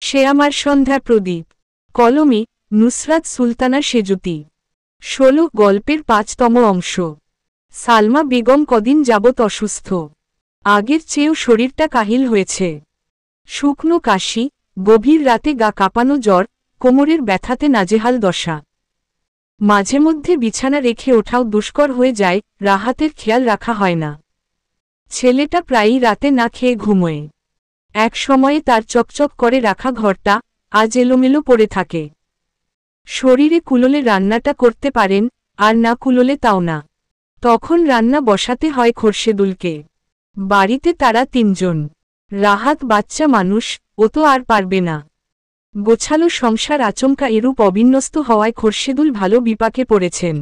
সে আমার সন্ধ্যা প্রদীপ। কলমে নুসরাত সুলতানা সেজুতি। ১৬ গল্পের ৫তম অংশ। সালমা বেগম কদিন যাবৎ অসুস্থ। আগের চেয়েও শরীরটা কাহিল হয়েছে। শুকনো কাশি, গভীর রাতে গা কাঁপানো জ্বর, কোমরের ব্যথাতে নাজেহাল দশা। মাঝে মধ্যে বিছানা রেখে ওঠাও দুষ্কর হয়ে যায়, রাহাতের খেয়াল রাখা হয় না। ছেলেটা প্রায়ই রাতে না খেয়ে ঘুমোয়। এক সময়ে তার চকচক করে রাখা ঘরটা আজ এলোমেলো পড়ে থাকে। শরীরে কুলোলে রান্নাটা করতে পারেন, আর না কুলোলে তাও না। তখন রান্না বসাতে হয় খোরশেদুলকে। বাড়িতে তারা ৩ জন। রাহাত বাচ্চা মানুষ, ও তো আর পারবে না। গোছালো সংসার আচমকা এরূপ অবিন্যস্ত হওয়ায় খোরশেদুল ভালো বিপাকে পড়েছেন।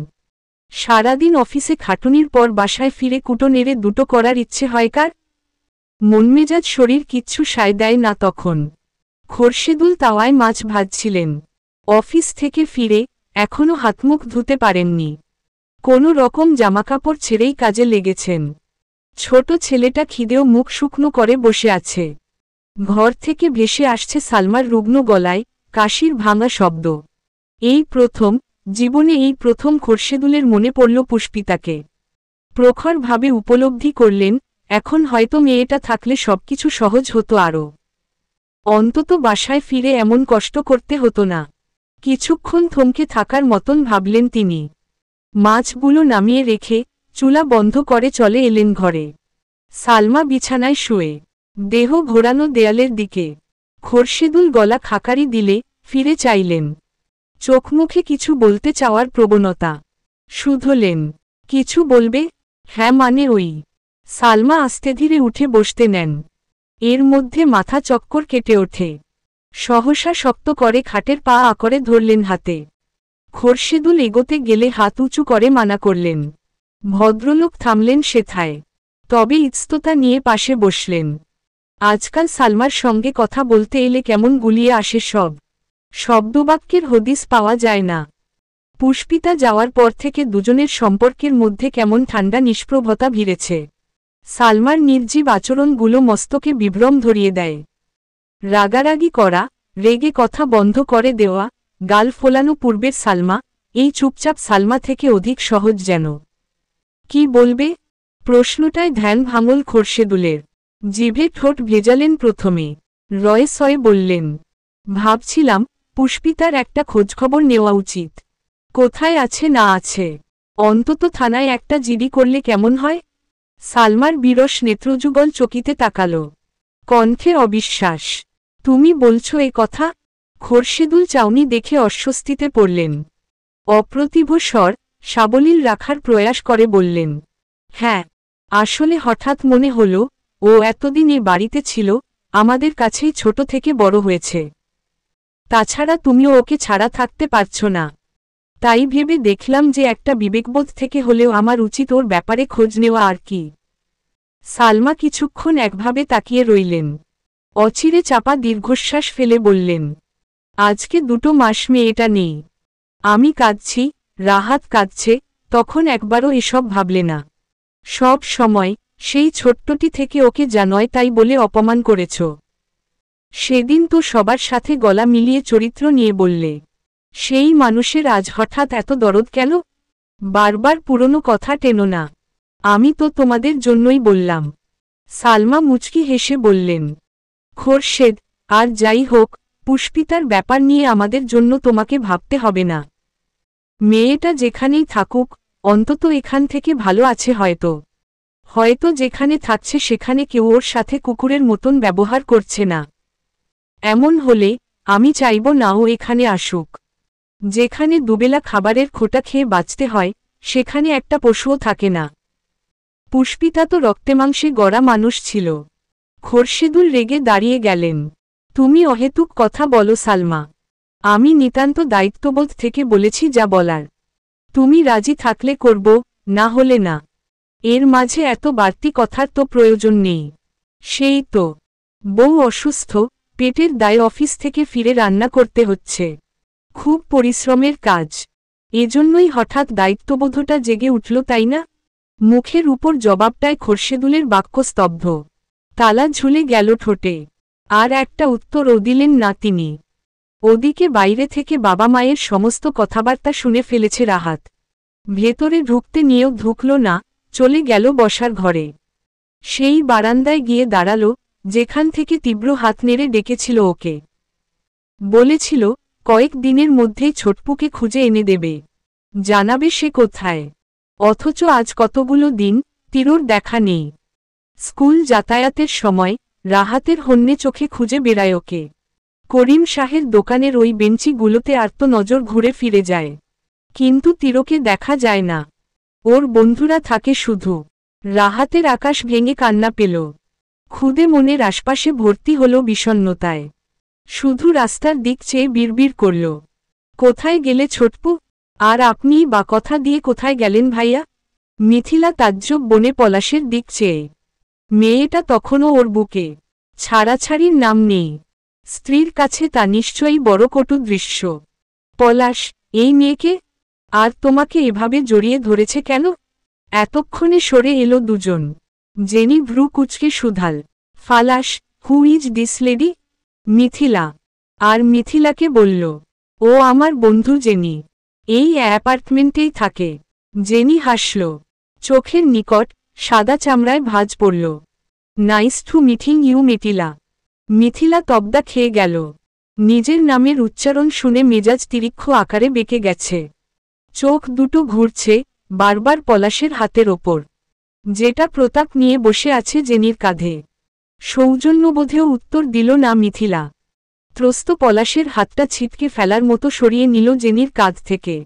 সারাদিন অফিসে খাটুনির পর বাসায় ফিরে কুটো নেড়ে দুটো করার ইচ্ছে হয় কার? মনমেজাজ শরীর কিচ্ছু সায় দেয় না তখন। খোরশেদুল তাওয়ায় মাছ ভাজছিলেন। অফিস থেকে ফিরে এখনও হাতমুখ ধুতে পারেননি। কোনো রকম জামাকাপড় ছেড়েই কাজে লেগেছেন। ছোট ছেলেটা খিদেও মুখ শুকনো করে বসে আছে। ঘর থেকে ভেসে আসছে সালমার রুগ্ন গলায় কাশির ভাঙা শব্দ। জীবনে এই প্রথম খোরশেদুলের মনে পড়ল পুষ্পিতাকে। প্রখরভাবে উপলব্ধি করলেন, এখন হয়তো মেয়েটা থাকলে সবকিছু সহজ হতো আরও। অন্তত বাসায় ফিরে এমন কষ্ট করতে হতো না। কিছুক্ষণ থমকে থাকার মতন ভাবলেন তিনি। মাছগুলো নামিয়ে রেখে চুলা বন্ধ করে চলে এলেন ঘরে। সালমা বিছানায় শুয়ে, দেহ ঘোরানো দেয়ালের দিকে। খোরশেদুল গলা খাকারি দিলে ফিরে চাইলেন। চোখমুখে কিছু বলতে চাওয়ার প্রবণতা। শুধলেন, কিছু বলবে? হ্যাঁ মানে ওই। সালমা আস্তে ধীরে উঠে বসতে নেন। এর মধ্যে মাথা চক্কর কেটে ওঠে। সহসা শক্ত করে খাটের পা আঁকড়ে ধরলেন হাতে। খোরশেদুল এগোতে গেলে হাত উঁচু করে মানা করলেন। ভদ্রলোক থামলেন সেথায়। তবে ইতস্ততা নিয়ে পাশে বসলেন। আজকাল সালমার সঙ্গে কথা বলতে এলে কেমন গুলিয়ে আসে সব শব্দবাক্যের হদিস পাওয়া যায় না। পুষ্পিতা যাওয়ার পর থেকে দুজনের সম্পর্কের মধ্যে কেমন ঠান্ডা নিষ্প্রভতা ভিড়েছে। সালমার নির্জীব আচরণগুলো মস্তকে বিভ্রম ধরিয়ে দেয়। রাগারাগি করা, রেগে কথা বন্ধ করে দেওয়া, গাল ফোলানো পূর্বের সালমা, এই চুপচাপ সালমা থেকে অধিক সহজ যেন। কি বলবে? প্রশ্নটায় ধ্যান ভাঙল খোরশেদুলের। জিভে ঠোঁট ভেজালেন প্রথমে। রয়ে সয়ে বললেন, ভাবছিলাম পুষ্পিতার একটা খোঁজখবর নেওয়া উচিত। কোথায় আছে না আছে, অন্তত থানায় একটা জিডি করলে কেমন হয়? সালমার বিরস নেত্রযুগল চকিতে তাকাল। কণ্ঠে অবিশ্বাস। তুমি বলছো এ কথা? খোরশেদুল চাউনি দেখে অস্বস্তিতে পড়লেন। অপ্রতিভ স্বর সাবলীল রাখার প্রয়াস করে বললেন, হ্যাঁ, আসলে হঠাৎ মনে হল ও এতদিন এ বাড়িতে ছিল, আমাদের কাছেই ছোট থেকে বড় হয়েছে। তাছাড়া তুমিও ওকে ছাড়া থাকতে পারছ না। তাই ভেবে দেখলাম যে একটা বিবেকবোধ থেকে হলেও আমার উচিত ওর ব্যাপারে খোঁজ নেওয়া আর কি। সালমা কিছুক্ষণ একভাবে তাকিয়ে রইলেন। অচিরে চাপা দীর্ঘশ্বাস ফেলে বললেন, আজকে 2 মাস মেয়েটা নেই। আমি কাঁদছি, রাহাত কাঁদছে, তখন একবারও এসব ভাবলে না? সব সময় সেই ছোট্টটি থেকে ওকে যা নয় তাই বলে অপমান করেছ। সেদিন তো সবার সাথে গলা মিলিয়ে চরিত্র নিয়ে বললে। সেই মানুষের আজ হঠাৎ এত দরদ কেন? বারবার পুরনো কথা টেনো না। আমি তো তোমাদের জন্যই বললাম। সালমা মুচকি হেসে বললেন, খোরশেদ, আর যাই হোক, পুষ্পিতার ব্যাপার নিয়ে আমাদের জন্য তোমাকে ভাবতে হবে না। মেয়েটা যেখানেই থাকুক, অন্তত এখান থেকে ভালো আছে হয়তো যেখানে থাকছে সেখানে কেউ ওর সাথে কুকুরের মতন ব্যবহার করছে না। এমন হলে আমি চাইব না ও এখানে আসুক। যেখানে দুবেলা খাবারের খোটা খেয়ে বাঁচতে হয়, সেখানে একটা পশুও থাকে না। পুষ্পিতা তো রক্তে মাংসে গড়া মানুষ ছিল। খোরশেদুল রেগে দাঁড়িয়ে গেলেন। তুমি অহেতুক কথা বলো সালমা। আমি নিতান্ত দায়িত্ববোধ থেকে বলেছি যা বলার। তুমি রাজি থাকলে করব, না হলে না। এর মাঝে এত বাড়তি কথার তো প্রয়োজন নেই। সেই তো, বউ অসুস্থ, পেটের দায়ে অফিস থেকে ফিরে রান্না করতে হচ্ছে। খুব পরিশ্রমের কাজ। এজন্যই হঠাৎ দায়িত্ববোধটা জেগে উঠল তাই না? মুখের উপর জবাবটায় খোরশেদুলের বাক্য স্তব্ধ। তালা ঝুলে গেল ঠোঁটে। আর একটা উত্তরও দিলেন না তিনি। ওদিকে বাইরে থেকে বাবা মায়ের সমস্ত কথাবার্তা শুনে ফেলেছে রাহাত। ভেতরে ঢুকতে নিয়েও ঢুকল না, চলে গেল বসার ঘরে। সেই বারান্দায় গিয়ে দাঁড়াল, যেখান থেকে তীব্র হাত নেড়ে ডেকেছিল ওকে। বলেছিল কয়েক দিনের মধ্যেই ছোটপুকে খুঁজে এনে দেবে, জানাবে সে কোথায়। অথচ আজ কতগুলো দিন তিরোর দেখা নেই। স্কুল যাতায়াতের সময় রাহাতের হন্যে চোখে খুঁজে বেড়ায় ওকে। করিম শাহের দোকানের ওই বেঞ্চিগুলোতে আর্ত নজর ঘুরে ফিরে যায়, কিন্তু তিরোকে দেখা যায় না। ওর বন্ধুরা থাকে শুধু। রাহাতের আকাশ ভেঙে কান্না পেল। ক্ষুদে মনের আশপাশে ভর্তি হল বিষণ্ণতায়। শুধু রাস্তার দিক চেয়ে বিড়বিড় করল, কোথায় গেলে ছোটপু? আর আপনিই বা কথা দিয়ে কোথায় গেলেন ভাইয়া? মিথিলা তাজ্জব বনে পলাশের দিক চেয়ে। মেয়েটা তখনও ওর বুকে, ছাড়াছাড়ির নাম নেই। স্ত্রীর কাছে তা নিশ্চয়ই বড় কটু দৃশ্য। পলাশ, এই মেয়েকে? আর তোমাকে এভাবে জড়িয়ে ধরেছে কেন? এতক্ষণে সরে এলো দুজন। জেনি ভ্রু কুচকে শুধাল, ফালাস, who is this lady? Mithila. আর মিথিলাকে বলল, ও আমার বন্ধু জেনি, এই অ্যাপার্টমেন্টেই থাকে। জেনি হাসল, চোখের নিকট সাদা চামড়ায় ভাঁজ পড়ল। Nice to meeting you Mithila. Mithila তবদা খেয়ে গেল। নিজের নামের উচ্চারণ শুনে মেজাজ তিরিক্ষ আকারে বেঁকে গেছে। চোখ দুটো ঘুরছে বারবার পলাশের হাতের ওপর, যেটা প্রতাপ নিয়ে বসে আছে জেনির কাঁধে। সৌজন্যবোধেও উত্তর দিল না মিথিলা। ত্রস্ত পলাশের হাতটা ছিটকে ফেলার মতো সরিয়ে নিল জেনির কাঁধ থেকে।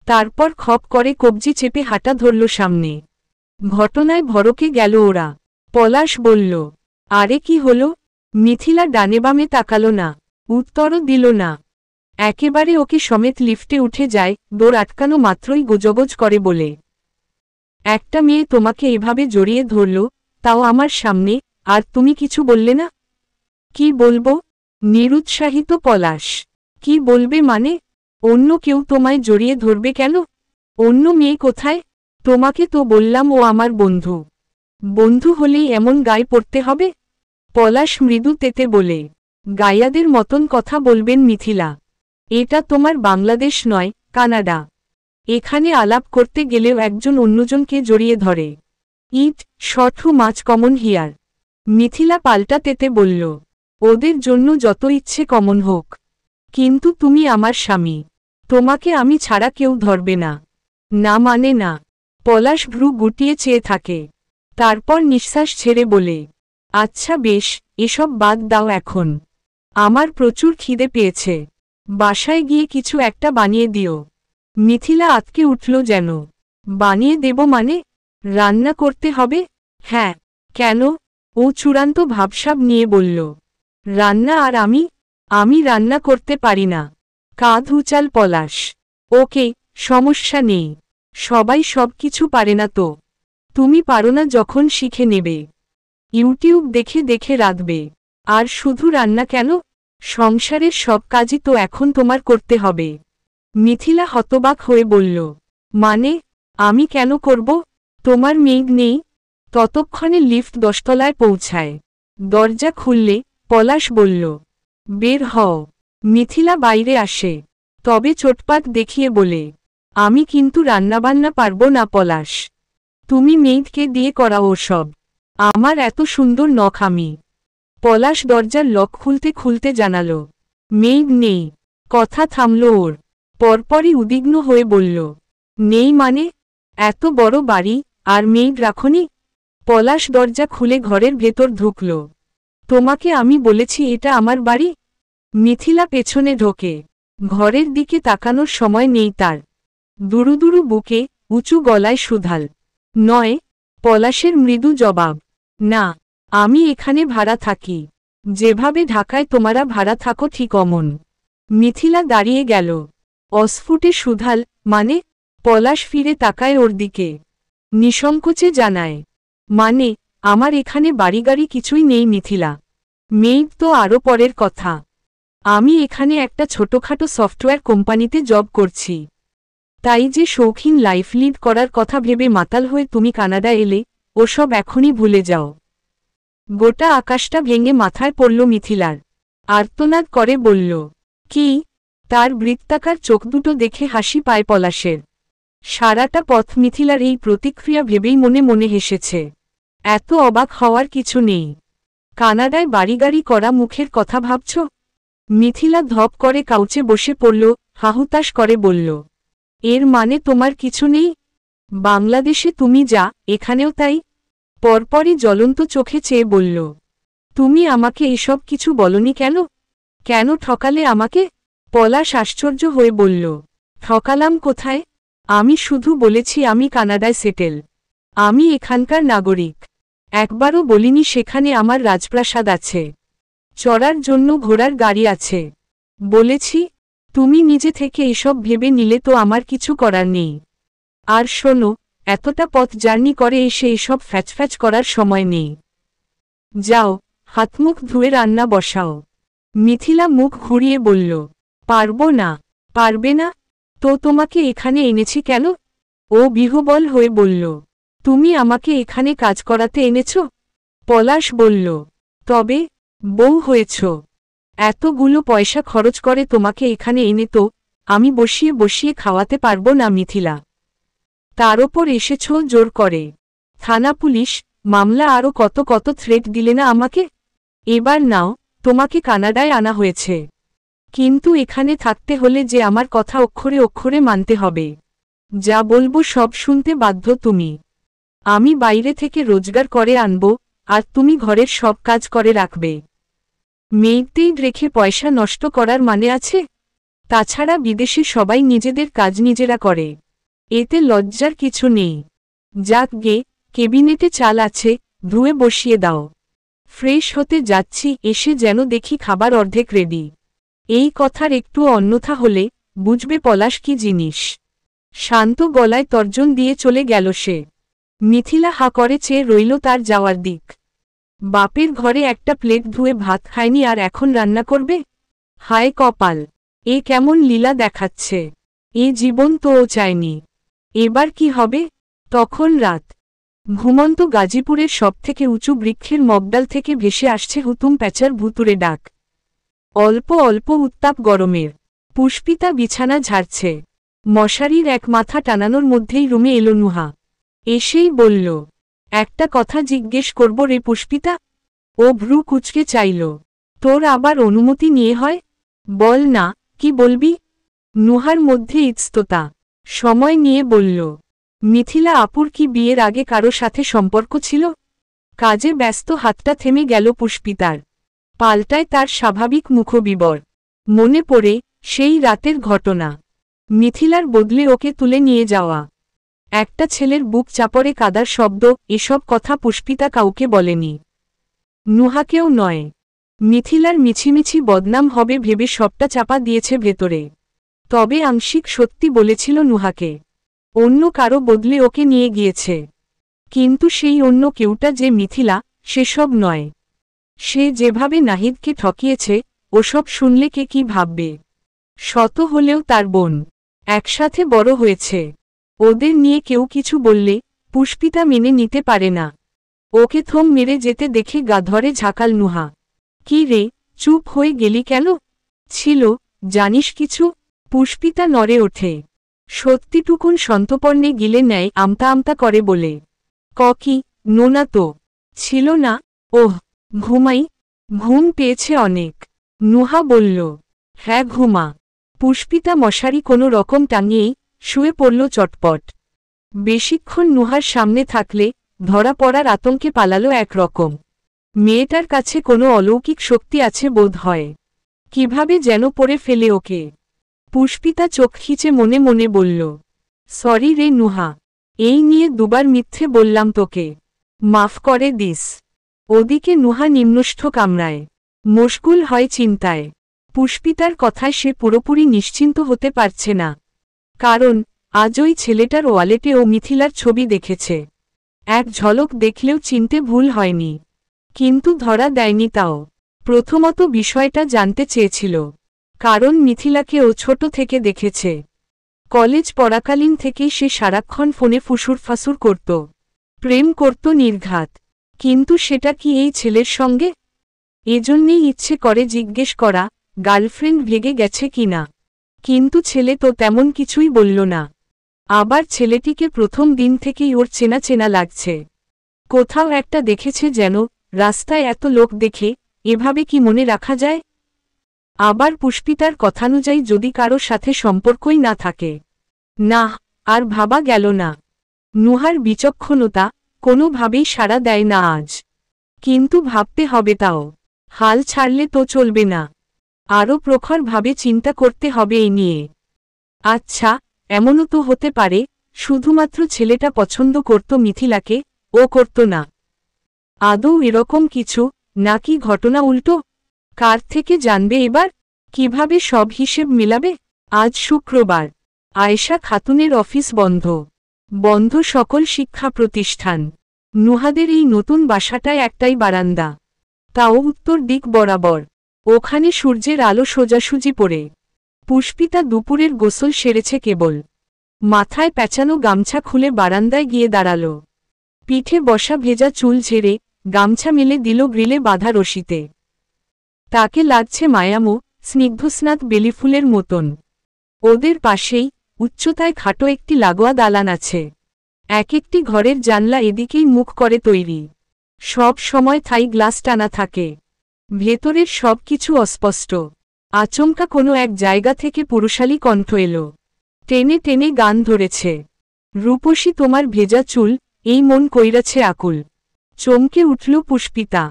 তারপর খপ করে কবজি চেপে হাঁটা ধরল সামনে। ঘটনায় ভরকে গেল ওরা। পলাশ বলল, আরে কি হলো? মিথিলা ডানে বামে তাকালো না, উত্তরও দিল না। একেবারে ওকে সমেত লিফটে উঠে যায়, দৌড় আটকানো মাত্রই গোজগোজ করে বলে, একটা মেয়ে তোমাকে এভাবে জড়িয়ে ধরল, তাও আমার সামনে, আর তুমি কিছু বললে না? কি বলবো? নিরুৎসাহিত পলাশ। কি বলবে মানে? অন্য কেউ তোমায় জড়িয়ে ধরবে কেন? অন্য মেয়ে কোথায়? তোমাকে তো বললাম ও আমার বন্ধু। বন্ধু হলেই এমন গায়ে পড়তে হবে? পলাশ মৃদু তেতে বলে, গায়াদের মতন কথা বলবেন মিথিলা। এটা তোমার বাংলাদেশ নয়, কানাডা। এখানে আলাপ করতে গেলেও একজন অন্যজনকে জড়িয়ে ধরে। It short who much common here. Mithila পাল্টা তেতে বলল, ওদের জন্য যত ইচ্ছে কমন হোক, কিন্তু তুমি আমার স্বামী, তোমাকে আমি ছাড়া কেউ ধরবে না। না মানে না। পলাশ ভ্রু গুটিয়ে চেয়ে থাকে, তারপর নিঃশ্বাস ছেড়ে বলে, আচ্ছা বেশ, এসব বাদ দাও এখন। আমার প্রচুর খিদে পেয়েছে, বাসায় গিয়ে কিছু একটা বানিয়ে দিও। মিথিলা আতকে উঠল যেন। বানিয়ে দেব মানে? রান্না করতে হবে? হ্যাঁ। কেন? ও চূড়ান্ত ভাবসাব নিয়ে বলল, রান্না আর আমি রান্না করতে পারি না। কাঁধ উচাল পলাশ। ওকে, সমস্যা নেই, সবাই সব কিছু পারে না তো। তুমি পারো না যখন শিখে নেবে। ইউটিউব দেখে দেখে রাঁধবে। আর শুধু রান্না কেন, সংসারের সব কাজই তো এখন তোমার করতে হবে। মিথিলা হতবাক হয়ে বলল, মানে? আমি কেন করব? তোমার মেয়ে নেই? ততক্ষণে লিফট 10 তলায় পৌঁছায়। দরজা খুললে পলাশ বলল, বের হও। মিথিলা বাইরে আসে, তবে চোটপাট দেখিয়ে বলে, আমি কিন্তু রান্নাবান্না পারব না পলাশ। তুমি মেয়েকে দিয়ে করাও সব। আমার এত সুন্দর নখ আমি। পলাশ দরজার লক খুলতে খুলতে জানালো, মেয়ে নেই। কথা থামল ওর। পরপরই উদ্বিগ্ন হয়ে বলল, নেই মানে? এত বড় বাড়ি, আর মেয়ে রাখনি? পলাশ দরজা খুলে ঘরের ভেতর ঢুকল। তোমাকে আমি বলেছি এটা আমার বাড়ি। মিথিলা পেছনে ঢোকে। ঘরের দিকে তাকানোর সময় নেই তার। দুরুদুরু বুকে উঁচু গলায় শুধাল, নয়। পলাশের মৃদু জবাব, না, আমি এখানে ভাড়া থাকি, যেভাবে ঢাকায় তোমরা ভাড়া থাকো ঠিক অমন। মিথিলা দাঁড়িয়ে গেল। অস্ফুটে শুধাল, মানে? পলাশ ফিরে তাকায় ওর দিকে। নিঃসংকোচে জানায়, মানে, আমার এখানে বাড়িগাড়ি কিছুই নেই মিথিলা। মেয়ে তো আরও পরের কথা। আমি এখানে একটা ছোটখাটো সফটওয়্যার কোম্পানিতে জব করছি। তাই যে শৌখিন লাইফ লিড করার কথা ভেবে মাতাল হয়ে তুমি কানাডা এলে, ওসব এখনই ভুলে যাও। গোটা আকাশটা ভেঙে মাথায় পড়ল মিথিলার। আর্তনাদ করে বলল, কি? তার বৃত্তাকার চোখ দুটো দেখে হাসি পায় পলাশের। সারাটা পথ মিথিলার এই প্রতিক্রিয়া ভেবেই মনে মনে হেসেছে। এত অবাক হওয়ার কিছু নেই। কানাডায় বাড়িগাড়ি করা মুখের কথা ভাবছ? মিথিলা ধপ করে কাউচে বসে পড়ল, হাহুতাশ করে বলল, এর মানে তোমার কিছু নেই? বাংলাদেশে তুমি যা, এখানেও তাই? পরপরই জ্বলন্ত চোখে চেয়ে বলল, তুমি আমাকে এসব কিছু বলনি কেন? কেন ঠকালে আমাকে? পলাশ আশ্চর্য হয়ে বলল, ঠকালাম কোথায়? আমি শুধু বলেছি আমি কানাডায় সেটেল। আমি এখানকার নাগরিক। একবারও বলিনি সেখানে আমার রাজপ্রাসাদ আছে, চড়ার জন্য ঘোড়ার গাড়ি আছে। বলেছি, তুমি নিজে থেকে এসব ভেবে নিলে তো আমার কিছু করার নেই। আর শোনো, এতটা পথ জার্নি করে এসে এসব ফ্যাচফ্যাচ করার সময় নেই। যাও, হাতমুখ ধুয়ে রান্না বসাও। মিথিলা মুখ ঘুরিয়ে বলল, পারবো না। পারবে না? তো তোমাকে এখানে এনেছি কেন? ও বিহ্বল হয়ে বলল, তুমি আমাকে এখানে কাজ করাতে এনেছ? পলাশ বলল, তবে বউ হয়েছ। এতগুলো পয়সা খরচ করে তোমাকে এখানে এনে তো আমি বসিয়ে বসিয়ে খাওয়াতে পারবো না মিথিলা। তার ওপর এসেছ জোর করে। থানা, পুলিশ, মামলা আরও কত কত থ্রেট দিলে না আমাকে। এবার নাও, তোমাকে কানাডায় আনা হয়েছে, কিন্তু এখানে থাকতে হলে যে আমার কথা অক্ষরে অক্ষরে মানতে হবে। যা বলবো সব শুনতে বাধ্য তুমি। আমি বাইরে থেকে রোজগার করে আনব, আর তুমি ঘরের সব কাজ করে রাখবে। মেয়েদের রেখে পয়সা নষ্ট করার মানে আছে? তাছাড়া বিদেশে সবাই নিজেদের কাজ নিজেরা করে, এতে লজ্জার কিছু নেই। যাক গে, কেবিনেটে চাল আছে, ধুয়ে বসিয়ে দাও। ফ্রেশ হতে যাচ্ছি, এসে যেন দেখি খাবার অর্ধেক রেডি। এই কথার একটু অন্যথা হলে বুঝবে পলাশ কি জিনিস। শান্ত গলায় তর্জন দিয়ে চলে গেল সে। মিথিলা হা করে চেয়ে রইল তার যাওয়ার দিক। বাপের ঘরে একটা প্লেট ধুয়ে ভাত খায়নি আর এখন রান্না করবে? হায় কপাল, এ কেমন লীলা দেখাচ্ছে। এ জীবন তো ও চায়নি। এবার কি হবে? তখন রাত। ঘুমন্ত গাজীপুরের সবথেকে উঁচু বৃক্ষের মগডাল থেকে ভেসে আসছে হুতুম প্যাঁচার ভুতুরে ডাক। অল্প অল্প উত্তাপ গরমের। পুষ্পিতা বিছানা ঝাড়ছে। মশারির এক মাথা টানানোর মধ্যেই রুমে এলো নুহা। এসেই বলল, একটা কথা জিজ্ঞেস করব রে পুষ্পিতা। ও ভ্রু কুচকে চাইল, তোর আবার অনুমতি নিয়ে হয়? বল না, কি বলবি? নুহার মধ্যে ইতস্ততা। সময় নিয়ে বলল, মিথিলা আপুর কি বিয়ের আগে কারো সাথে সম্পর্ক ছিল? কাজে ব্যস্ত হাতটা থেমে গেল পুষ্পিতার। পাল্টায় তার স্বাভাবিক মুখবিবর। মনে পড়ে সেই রাতের ঘটনা। মিথিলার বদলে ওকে তুলে নিয়ে যাওয়া, একটা ছেলের বুক চাপড়ে কাদার শব্দ, এসব কথা পুষ্পিতা কাউকে বলেনি। নুহাকেও নয়। মিথিলার মিছিমিছি বদনাম হবে ভেবে সবটা চাপা দিয়েছে ভেতরে। তবে আংশিক সত্যি বলেছিল নুহাকে। অন্য কারো বদলে ওকে নিয়ে গিয়েছে। কিন্তু সেই অন্য কেউটা যে মিথিলা, সেসব নয়। সে যেভাবে নাহিদকে ঠকিয়েছে, ওসব শুনলে কে কি ভাববে? শত হলেও তার বোন, একসাথে বড় হয়েছে। ওদের নিয়ে কেউ কিছু বললে পুষ্পিতা মেনে নিতে পারে না। ওকে থম মেরে যেতে দেখে গা ধরে ঝাঁকাল নুহা। কি রে, চুপ হয়ে গেলি কেন? ছিল, জানিস কিছু? পুষ্পিতা নড়ে ওঠে। সত্যিটুকুন সন্তপর্ণে গিলে নেয় আমতা আমতা করে বলে, কি? নোনা তো ছিল না। ওহ, ঘুমাই। ঘুম পেয়েছে অনেক। নুহা বলল, হ্যাঁ ঘুমা। পুষ্পিতা মশারি কোনো রকম টাঙিয়েই শুয়ে পড়ল চটপট। বেশিক্ষণ নুহার সামনে থাকলে ধরা পড়ার আতঙ্কে পালালো একরকম। মেয়েটার কাছে কোনো অলৌকিক শক্তি আছে বোধ হয়। কিভাবে যেন পড়ে ফেলে ওকে। পুষ্পিতা চোখ খিচে মনে মনে বলল, সরি রে নুহা, এই নিয়ে দুবার মিথ্যে বললাম তোকে, মাফ করে দিস। ওদিকে নুহা নিম্নষ্ঠ কামরায় মশগুল হয় চিন্তায়। পুষ্পিতার কথায় সে পুরোপুরি নিশ্চিন্ত হতে পারছে না। কারণ আজ ওই ছেলেটার ওয়ালেটে ও মিথিলার ছবি দেখেছে। এক ঝলক দেখলেও চিনতে ভুল হয়নি। কিন্তু ধরা দেয়নি তাও। প্রথমত বিষয়টা জানতে চেয়েছিল, কারণ মিথিলাকে ও ছোট থেকে দেখেছে। কলেজ পড়াকালীন থেকেই সে সারাক্ষণ ফোনে ফুসুর ফাসুর করত, প্রেম করত নির্ঘাত। কিন্তু সেটা কি এই ছেলের সঙ্গে? এজন্যেই ইচ্ছে করে জিজ্ঞেস করা, গার্লফ্রেন্ড ভেগে গেছে কিনা। কিন্তু ছেলে তো তেমন কিছুই বলল না। আবার ছেলেটিকে প্রথম দিন থেকেই ওর চেনা চেনা লাগছে। কোথাও একটা দেখেছে যেন, রাস্তায় এত লোক দেখে, এভাবে কি মনে রাখা যায়? আবার পুষ্পিতার কথানুযায়ী যদি কারো সাথে সম্পর্কই না থাকে। না, আর ভাবা গেল না। নুহার বিচক্ষণতা কোনোভাবেই সাড়া দেয় না আজ। কিন্তু ভাবতে হবে তাও। হাল ছাড়লে তো চলবে না। আরও প্রখরভাবে চিন্তা করতে হবে এই নিয়ে। আচ্ছা, এমনও তো হতে পারে, শুধুমাত্র ছেলেটা পছন্দ করত মিথিলাকে, ও করত না। আদৌ এরকম কিছু, নাকি ঘটনা উল্টো? কার থেকে জানবে এবার? কিভাবে সব হিসেব মেলাবে? আজ শুক্রবার। আয়েশা খাতুনের অফিস বন্ধ। বন্ধ সকল শিক্ষা প্রতিষ্ঠান। নুহাদের এই নতুন বাসাটায় একটাই বারান্দা, তাও উত্তর দিক বরাবর। ওখানে সূর্যের আলো সোজাসুজি পড়ে। পুষ্পিতা দুপুরের গোসল সেরেছে কেবল। মাথায় প্যাঁচানো গামছা খুলে বারান্দায় গিয়ে দাঁড়াল। পিঠে বসা ভেজা চুল ঝেড়ে গামছা মেলে দিল গ্রিলে বাঁধা রশিতে। তাকে লাগছে মায়ামো, স্নিগ্ধস্নাত বেলিফুলের মতন। ওদের পাশেই উচ্চতায় খাটো একটি লাগোয়া দালান আছে। এক একটি ঘরের জানলা এদিকেই মুখ করে তৈরি। সব সময় থাই গ্লাস টানা থাকে। ভেতরের সব কিছু অস্পষ্ট। আচমকা কোনো এক জায়গা থেকে পুরুষালী কণ্ঠ এলো। টেনে টেনে গান ধরেছে। রূপসী তোমার ভেজা চুল, এই মন কইরাছে আকুল। চমকে উঠল পুষ্পিতা।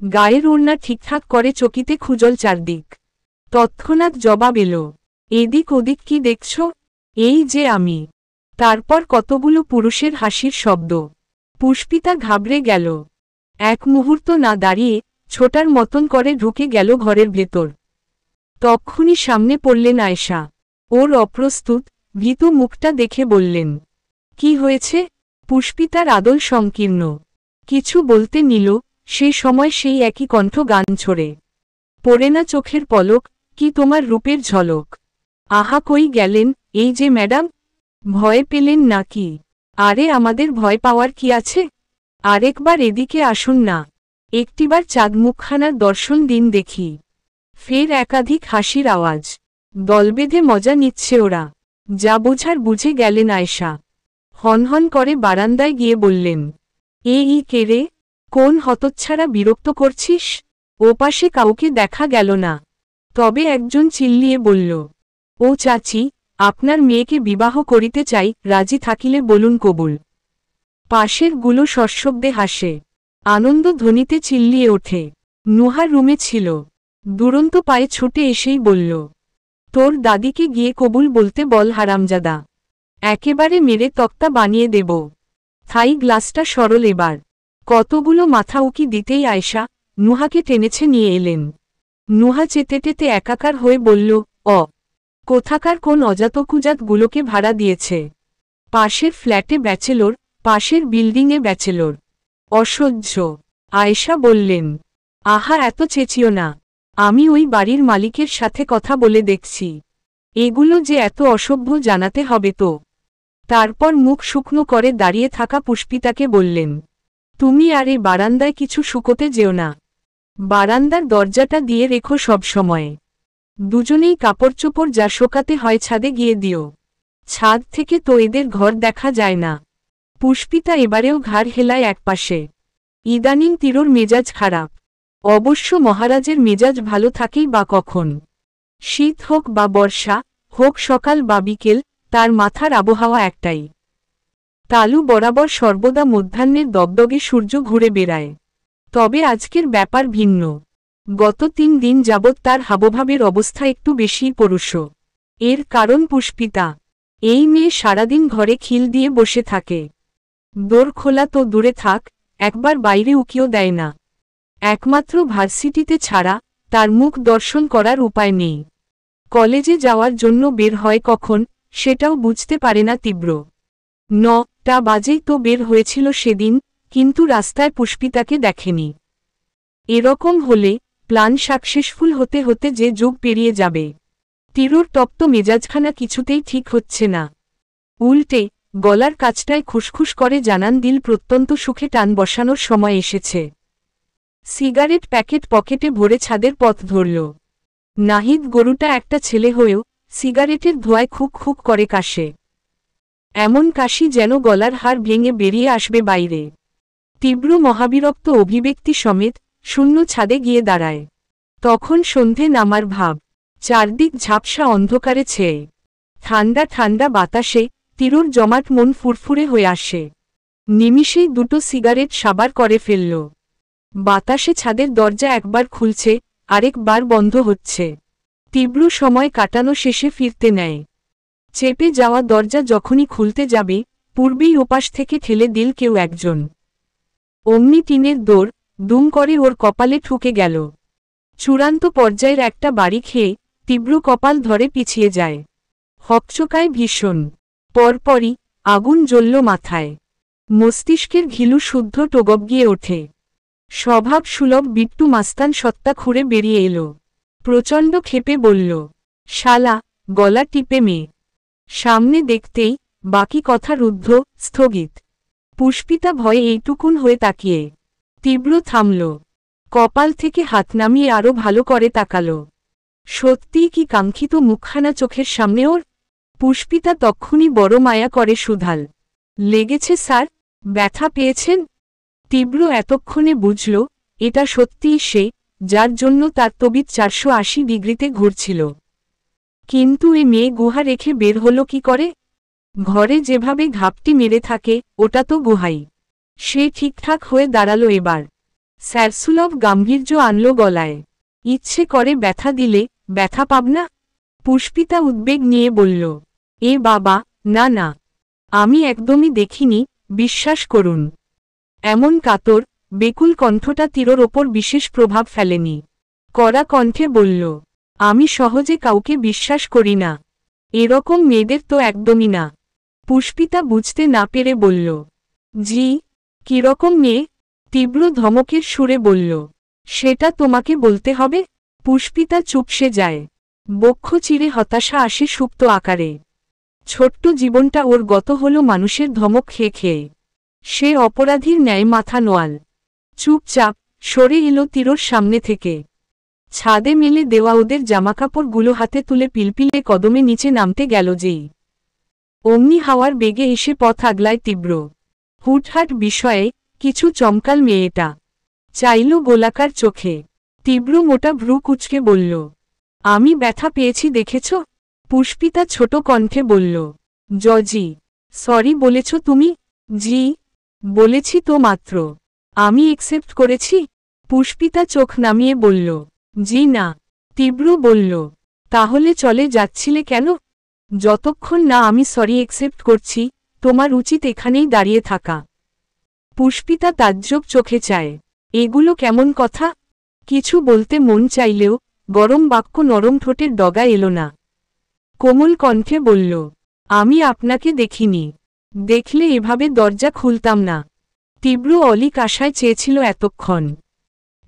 গায়ের ওড়না ঠিকঠাক করে চকিতে খুজল চারদিক। তৎক্ষণাৎ জবাব এলো, এদিক ওদিক কি দেখছ? এই যে আমি। তারপর কতগুলো পুরুষের হাসির শব্দ। পুষ্পিতা ঘাবড়ে গেল। এক মুহূর্ত না দাঁড়িয়ে ছোটার মতন করে ঢুকে গেল ঘরের ভেতর। তক্ষুনি সামনে পড়লেন আয়েশা। ওর অপ্রস্তুত ভীতু মুখটা দেখে বললেন, কি হয়েছে? পুষ্পিতার আদল সংকীর্ণ। কিছু বলতে নিল, সেই সময় সেই একই কণ্ঠ গান ছড়ে। পড়ে না চোখের পলক, কি তোমার রূপের ঝলক। আহা কই গেলেন, এই যে ম্যাডাম। ভয় পেলেন নাকি? আরে আমাদের ভয় পাওয়ার কি আছে? আরেকবার এদিকে আসুন না। একটিবার চাঁদ মুখখানার দর্শন দিন দেখি। ফের একাধিক হাসির আওয়াজ। দলবেঁধে মজা নিচ্ছে ওরা। যা বোঝার বুঝে গেলেন আয়েশা। হনহন করে বারান্দায় গিয়ে বললেন, এই কে রে? কোন হতচ্ছাড়া বিরক্ত করছিস? ওপাশে কাউকে দেখা গেল না। তবে একজন চিল্লিয়ে বলল, ও চাচি, আপনার মেয়েকে বিবাহ করিতে চাই, রাজি থাকিলে বলুন কবুল। পাশের গুলো সশব্দে হাসে। আনন্দ ধ্বনিতে চিল্লিয়ে ওঠে। নুহার রুমে ছিল। দুরন্ত পায়ে ছুটে এসেই বলল, তোর দাদিকে গিয়ে কবুল বলতে বল হারামজাদা। একেবারে মেরে তক্তা বানিয়ে দেব। থাই গ্লাসটা সরল এবার। কতগুলো মাথা উকি দিতেই আয়েশা নুহাকে টেনেছে নিয়ে এলেন। নুহা চেতে টেতে একাকার হয়ে বলল, কোথাকার কোন অজাতকুজাতগুলোকে ভাড়া দিয়েছে? পাশের ফ্ল্যাটে ব্যাচেলর, পাশের বিল্ডিংয়ে ব্যাচেলর। অসহ্য। আয়েশা বললেন, আহা এত চেঁচিও না। আমি ওই বাড়ির মালিকের সাথে কথা বলে দেখছি। এগুলো যে এত অসভ্য জানাতে হবে তো। তারপর মুখ শুকনো করে দাঁড়িয়ে থাকা পুষ্পিতাকে বললেন, তুমি আর এই বারান্দায় কিছু শুকোতে যেও না। বারান্দার দরজাটা দিয়ে রেখো সব সময়ে। দুজনেই কাপড়চোপড় যা শোকাতে হয় ছাদে গিয়ে দিও। ছাদ থেকে তো এদের ঘর দেখা যায় না। পুষ্পিতা এবারেও ঘাড় হেলায় একপাশে। ইদানিং তিরোর মেজাজ খারাপ। অবশ্য মহারাজের মেজাজ ভালো থাকেই বা কখন। শীত হোক বা বর্ষা, হোক সকাল বা বিকেল, তার মাথার আবহাওয়া একটাই। তালু বরাবর সর্বদা মধ্যাহ্নের দগদগে সূর্য ঘুরে বেড়ায়। তবে আজকের ব্যাপার ভিন্ন। গত 3 দিন যাবৎ তার হাবভাবের অবস্থা একটু বেশিই পরুষ। এর কারণ পুষ্পিতা। এই মেয়ে সারাদিন ঘরে খিল দিয়ে বসে থাকে। দোর খোলা তো দূরে থাক, একবার বাইরে উকিও দেয় না। একমাত্র ভার্সিটিতে ছাড়া তার মুখ দর্শন করার উপায় নেই। কলেজে যাওয়ার জন্য বের হয় কখন, সেটাও বুঝতে পারে না তীব্র। 9টা বাজেই তো বের হয়েছিল সেদিন, কিন্তু রাস্তায় পুষ্পিতাকে দেখেনি। এরকম হলে প্ল্যান সাকসেসফুল হতে হতে যে যুগ পেরিয়ে যাবে। তিরুর তপ্ত মেজাজখানা কিছুতেই ঠিক হচ্ছে না। উল্টে গলার কাছটায় খুসখুস করে জানান দিল প্রত্যন্ত সুখে টান বসানোর সময় এসেছে। সিগারেট প্যাকেট পকেটে ভরে ছাদের পথ ধরল। নাহিদ গরুটা একটা ছেলে হয়েও সিগারেটের ধোঁয়ায় খুক খুক করে কাশে। এমন কাশি যেন গলার হাড় ভেঙে বেরিয়ে আসবে বাইরে। তীব্র মহাবিরক্ত অভিব্যক্তি সমেত শূন্য ছাদে গিয়ে দাঁড়ায়। তখন সন্ধে নামার ভাব, চারদিক ঝাপসা অন্ধকারে ছেয়ে। ঠান্ডা ঠান্ডা বাতাসে তীরুর জমাট মন ফুরফুরে হয়ে আসে। নিমিষেই দুটো সিগারেট সাবার করে ফেলল। বাতাসে ছাদের দরজা একবার খুলছে, আরেকবার বন্ধ হচ্ছে। তীব্র সময় কাটানো শেষে ফিরতে নেয়। চেপে যাওয়া দরজা যখনই খুলতে যাবে, পূর্বেই ওপাশ থেকে ঠেলে দিল কেউ একজন। অমনি টিনের দৌড় দুম করে ওর কপালে ঠুকে গেল। চূড়ান্ত পর্যায়ের একটা বাড়ি খেয়ে তীব্র কপাল ধরে পিছিয়ে যায়। হকচকায় ভীষণ। পরপরই আগুন জ্বলল মাথায়। মস্তিষ্কের ঘিলু শুদ্ধ টগবগিয়ে ওঠে। স্বভাব সুলভ বিট্টু মাস্তান সত্তা খুঁড়ে বেরিয়ে এলো। প্রচণ্ড ক্ষেপে বলল, শালা, গলা টিপে মেয়ে। সামনে দেখতেই বাকি কথা রুদ্ধ, স্থগিত। পুষ্পিতা ভয়ে এইটুকুন হয়ে তাকিয়ে। তীব্র থামল। কপাল থেকে হাত নামিয়ে আরো ভালো করে তাকাল। সত্যিই কি কাঙ্ক্ষিত মুখখানা চোখের সামনে ওর? পুষ্পিতা তক্ষুনি বড় মায়া করে শুধাল, লেগেছে স্যার? ব্যথা পেয়েছেন? তীব্র এতক্ষণে বুঝল এটা সত্যিই সে, যার জন্য তার তবিৎ 480 ডিগ্রিতে ঘুরছিল। কিন্তু এ মেয়ে গুহা রেখে বের হলো কি করে? ঘরে যেভাবে ঘাপটি মেরে থাকে ওটা তো গুহাই। সে ঠিকঠাক হয়ে দাঁড়ালো এবার। স্যারসুলভ গাম্ভীর্য আনল গলায়। ইচ্ছে করে ব্যথা দিলে ব্যথা পাব না? পুষ্পিতা উদ্বেগ নিয়ে বলল, এ বাবা, না না, আমি একদমই দেখিনি, বিশ্বাস করুন। এমন কাতর বেকুল কণ্ঠটা তীরর ওপর বিশেষ প্রভাব ফেলেনি। কড়া কণ্ঠে বলল, আমি সহজে কাউকে বিশ্বাস করি না। এরকম মেয়েদের তো একদমই না। পুষ্পিতা বুঝতে না পেরে বলল, জি, কিরকম মেয়ে? তীব্র ধমকের সুরে বলল, সেটা তোমাকে বলতে হবে? পুষ্পিতা চুপসে যায়। বক্ষ চিরে হতাশা আসে সুপ্ত আকারে। ছোট্ট জীবনটা ওর গত হল মানুষের ধমক খেয়ে খেয়ে। সে অপরাধীর ন্যায় মাথা নোয়াল। চুপচাপ সরে এলো তীরর সামনে থেকে। ছাদে মেলে দেওয়া ওদের জামাকাপড়গুলো হাতে তুলে পিলপিলে কদমে নিচে নামতে গেল যেই, অমনি হাওয়ার বেগে এসে পথ আগলায় তীব্র। হুটহাট বিষয়ে কিছু চমকাল মেয়েটা। চাইল গোলাকার চোখে। তীব্র মোটা ভ্রু কুচকে বলল, আমি ব্যথা পেয়েছি দেখেছ? পুষ্পিতা ছোট কণ্ঠে বলল, জজি, সরি বলেছ তুমি? জি, বলেছি তো মাত্র। আমি একসেপ্ট করেছি। পুষ্পিতা চোখ নামিয়ে বলল, জি না। তীব্র বলল, তাহলে চলে যাচ্ছিলে কেন? যতক্ষণ না আমি সরি একসেপ্ট করছি, তোমার উচিত এখানেই দাঁড়িয়ে থাকা। পুষ্পিতা তাজ্জব চোখে চায়। এগুলো কেমন কথা? কিছু বলতে মন চাইলেও গরম বাক্য নরম ঠোঁটের ডগা এলো না। কোমল কণ্ঠে বলল, আমি আপনাকে দেখিনি। দেখলে এভাবে দরজা খুলতাম না। তীব্র অলিক আশায় চেয়েছিল এতক্ষণ।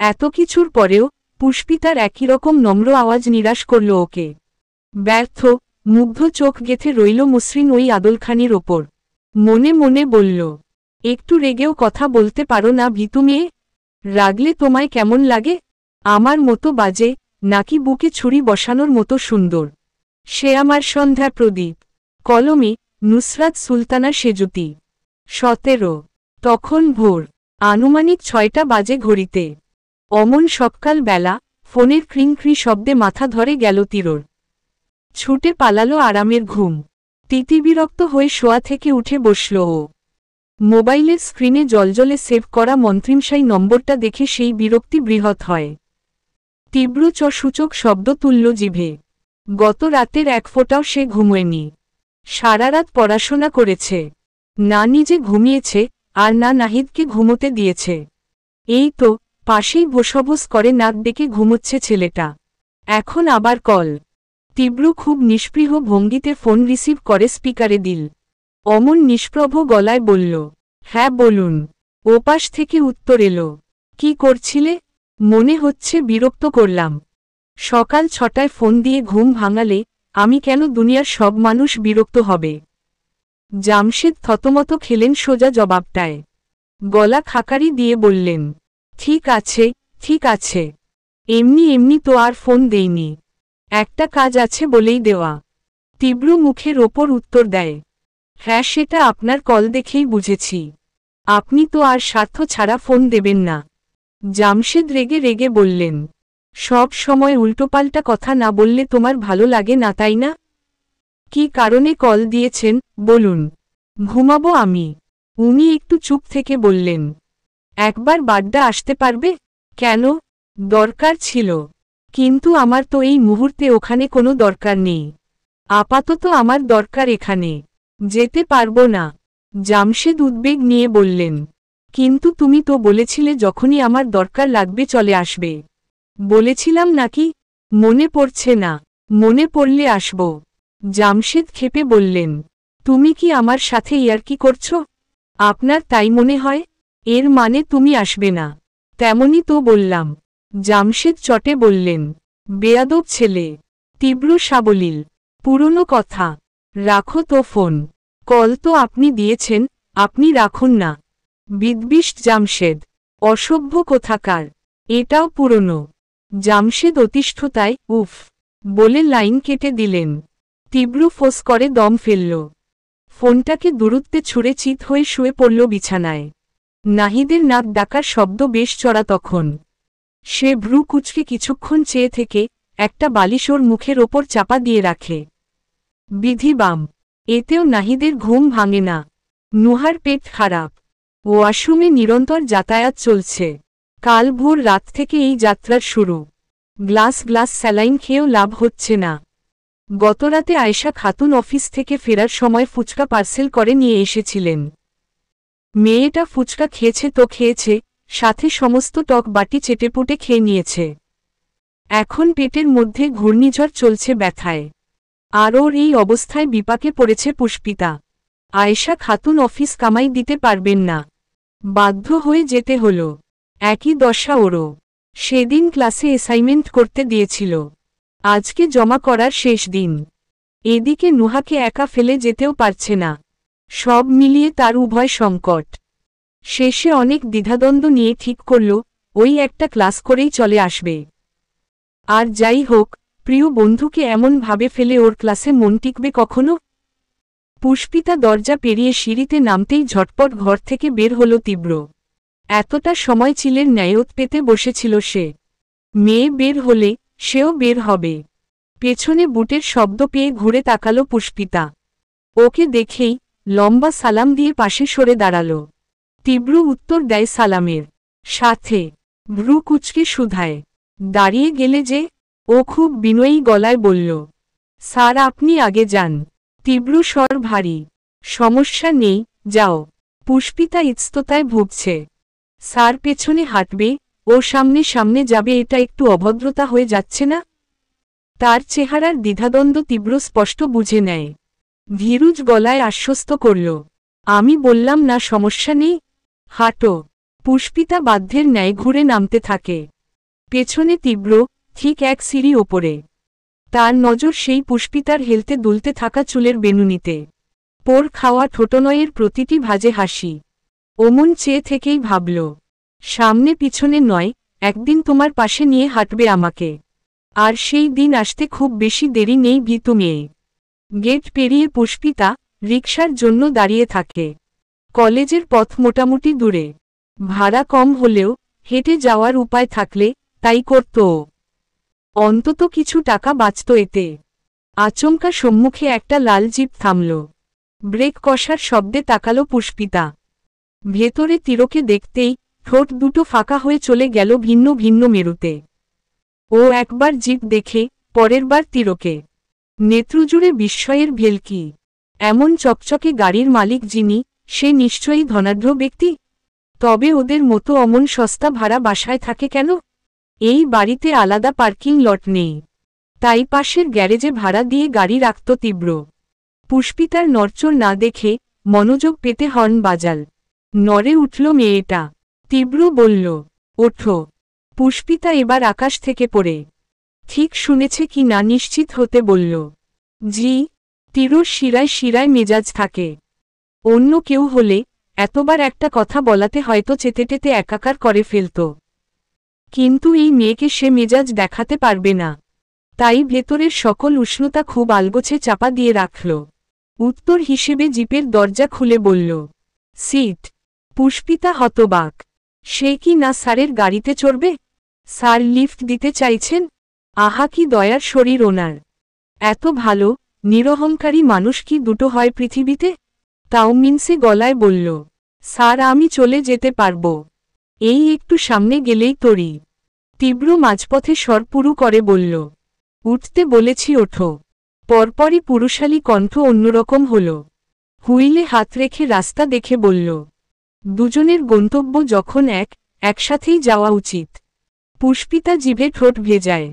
এত কিছুর পরেও পুষ্পিতার একই রকম নম্র আওয়াজ নিরাশ করল ওকে। ব্যর্থ মুগ্ধ চোখ গেথে রইল মসৃণ ওই আদলখানির ওপর। মনে মনে বলল, একটু রেগেও কথা বলতে পারো না ভীতু মেয়ে? রাগলে তোমায় কেমন লাগে? আমার মতো বাজে, নাকি বুকে ছুরি বসানোর মতো সুন্দর? সে আমার সন্ধ্যা প্রদীপ। কলমে নুসরাত সুলতানা সেজুতি। 17। তখন ভোর। আনুমানিক 6টা বাজে ঘড়িতে। অমন সকাল বেলা ফোনের ক্রিংক্রি শব্দে মাথা ধরে গেল তীরর। ছুটে পালালো আরামের ঘুম। তিতিবিরক্ত হয়ে শোয়া থেকে উঠে বসল ও। মোবাইলের স্ক্রিনে জলজলে সেভ করা মন্ত্রিমশাই নম্বরটা দেখে সেই বিরক্তি বৃহৎ হয়। তীব্র সূচক শব্দ তুলল জিভে। গত রাতের এক ফোঁটাও সে ঘুমোয়নি। সারারাত পড়াশোনা করেছে। না নিজে ঘুমিয়েছে, আর না নাহিদকে ঘুমোতে দিয়েছে। এই তো পাশেই বসবস করে নাক ডেকে ঘুমোচ্ছে ছেলেটা। এখন আবার কল। তীব্র খুব নিষ্পৃহ ভঙ্গিতে ফোন রিসিভ করে স্পিকারে দিল। অমন নিষ্প্রভ গলায় বলল, হ্যাঁ বলুন। ওপাশ থেকে উত্তর এলো, কি করছিলে? মনে হচ্ছে বিরক্ত করলাম। সকাল 6টায় ফোন দিয়ে ঘুম ভাঙালে আমি কেন দুনিয়ার সব মানুষ বিরক্ত হবে? জামশেদ থতমত খেলেন সোজা জবাবটায়। গলা খাকারি দিয়ে বললেন, ঠিক আছে, ঠিক আছে। এমনি এমনি তো আর ফোন দেইনি, একটা কাজ আছে বলেই দেওয়া। তীব্র মুখের ওপর উত্তর দেয়, হ্যাঁ সেটা আপনার কল দেখেই বুঝেছি। আপনি তো আর স্বার্থ ছাড়া ফোন দেবেন না। জামশেদ রেগে রেগে বললেন, সব সময় উল্টোপাল্টা কথা না বললে তোমার ভালো লাগে না তাই না? কি কারণে কল দিয়েছেন বলুন। ঘুমাবো আমি। উনি একটু চুপ থেকে বললেন, একবার বাড্ডা আসতে পারবে? কেন? দরকার ছিল, কিন্তু আমার তো এই মুহূর্তে ওখানে কোনো দরকার নেই। আপাতত আমার দরকার এখানে, যেতে পারবো না। জামশেদ উদ্বেগ নিয়ে বললেন, কিন্তু তুমি তো বলেছিলে যখনই আমার দরকার লাগবে চলে আসবে। বলেছিলাম নাকি? মনে পড়ছে না। মনে পড়লে আসব। জামশেদ ক্ষেপে বললেন, তুমি কি আমার সাথে ইয়ার্কি করছো? আপনার তাই মনে হয়? এর মানে তুমি আসবে না। তেমনই তো বললাম। জামশেদ চটে বললেন, বেয়াদব ছেলে। তীব্র সাবলীল। পুরনো কথা। রাখো তো ফোন। কল তো আপনি দিয়েছেন, আপনি রাখুন না। বিদ্বিষ্ট জামশেদ। অসভ্য কোথাকার। এটাও পুরনো। জামশেদ অতিষ্ঠতায় উফ বলে লাইন কেটে দিলেন। তীব্র ফোঁস করে দম ফেলল। ফোনটাকে দূরত্বে ছুঁড়ে চিত হয়ে শুয়ে পড়ল বিছানায়। নাহিদের নাক ডাকার শব্দ বেশ চড়া তখন। সে ভ্রু কুচকে কিছুক্ষণ চেয়ে থেকে একটা বালিশ ওর মুখের ওপর চাপা দিয়ে রাখে। বিধি বাম। এতেও নাহিদের ঘুম ভাঙে না। নুহার পেট খারাপ। ওয়াশরুমে নিরন্তর যাতায়াত চলছে। কাল ভোর রাত থেকে এই যাত্রার শুরু। গ্লাস গ্লাস স্যালাইন খেয়েও লাভ হচ্ছে না। গতরাতে আয়েশা খাতুন অফিস থেকে ফেরার সময় ফুচকা পার্সেল করে নিয়ে এসেছিলেন। মেয়েটা ফুচকা খেয়েছে তো খেয়েছে, সাথে সমস্ত টক বাটি চেটেপুটে খেয়ে নিয়েছে। এখন পেটের মধ্যে ঘূর্ণিঝড় চলছে ব্যথায়। আর ওর এই অবস্থায় বিপাকে পড়েছে পুষ্পিতা। আয়েশা খাতুন অফিস কামাই দিতে পারবেন না। বাধ্য হয়ে যেতে হলো। একই দশা ওরও। সেদিন ক্লাসে অ্যাসাইনমেন্ট করতে দিয়েছিল। আজকে জমা করার শেষ দিন। এদিকে নুহাকে একা ফেলে যেতেও পারছে না। সব মিলিয়ে তার উভয় সংকট। শেষে অনেক দ্বিধাদ্বন্দ্ব নিয়ে ঠিক করল ওই একটা ক্লাস করেই চলে আসবে। আর যাই হোক, প্রিয় বন্ধুকে এমনভাবে ফেলে ওর ক্লাসে মন টিকবে কখনো? পুষ্পিতা দরজা পেরিয়ে সিঁড়িতে নামতেই ঝটপট ঘর থেকে বের হলো তীব্র। এতটা সময় চিলের ন্যায়ত পেতে বসেছিল সে। মেয়ে বের হলে সেও বের হবে। পেছনে বুটের শব্দ পেয়ে ঘুরে তাকালো পুষ্পিতা। ওকে দেখেই লম্বা সালাম দিয়ে পাশে সরে দাঁড়াল। তীব্র উত্তর দেয় সালামের সাথে। ভ্রু কুচকে শুধায়, দাঁড়িয়ে গেলে যে? ও খুব বিনয়ী গলায় বলল, স্যার আপনি আগে যান। তীব্র স্বর ভারী, সমস্যা নেই, যাও। পুষ্পিতা ইতস্ততায় ভুগছে। স্যার পেছনে হাঁটবে, ও সামনে সামনে যাবে, এটা একটু অভদ্রতা হয়ে যাচ্ছে না? তার চেহারার দ্বিধাদ্বন্দ্ব তীব্র স্পষ্ট বুঝে নেয়। ধীরুজ গলায় আশ্বস্ত করল, আমি বললাম না সমস্যা নেই, হাঁটো। পুষ্পিতা বাধ্যের ন্যায় ঘুরে নামতে থাকে। পেছনে তীব্র, ঠিক এক সিঁড়ি ওপরে। তার নজর সেই পুষ্পিতার হেলতে দুলতে থাকা চুলের বেনুনিতে। পোর খাওয়া ঠোঁটনয়ের প্রতিটি ভাজে হাসি। ওমন চেয়ে থেকেই ভাবল, সামনে পিছনে নয়, একদিন তোমার পাশে নিয়ে হাঁটবে আমাকে। আর সেই দিন আসতে খুব বেশি দেরি নেই। ভীতু মেয়ে। গেট পেরিয়ে পুষ্পিতা রিকশার জন্য দাঁড়িয়ে থাকে। কলেজের পথ মোটামুটি দূরে। ভাড়া কম হলেও হেঁটে যাওয়ার উপায় থাকলে তাই করত ও। অন্তত কিছু টাকা বাঁচত এতে। আচমকা সম্মুখে একটা লাল জিপ থামল। ব্রেক কষার শব্দে তাকালো পুষ্পিতা। ভেতরে তীরকে দেখতেই ঠোঁট দুটো ফাঁকা হয়ে চলে গেল ভিন্ন ভিন্ন মেরুতে। ও একবার জিপ দেখে, পরের বার তীরকে। নেত্রজুড়ে বিস্ময়ের ভেলকি। এমন চকচকে গাড়ির মালিক যিনি, সে নিশ্চয়ই ধনাঢ্য ব্যক্তি। তবে ওদের মতো অমন সস্তা ভাড়া বাসায় থাকে কেন? এই বাড়িতে আলাদা পার্কিং লট নেই, তাই পাশের গ্যারেজে ভাড়া দিয়ে গাড়ি রাখত তীব্র। পুষ্পিতার নড়চড় না দেখে মনোযোগ পেতে হর্ন বাজাল। নড়ে উঠল মেয়েটা। তীব্র বলল, ওঠো। পুষ্পিতা এবার আকাশ থেকে পড়ে। ঠিক শুনেছে কি না নিশ্চিত হতে বলল, জি। তীরর শিরায় শিরায় মেজাজ থাকে। অন্য কেউ হলে এতবার একটা কথা বলাতে হয়তো চেতেটেতে একাকার করে ফেলত। কিন্তু এই মেয়েকে সে মেজাজ দেখাতে পারবে না, তাই ভেতরের সকল উষ্ণতা খুব আলগোছে চাপা দিয়ে রাখল। উত্তর হিসেবে জিপের দরজা খুলে বলল, সিট। পুষ্পিতা হতবাক। সে কি না স্যারের গাড়িতে চড়বে? স্যার লিফট দিতে চাইছেন? আহা কি দয়ার শরীর ওনার! এত ভালো নিরহংকারী মানুষ কি দুটো হয় পৃথিবীতে? তাও মিনসে গলায় বলল, স্যার আমি চলে যেতে পারব, এই একটু সামনে গেলেই তরি। তীব্র মাঝপথে স্বরপুরু করে বলল, উঠতে বলেছি ওঠো। পরপরই পুরুষালী কণ্ঠ অন্যরকম হল। হুইলে হাত রেখে রাস্তা দেখে বলল, দুজনের গন্তব্য যখন একসাথেই যাওয়া উচিত। পুষ্পিতা জিভে ঠোঁট ভেজায়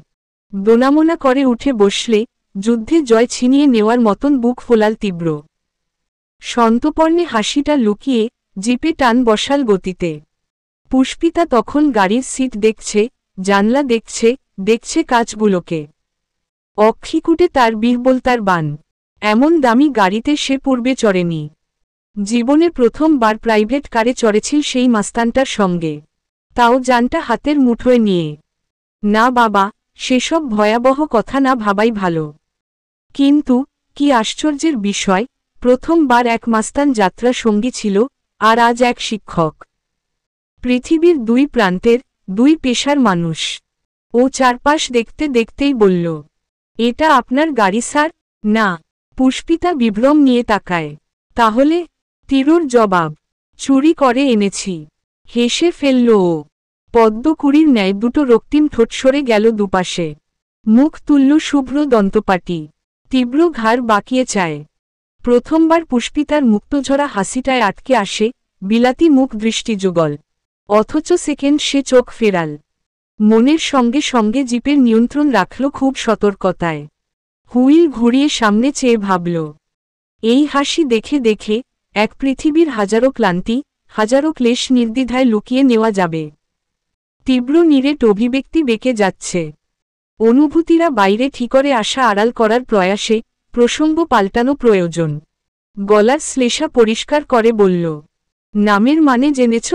দোনামোনা করে উঠে বসলে যুদ্ধে জয় ছিনিয়ে নেওয়ার মতন বুক ফোলাল তীব্র। সন্তপর্ণে হাসিটা লুকিয়ে জিপে টান বসাল গতিতে। পুষ্পিতা তখন গাড়ির সিট দেখছে, জানলা দেখছে কাচগুলোকে। অক্ষিকুটে তার বিহ্বলতার বান। এমন দামি গাড়িতে সে পূর্বে চড়েনি। জীবনে প্রথমবার প্রাইভেট কারে চড়েছিল সেই মাস্তানটার সঙ্গে, তাও জানটা হাতের মুঠোয় নিয়ে। না বাবা, সেসব ভয়াবহ কথা না ভাবাই ভালো। কিন্তু কি আশ্চর্যের বিষয়, প্রথমবার এক মাস্তান যাত্রা সঙ্গী ছিল, আর আজ এক শিক্ষক। পৃথিবীর দুই প্রান্তের দুই পেশার মানুষ। ও চারপাশ দেখতে দেখতেই বলল, এটা আপনার গাড়ি স্যার? না। পুষ্পিতা বিভ্রম নিয়ে তাকায়। তাহলে? তীরুর জবাব, চুরি করে এনেছি। হেসে ফেলল ও। পদ্মকুড়ির ন্যায় দুটো রক্তিম ঠোঁট সরে গেল দুপাশে। মুখ তুলল শুভ্র দন্তপাটি। তীব্র ঘাড় বাঁকিয়ে চায়। প্রথমবার পুষ্পিতার মুক্তঝরা হাসিটায় আটকে আসে বিলাতি মুখ দৃষ্টিযুগল। অথচ সেকেন্ড সে চোখ ফেরাল। মনের সঙ্গে সঙ্গে জিপের নিয়ন্ত্রণ রাখল খুব সতর্কতায়। হুইল ঘুরিয়ে সামনে চেয়ে ভাবল, এই হাসি দেখে দেখে এক পৃথিবীর হাজারো ক্লান্তি, হাজারো ক্লেশ নির্দ্বিধায় লুকিয়ে নেওয়া যাবে। তীব্র নিরেট অভিব্যক্তি বেঁকে যাচ্ছে। অনুভূতিরা বাইরে ঠিকরে আসা আড়াল করার প্রয়াসে প্রসঙ্গ পাল্টানো প্রয়োজন। গলার শ্লেষা পরিষ্কার করে বলল, নামের মানে জেনেছ?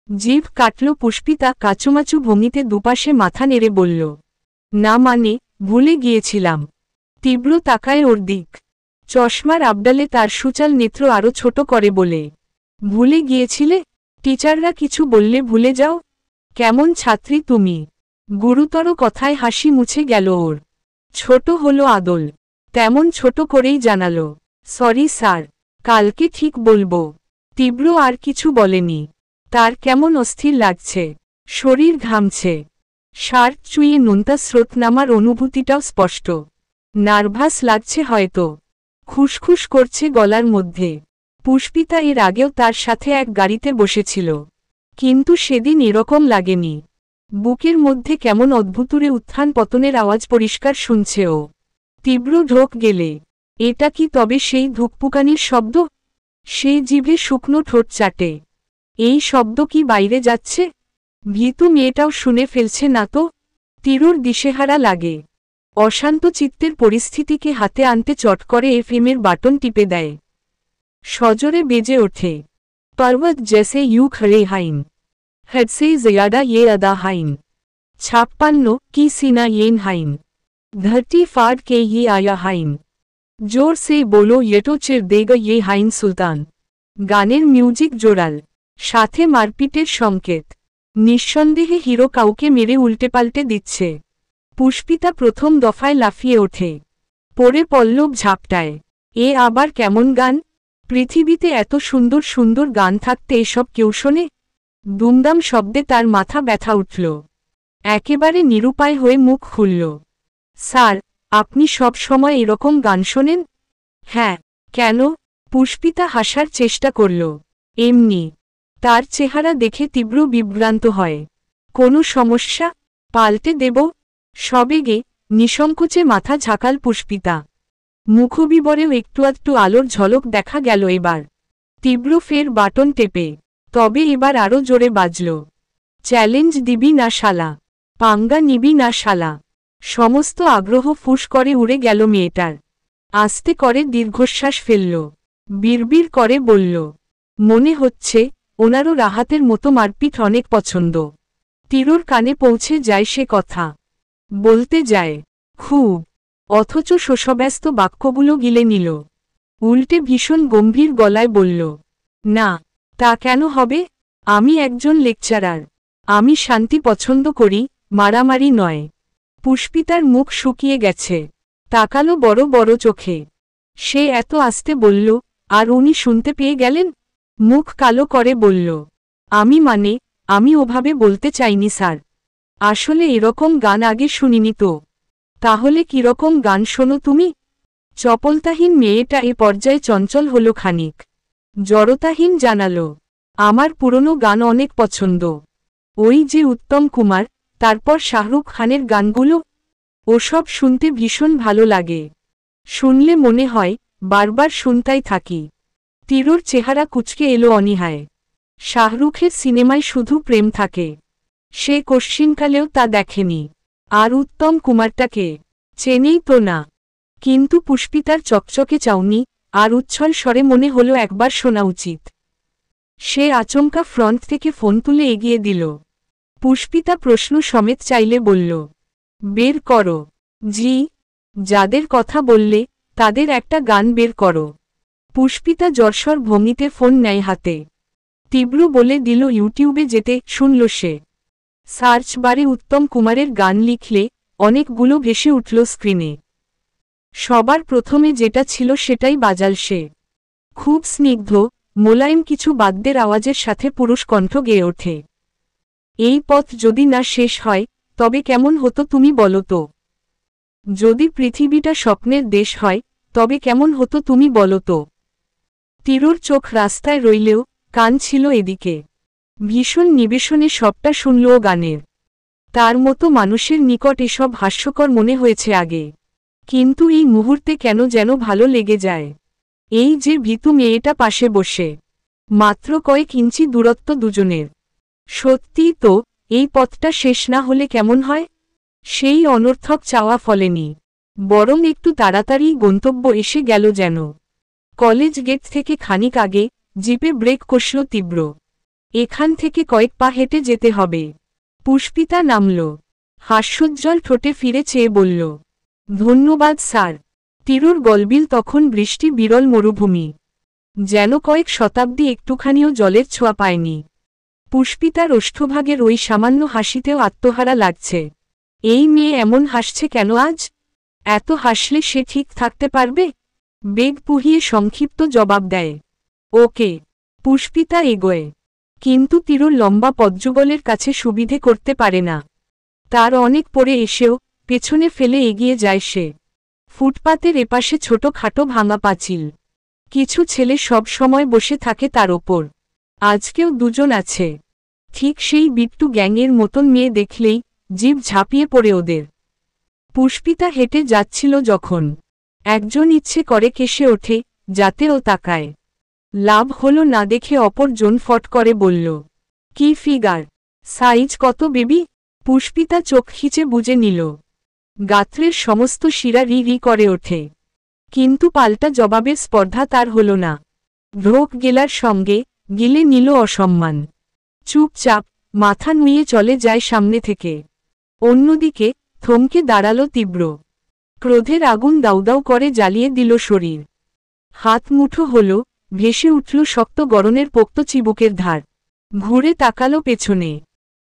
জিভ কাটল পুষ্পিতা কাচুমাচু ভঙ্গিতে দুপাশে মাথা নেড়ে বলল, না মানে ভুলে গিয়েছিলাম। তীব্র তাকায় ওর দিক। চশমার আবডালে তার সুচাল নেত্র আরো ছোট করে বলে, ভুলে গিয়েছিলে? টিচাররা কিছু বললে ভুলে যাও? কেমন ছাত্রী তুমি! গুরুতর কথায় হাসি মুছে গেল ওর। ছোট হলো আদল। তেমন ছোট করেই জানালো, সরি স্যার, কালকে ঠিক বলবো। তীব্র আর কিছু বলেনি। তার কেমন অস্থির লাগছে, শরীর ঘামছে। শার্ট চুইয়ে নোনতা স্রোত নামার অনুভূতিটাও স্পষ্ট। নার্ভাস লাগছে হয়তো। খুসখুস করছে গলার মধ্যে। পুষ্পিতা এর আগেও তার সাথে এক গাড়িতে বসেছিল, কিন্তু সেদিন এরকম লাগেনি। বুকের মধ্যে কেমন অদ্ভুতুরে উত্থান পতনের আওয়াজ পরিষ্কার শুনছে ও। তীব্র ঢোক গেলে, এটা কি তবে সেই ধুকপুকানির শব্দ? সে জিভে শুকনো ঠোঁট চাটে। এই শব্দ কি বাইরে যাচ্ছে? ভীতু মেয়েটাও শুনে ফেলছে না তো? তীরুর দিশেহারা লাগে। অশান্ত চিত্তের পরিস্থিতিকে হাতে আনতে চট করে এফএমের বাটন টিপে দেয়। সজোরে বেজে ওঠে, पर्वत जैसे यूं खड़े हाइन, हद से ज़्यादा ये अदा हाइन, 56 की सीना येन हाइन, धरती फाड़ के ये आया हाइन, जोर से बोलो ये तो चिर देगा ये हाइन सुल्तान। গানের মিউজিক জোরাল, সাথে মারপিটের সংকেত। নিঃসন্দেহে হিরো কাউকে মেরে উল্টেপাল্টে দিচ্ছে। পুষ্পিতা প্রথম দফায় লাফিয়ে ওঠে, পরে পল্লব ঝাপটায়। এ আবার কেমন গান? পৃথিবীতে এত সুন্দর সুন্দর গান থাকতে এসব কেউ শোনে? দুমদাম শব্দে তার মাথা ব্যথা উঠল। একেবারে নিরুপায় হয়ে মুখ খুলল, স্যার, আপনি সব সময় এরকম গান শোনেন? হ্যাঁ। কেন? পুষ্পিতা হাসার চেষ্টা করল। এমনি। তার চেহারা দেখে তীব্র বিভ্রান্ত হয়। কোনো সমস্যা? পাল্টে দেব? সবেগে নিঃসংকোচে মাথা ঝাঁকাল পুষ্পিতা। মুখবিবরেও একটু আলোর ঝলক দেখা গেল এবার। তীব্র ফের বাটন টেপে, তবে এবার আরও জোরে বাজল, চ্যালেঞ্জ দিবি না শালা, পাঙ্গা নিবি না শালা। সমস্ত আগ্রহ ফুস করে উড়ে গেল মেয়েটার। আস্তে করে দীর্ঘশ্বাস ফেলল। বিড়বিড় করে বলল, মনে হচ্ছে ওনারও রাহাতের মতো মারপিট অনেক পছন্দ। তীরুর কানে পৌঁছে যায় সে কথা। বলতে যায়, খুব, অথচ শোষব্যস্ত বাক্যগুলো গিলে নিল। উল্টে ভীষণ গম্ভীর গলায় বলল, না, তা কেন হবে? আমি একজন লেকচারার। আমি শান্তি পছন্দ করি, মারামারি নয়। পুষ্পিতার মুখ শুকিয়ে গেছে। তাকালো বড় বড় চোখে। সে এত আস্তে বলল, আর উনি শুনতে পেয়ে গেলেন? মুখ কালো করে বলল, আমি ওভাবে বলতে চাইনি স্যার। আসলে এরকম গান আগে শুনিনি তো। তাহলে কিরকম গান শোনো তুমি? চপলতাহীন মেয়েটা এ পর্যায়ে চঞ্চল হল খানিক। জড়তাহীন জানালো, আমার পুরনো গান অনেক পছন্দ। ওই যে উত্তম কুমার, তারপর শাহরুখ খানের গানগুলো, ওসব শুনতে ভীষণ ভালো লাগে। শুনলে মনে হয় বারবার শুনতাই থাকি। তীরুর চেহারা কুঁচকে এলো অনীহায়। শাহরুখের সিনেমায় শুধু প্রেম থাকে। সে কশ্চিনকালেও তা দেখেনি। আর উত্তম কুমারটাকে চেনেই তো না। কিন্তু পুষ্পিতার চকচকে চাউনি আর উচ্ছল স্বরে মনে হলো একবার শোনা উচিত। সে আচমকা ফ্রন্ট থেকে ফোন তুলে এগিয়ে দিল। পুষ্পিতা প্রশ্ন সমেত চাইলে বলল, বের করো। জি, যাদের কথা বললে তাদের একটা গান বের করো। পুষ্পিতা জরসর ভঙ্গিতে ফোন নেয় হাতে। তীব্র বলে দিল ইউটিউবে যেতে। শুনল সে। সার্চ বারে উত্তম কুমারের গান লিখলে অনেকগুলো ভেসে উঠল স্ক্রিনে। সবার প্রথমে যেটা ছিল সেটাই বাজাল সে। খুব স্নিগ্ধ, মোলায়েম কিছু বাদ্যের আওয়াজের সাথে পুরুষ কণ্ঠ গেয়ে ওঠে। এই পথ যদি না শেষ হয় তবে কেমন হতো তুমি বলো তো? যদি পৃথিবীটা স্বপ্নের দেশ হয় তবে কেমন হতো তুমি বলো তো? তীরুর চোখ রাস্তায় রইলেও কান ছিল এদিকে। ভীষণ নিবেশনে সবটা শুনল ও গানের। তার মতো মানুষের নিকট এসব হাস্যকর মনে হয়েছে আগে। কিন্তু এই মুহূর্তে কেন যেন ভালো লেগে যায়। এই যে ভীতু মেয়েটা পাশে বসে। মাত্র কয়েক ইঞ্চি দূরত্ব দুজনের। সত্যিই তো, এই পথটা শেষ না হলে কেমন হয়? সেই অনর্থক চাওয়া ফলেনি, বরং একটু তাড়াতাড়ি গন্তব্য এসে গেল যেন। কলেজ গেট থেকে খানিক আগে জিপে ব্রেক কষল তীব্র। এখান থেকে কয়েক পা হেঁটে যেতে হবে। পুষ্পিতা নামল। হাস্যোজ্জ্বল ঠোঁটে ফিরে চেয়ে বলল, ধন্যবাদ স্যার। তীরুর গলবিল তখন বৃষ্টি বিরল মরুভূমি। যেন কয়েক শতাব্দী একটুখানিও জলের ছোঁয়া পায়নি। পুষ্পিতার ওষ্ঠভাগের ওই সামান্য হাসিতেও আত্মহারা লাগছে। এই মেয়ে এমন হাসছে কেন আজ? এত হাসলে সে ঠিক থাকতে পারবে? বেগ পুহিয়ে সংক্ষিপ্ত জবাব দেয়, ওকে। পুষ্পিতা এগোয়। কিন্তু তীরুর লম্বা পদ্মযুগলের কাছে সুবিধে করতে পারে না। তার অনেক পরে এসেও পেছনে ফেলে এগিয়ে যায় সে। ফুটপাতের এপাশে ছোট খাটো ভাঙা পাঁচিল। কিছু ছেলে সব সময় বসে থাকে তার ওপর। আজকেও দুজন আছে। ঠিক সেই বিট্টু গ্যাংয়ের মতন মেয়ে দেখলেই জিভ ঝাঁপিয়ে পড়ে ওদের। পুষ্পিতা হেঁটে যাচ্ছিল যখন একজন ইচ্ছে করে কেসে ওঠে যাতে ও তাকায়। লাভ হলো না দেখে অপরজন ফট করে বলল, কি ফিগার, সাইজ কত বেবি? পুষ্পিতা চোখ খিচে বুঝে নিল। গাত্রের সমস্ত শিরা রি রি করে ওঠে। কিন্তু পাল্টা জবাবের স্পর্ধা তার হল না। ঢোক গেলার সঙ্গে গিলে নিল অসম্মান। চুপচাপ মাথা নুয়ে চলে যায় সামনে থেকে। অন্যদিকে থমকে দাঁড়ালো তীব্র। ক্রোধের আগুন দাউদাউ করে জ্বালিয়ে দিল শরীর। হাত মুঠো হল, ভেসে উঠল শক্ত গরনের পোক্ত চিবুকের ধার। ঘুরে তাকালো পেছনে।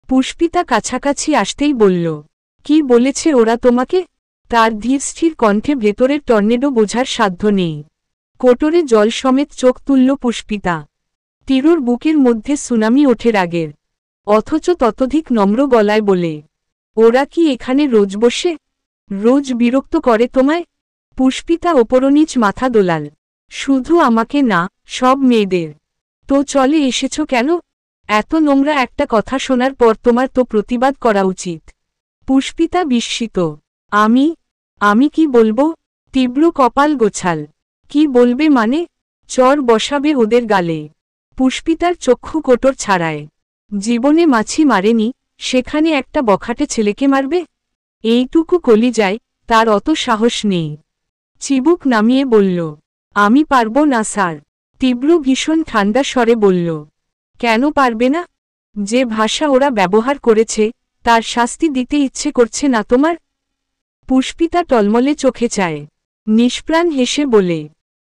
পুষ্পিতা কাছাকাছি আসতেই বলল, কি বলেছে ওরা তোমাকে? তার ধীরস্থির কণ্ঠে ভেতরের টর্নেডো বোঝার সাধ্য নেই। কোটরে জল সমেত চোখ তুলল পুষ্পিতা। তীরুর বুকের মধ্যে সুনামি ওঠে রাগের। অথচ ততোধিক নম্র গলায় বলে, ওরা কি এখানে রোজ বসে? রোজ বিরক্ত করে তোমায়? পুষ্পিতা ওপরনিচ মাথা দোলাল। শুধু আমাকে না, সব মেয়েদের। তো চলে এসেছ কেন? এত নোংরা একটা কথা শোনার পর তোমার তো প্রতিবাদ করা উচিত। পুষ্পিতা বিস্মিত। আমি কি বলবো? তীব্র কপাল গোছাল। কি বলবে মানে? চর বসাবে ওদের গালে। পুষ্পিতার চক্ষু কোটর ছাড়ায়। জীবনে মাছি মারেনি, সেখানে একটা বখাটে ছেলেকে মারবে? এইটুকু কলিজায় তার অত সাহস নেই। চিবুক নামিয়ে বলল, আমি পারবো না স্যার। তীব্র ভীষণ ঠান্ডা স্বরে বলল, কেন পারবে না? যে ভাষা ওরা ব্যবহার করেছে তার শাস্তি দিতে ইচ্ছে করছে না তোমার? পুষ্পিতা টলমলে চোখে চায়, নিষ্প্রাণ হেসে বলে,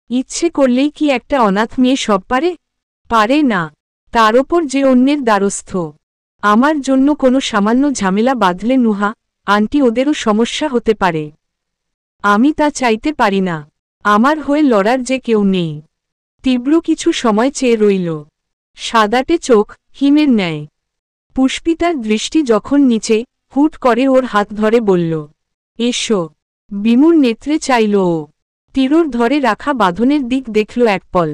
ইচ্ছে করলেই কি একটা অনাথ মেয়ে সব পারে? পারে না। তার ওপর যে অন্যের দ্বারস্থ। আমার জন্য কোনো সামান্য ঝামেলা বাঁধলে নুহা আন্টি ওদেরও সমস্যা হতে পারে। আমি তা চাইতে পারি না। আমার হয়ে লড়ার যে কেউ নেই। তীব্র কিছু সময় চেয়ে রইল, সাদাটে চোখ হিমের ন্যায়। পুষ্পিতার দৃষ্টি যখন নিচে, হুট করে ওর হাত ধরে বলল, এসো। বিমূর নেত্রে চাইল ও। তীরর ধরে রাখা বাঁধনের দিক দেখল এক পল।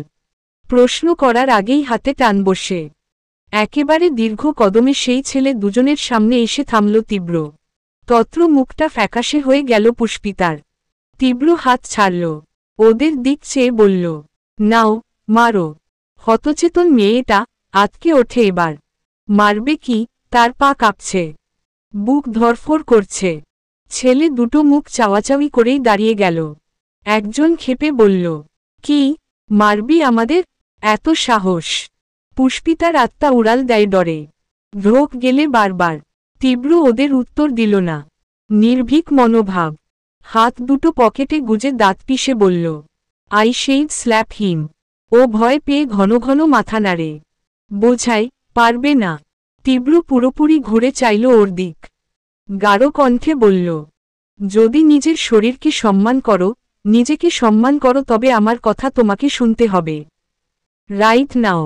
প্রশ্ন করার আগেই হাতে টান বসে। একেবারে দীর্ঘ কদমে সেই ছেলে দুজনের সামনে এসে থামল তীব্র। তত্র মুখটা ফ্যাকাশে হয়ে গেল পুষ্পিতার। তীব্র হাত ছাড়ল, ওদের দিক চেয়ে বলল, নাও, মারো। হতচেতন মেয়েটা আতকে ওঠে এবার। মারবে কি? তার পা কাঁপছে, বুক ধরফর করছে। ছেলে দুটো মুখ চাওয়াচাওয়ি করেই দাঁড়িয়ে গেল। একজন ক্ষেপে বলল, কি, মারবি আমাদের? এত সাহস? পুষ্পিতার আত্মা উড়াল দেয় ডরে। রোগ গেলে বারবার। তীব্র ওদের উত্তর দিল না। নির্ভীক মনোভাব। হাত দুটো পকেটে গুজে দাঁত পিষে বলল, আই শেড স্ল্যাপ হিম। ও ভয় পেয়ে ঘন ঘন মাথা নাড়ে। বোঝাই, পারবে না। তীব্র পুরোপুরি ঘুরে চাইল ওর দিক। গাঢ় কণ্ঠে বলল, যদি নিজের শরীরকে সম্মান করো, নিজেকে সম্মান করো, তবে আমার কথা তোমাকে শুনতে হবে। Right now.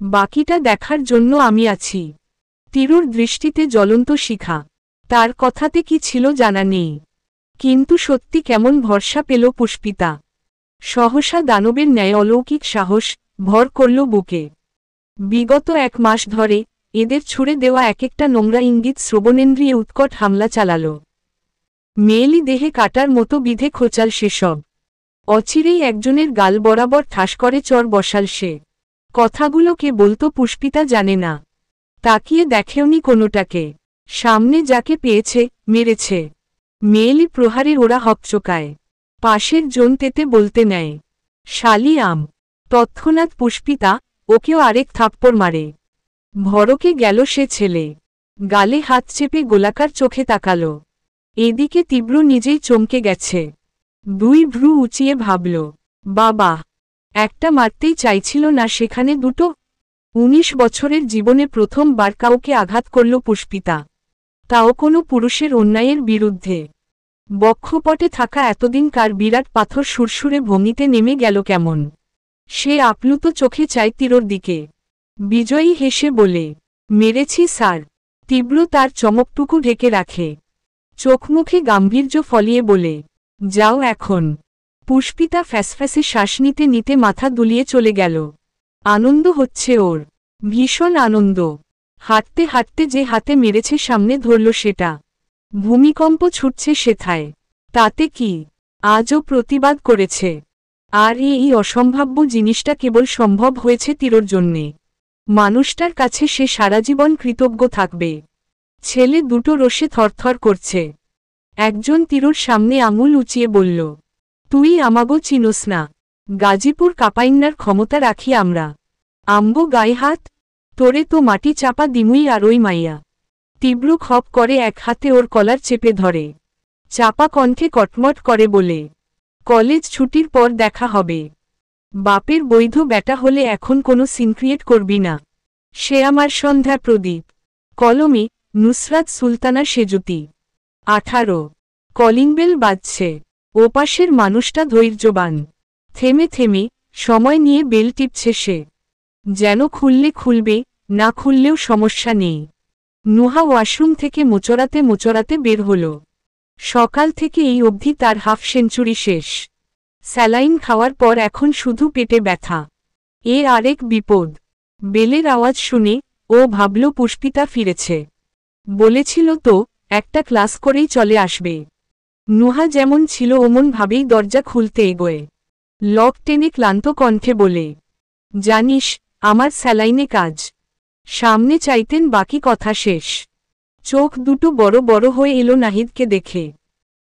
বাকিটা দেখার জন্য আমি আছি। তীরুর দৃষ্টিতে জ্বলন্ত শিখা। তার কথাতে কি ছিল জানা নেই, কিন্তু সত্যি কেমন ভরসা পেল পুষ্পিতা। সহসা দানবের ন্যায় অলৌকিক সাহস ভর করল বুকে। বিগত 1 মাস ধরে এদের ছুড়ে দেওয়া এক একটা নোংরা ইঙ্গিত শ্রবণেন্দ্রিয়ে উৎকট হামলা চালাল। মেয়েলি দেহে কাটার মতো বিধে খোঁচাল সেসব। অচিরেই একজনের গাল বরাবর ঠাস করে চর বসাল সে। কথাগুলো কে বলতো পুষ্পিতা জানে না। তাকিয়ে দেখেওনি কোনোটাকে। সামনে যাকে পেয়েছে মেরেছে। মেয়েলি প্রহারে ওরা হকচকায়। পাশের জন তেতে বলতে নেয়, শালি আম। তৎক্ষণাৎ পুষ্পিতা ওকেও আরেক থাপ্পড় মারে। ভরকে গেল সে ছেলে। গালে হাত চেপে গোলাকার চোখে তাকাল। এদিকে তীব্র নিজেই চমকে গেছে। 2 ভ্রু উঁচিয়ে ভাবল, বাবা, একটা মারতেই চাইছিল না, সেখানে দুটো। 19 বছরের জীবনে প্রথমবার কাউকে আঘাত করল পুষ্পিতা, তাও কোনো পুরুষের অন্যায়ের বিরুদ্ধে। বক্ষপটে থাকা এতদিনকার বিরাট পাথর সুরসুরে ভঙ্গিতে নেমে গেল কেমন। সে আপ্লুত চোখে চায় তীরর দিকে। বিজয়ী হেসে বলে, মেরেছি স্যার। তীব্র তার চমকটুকু ঢেকে রাখে। চোখমুখে গাম্ভীর্য ফলিয়ে বলে, যাও এখন। পুষ্পিতা ফ্যাসফ্যাসে শ্বাস নিতে নিতে মাথা দুলিয়ে চলে গেল। আনন্দ হচ্ছে ওর, ভীষণ আনন্দ। হাঁটতে হাঁটতে যে হাতে মেরেছে সামনে ধরল সেটা। ভূমিকম্প ছুটছে সেথায়। তাতে কি, আজও প্রতিবাদ করেছে। আর এই অসম্ভাব্য জিনিসটা কেবল সম্ভব হয়েছে তীরর জন্যে। মানুষটার কাছে সে সারাজীবন কৃতজ্ঞ থাকবে। ছেলে দুটো রোষে থরথর করছে। একজন তীরর সামনে আঙুল উঁচিয়ে বলল, তুই আমাগো চিনোস না? গাজীপুর কাপাইন্নার ক্ষমতা রাখি আমরা। আম্বো গায়ে হাত? তোরে তো মাটি চাপা দিমুই আর ওই মাইয়া। তীব্র খপ করে এক হাতে ওর কলার চেপে ধরে। চাপা কণ্ঠে কটমট করে বলে, কলেজ ছুটির পর দেখা হবে। বাপের বৈধ ব্যাটা হলে এখন কোনো সিন ক্রিয়েট করবি না। সে আমার সন্ধ্যা প্রদীপ। কলমে নুসরাত সুলতানা সেজুতি। 18। কলিংবেল বাজছে। ওপাশের মানুষটা ধৈর্যবান। থেমে থেমে সময় নিয়ে বেল টিপছে সে। যেন খুললে খুলবে, না খুললেও সমস্যা নেই। নুহা ওয়াশরুম থেকে মোচড়াতে মোচড়াতে বের হল। সকাল থেকে এই অবধি তার হাফ সেঞ্চুরি শেষ। স্যালাইন খাওয়ার পর এখন শুধু পেটে ব্যথা। এর আরেক বিপদ। বেলের আওয়াজ শুনে ও ভাবল পুষ্পিতা ফিরেছে। বলেছিল তো একটা ক্লাস করেই চলে আসবে। নুহা যেমন ছিল অমন ভাবেই দরজা খুলতে এগোয়। লক টেনে ক্লান্ত কণ্ঠে বলে, জানিস আমার স্যালাইনে কাজ। সামনে চাইতেন বাকি কথা শেষ। চোখ দুটো বড় বড় হয়ে এলো নাহিদকে দেখে।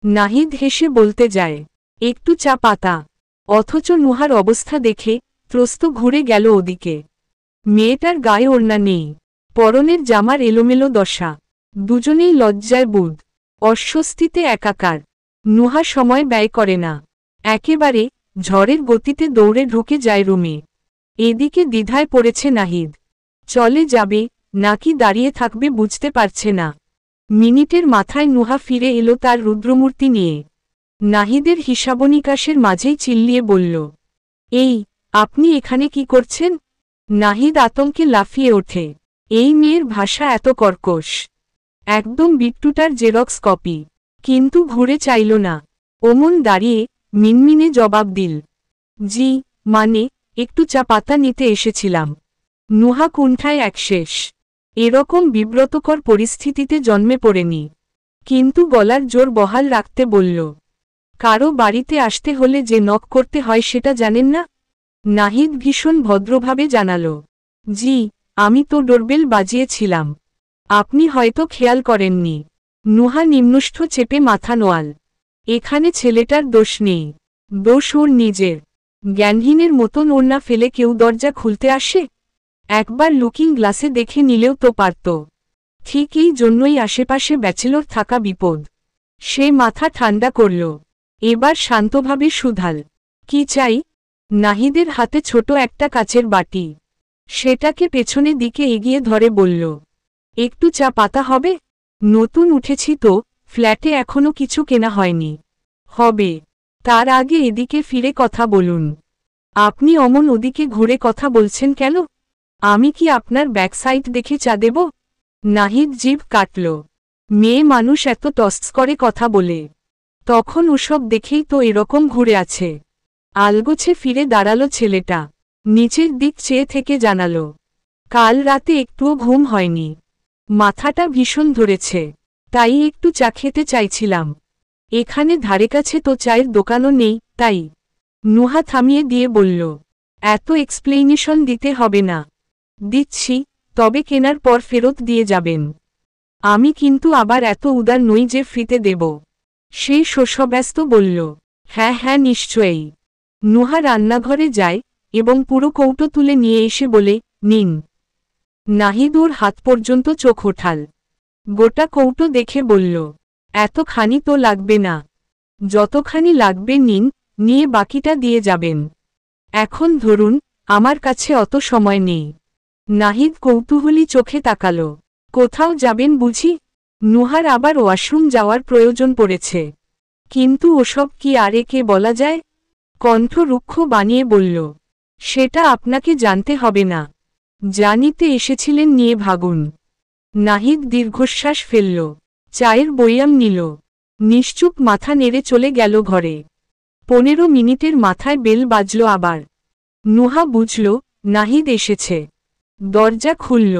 নাহিদ হেসে বলতে যায়, একটু চা পাতা। অথচ নুহার অবস্থা দেখে ত্রস্ত ঘুরে গেল ওদিকে। মেয়েটার গায়ে ওড়না নেই, পরনের জামার এলোমেলো দশা, দুজনেই লজ্জায় বুঁদ, অস্বস্তিতে একাকার। নুহা সময় ব্যয় করে না, একেবারে ঝড়ের গতিতে দৌড়ে ঢুকে যায় রুমে। এদিকে দ্বিধায় পড়েছে নাহিদ, চলে যাবে নাকি দাঁড়িয়ে থাকবে বুঝতে পারছে না। মিনিটের মাথায় নুহা ফিরে এলো তার রুদ্রমূর্তি নিয়ে। নাহিদের হিসাবনিকাশের মাঝেই চিল্লিয়ে বলল, এই, আপনি এখানে কি করছেন? নাহিদ আতঙ্কে লাফিয়ে ওঠে। এই মেয়ের ভাষা এত কর্কশ, একদম বিট্টুটার জেরক্স কপি। কিন্তু ঘুরে চাইল না, ওমন দাঁড়িয়ে মিনমিনে জবাব দিল, জি মানে একটু চা পাতা নিতে এসেছিলাম। নুহা কুণ্ঠায় একশেষ, এরকম বিব্রতকর পরিস্থিতিতে জন্মে পড়েনি, কিন্তু গলার জোর বহাল রাখতে বলল, কারো বাড়িতে আসতে হলে যে নক করতে হয় সেটা জানেন না? নাহিদ ভীষণ ভদ্রভাবে জানাল, জি, আমি তো ডোরবেল বাজিয়েছিলাম, আপনি হয়তো খেয়াল করেননি। নুহা নিম্নষ্ঠ চেপে মাথা নোয়াল। এখানে ছেলেটার দোষ নেই, দোষ ওর নিজের। জ্ঞানহীনের মতন ওড়না ফেলে কেউ দরজা খুলতে আসে? একবার লুকিং গ্লাসে দেখে নিলেও তো পারত। ঠিক এই জন্যই আশেপাশে ব্যাচেলর থাকা বিপদ। সে মাথা ঠান্ডা করল, এবার শান্তভাবে শুধাল, কি চাই? নাহিদের হাতে ছোট একটা কাচের বাটি, সেটাকে পেছনে দিকে এগিয়ে ধরে বলল, একটু চা পাতা হবে? নতুন উঠেছি তো, ফ্ল্যাটে এখনো কিছু কেনা হয়নি। হবে, তার আগে এদিকে ফিরে কথা বলুন। আপনি অমন ওদিকে ঘুরে কথা বলছেন কেন? আমি কি আপনার ব্যাকসাইড দেখে চা দেব? নাহিদ জিভ কাটল, মেয়ে মানুষ এত টস্ট করে কথা বলে, তখন ওসব দেখেই তো এরকম ঘুরে আছে। আলগোছে ফিরে দাঁড়ালো ছেলেটা, নিচের দিক চেয়ে থেকে জানালো, কাল রাতে একটুও ঘুম হয়নি, মাথাটা ভীষণ ধরেছে, তাই একটু চা খেতে চাইছিলাম। এখানে ধারেকাছে তো চায়ের দোকানও নেই, তাই। নুহা থামিয়ে দিয়ে বলল, এত এক্সপ্লেনেশন দিতে হবে না। দিচ্ছি, তবে কেনার পর ফেরত দিয়ে যাবেন। আমি কিন্তু আবার এত উদার নই যে ফ্রিতে দেব। সেই শোষব্যস্ত বলল, হ্যাঁ হ্যাঁ নিশ্চয়ই। নুহা রান্নাঘরে যায় এবং পুরো কৌটো তুলে নিয়ে এসে বলে, নিন। নাহিদ ওর হাত পর্যন্ত চোখ ওঠাল, গোটা কৌটো দেখে বলল, এতখানি তো লাগবে না, যতখানি লাগবে নিন, নিয়ে বাকিটা দিয়ে যাবেন। এখন ধরুন, আমার কাছে অত সময় নেই। নাহিদ কৌতূহলী চোখে তাকাল, কোথাও যাবেন বুঝি? নুহার আবার ওয়াশরুম যাওয়ার প্রয়োজন পড়েছে, কিন্তু ওসব কি আর একে বলা যায়? কণ্ঠ রুক্ষ বানিয়ে বলল, সেটা আপনাকে জানতে হবে না, জানিতে এসেছিলেন নিয়ে ভাগুন। নাহিদ দীর্ঘশ্বাস ফেলল, চায়ের বয়াম নিল, নিশ্চুপ মাথা নেড়ে চলে গেল ঘরে। 15 মিনিটের মাথায় বেল বাজল আবার। নুহা বুঝল, নাহিদ এসেছে। দরজা খুলল,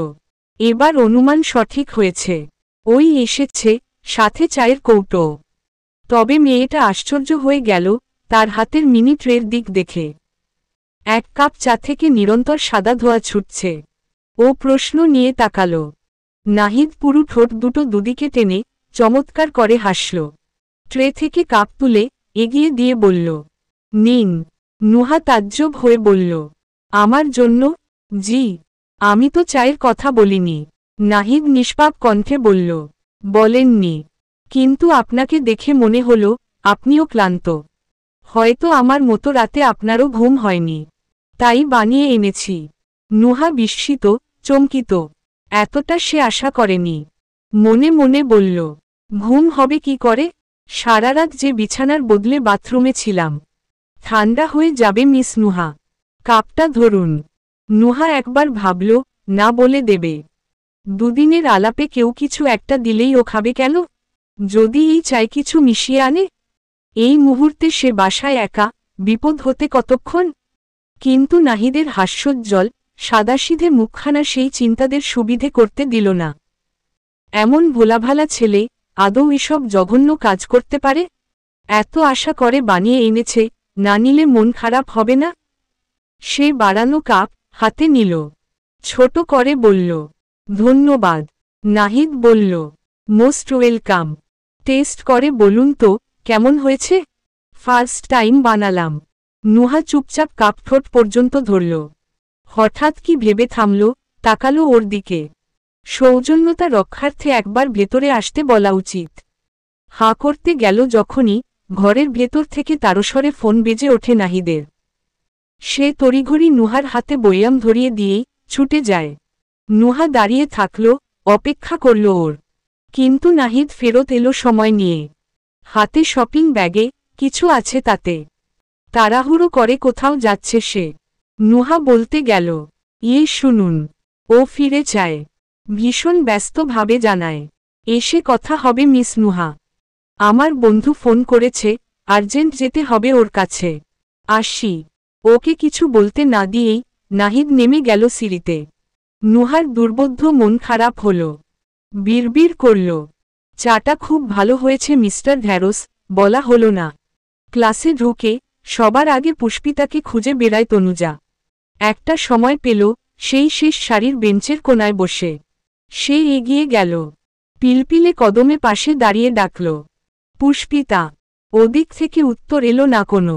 এবার অনুমান সঠিক হয়েছে, ওই এসেছে, সাথে চায়ের কৌটো। তবে মেয়েটা আশ্চর্য হয়ে গেল তার হাতের মিনিট্রের দিক দেখে। 1 কাপ চা থেকে নিরন্তর সাদা ধোঁয়া ছুটছে। ও প্রশ্ন নিয়ে তাকাল। নাহিদ পুরু ঠোঁট দুটো দুদিকে টেনে চমৎকার করে হাসল। ট্রে থেকে কাপ তুলে এগিয়ে দিয়ে বলল, নিন। নুহা তাজ্জব হয়ে বলল, আমার জন্য? জি, আমি তো চায়ের কথা বলিনি। নাহিদ নিষ্পাপ কণ্ঠে বলল, বলেননি, কিন্তু আপনাকে দেখে মনে হল আপনিও ক্লান্ত। হয়তো আমার মতো রাতে আপনারও ঘুম হয়নি, তাই বানিয়ে এনেছি। নুহা বিস্মিত, চমকিত, এতটা সে আশা করেনি। মনে মনে বলল, ঘুম হবে কি করে? সারারাত যে বিছানার বদলে বাথরুমে ছিলাম। ঠান্ডা হয়ে যাবে মিস নুহা, কাপটা ধরুন। নুহা একবার ভাবল, না বলে দেবে। দুদিনের আলাপে কেউ কিছু একটা দিলেই ও খাবে কেন? যদি এই চাই কিছু মিশিয়ে আনে? এই মুহূর্তে সে বাসায় একা, বিপদ হতে কতক্ষণ? কিন্তু নাহিদের হাস্যোজ্জ্বল সাদাসিধে মুখখানা সেই চিন্তাদের সুবিধে করতে দিল না। এমন ভোলাভালা ছেলে আদৌ এসব জঘন্য কাজ করতে পারে? এত আশা করে বানিয়ে এনেছে, না নিলে মন খারাপ হবে না? সে বাড়ানো কাপ হাতে নিল, ছোট করে বলল, ধন্যবাদ। নাহিদ বলল, মোস্ট ওয়েলকাম। টেস্ট করে বলুন তো কেমন হয়েছে? ফার্স্ট টাইম বানালাম। নুহা চুপচাপ কাপ ঠোঁট পর্যন্ত ধরল। হঠাৎ কি ভেবে থামল, তাকালো ওর দিকে। সৌজন্যতা রক্ষার্থে একবার ভেতরে আসতে বলা উচিত। হাঁ করতে গেল যখনই, ঘরের ভেতর থেকে তারস্বরে ফোন বেজে ওঠে নাহিদের। সে তড়িঘড়ি নুহার হাতে বয়াম ধরিয়ে দিয়েই ছুটে যায়। নুহা দাঁড়িয়ে থাকল, অপেক্ষা করল ওর। কিন্তু নাহিদ ফেরত এলো সময় নিয়ে। হাতে শপিং ব্যাগে কিছু আছে তাতে। তাড়াহুড়ো করে কোথাও যাচ্ছে সে। নুহা বলতে গেল, শুনুন। ও ফিরে চায়। ভীষণ ব্যস্তভাবে জানায়, এসে কথা হবে মিস নুহা। আমার বন্ধু ফোন করেছে, আর্জেন্ট যেতে হবে ওর কাছে। আসি। ওকে কিছু বলতে না দিয়েই নাহিদ নেমে গেল সিঁড়িতে। নুহার দুর্বোধ্য মন খারাপ হল। বিড়বিড় করল, চাটা খুব ভালো হয়েছে মিস্টার ঢ্যাঁড়স, বলা হলো না। ক্লাসে ঢুকে সবার আগে পুষ্পিতাকে খুঁজে বেড়ায় তনুজা। একটা সময় পেল, সেই শেষ সারির বেঞ্চের কোনায় বসে। সে এগিয়ে গেল, পিলপিলে কদমে পাশে দাঁড়িয়ে ডাকল, পুষ্পিতা। ওদিক থেকে উত্তর এলো না কোনো।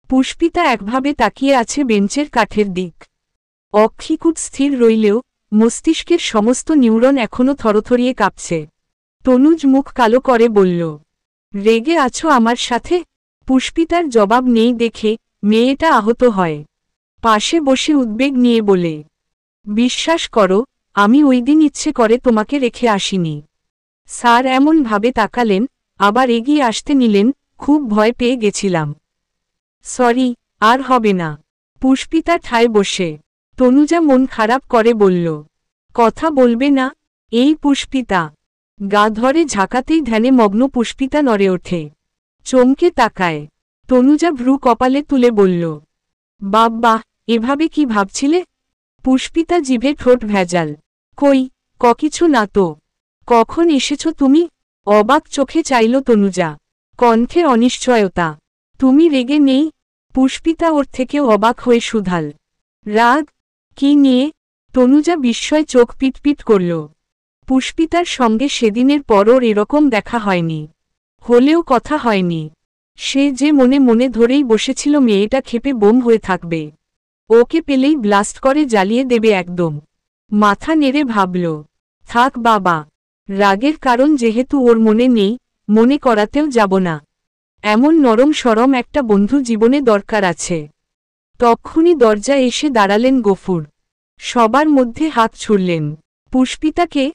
পুষ্পিতা একভাবে তাকিয়ে আছে বেঞ্চের কাঠের দিক। অক্ষিকুট স্থির রইলেও মস্তিষ্কের সমস্ত নিউরন এখনো থরথরিয়ে কাঁপছে। তনুজ মুখ কালো করে বলল, রেগে আছো আমার সাথে? পুষ্পিতার জবাব নেই দেখে মেয়েটা আহত হয়। পাশে বসে উদ্বেগ নিয়ে বলে, বিশ্বাস করো, আমি ওইদিন ইচ্ছে করে তোমাকে রেখে আসিনি। স্যার এমন ভাবে তাকালেন, আবার এগিয়ে আসতে নিলেন, খুব ভয় পেয়ে গেছিলাম। সরি, আর হবে না। পুষ্পিতা ঠায় বসে। তনুজা মন খারাপ করে বলল, কথা বলবে না? এই পুষ্পিতা। গা ধরে ঝাঁকাতেই ধ্যানে মগ্ন পুষ্পিতা নড়ে ওঠে। চমকে তাকায়। তনুজা ভ্রু কপালে তুলে বলল, বাব্বা, এভাবে কি ভাবছিলে? পুষ্পিতা জিভে ঠোঁট ভেজাল। কই, কিছু না তো। কখন এসেছ তুমি? অবাক চোখে চাইল তনুজা। কণ্ঠে অনিশ্চয়তা। তুমি রেগে নেই? পুষ্পিতা ওর থেকেও অবাক হয়ে শুধাল, রাগ? কি নিয়ে? তনুজা বিস্ময় চোখ পিটপিট করল। পুষ্পিতার সঙ্গে সেদিনের পর ওর এরকম দেখা হয়নি। হলেও কথা হয়নি। সে যে মনে মনে ধরেই বসেছিল মেয়েটা ক্ষেপে বোম হয়ে থাকবে। ওকে পেলেই ব্লাস্ট করে জ্বালিয়ে দেবে একদম। মাথা নেড়ে ভাবল, থাক বাবা, রাগের কারণ যেহেতু ওর মনে নেই, মনে করাতেও যাব না। এমন নরম সরম একটা বন্ধু জীবনে দরকার আছে। তক্ষুনি দরজা এসে দাঁড়ালেন গফুর। সবার মধ্যে হাত ছুড়লেন, পুষ্পিতাকে?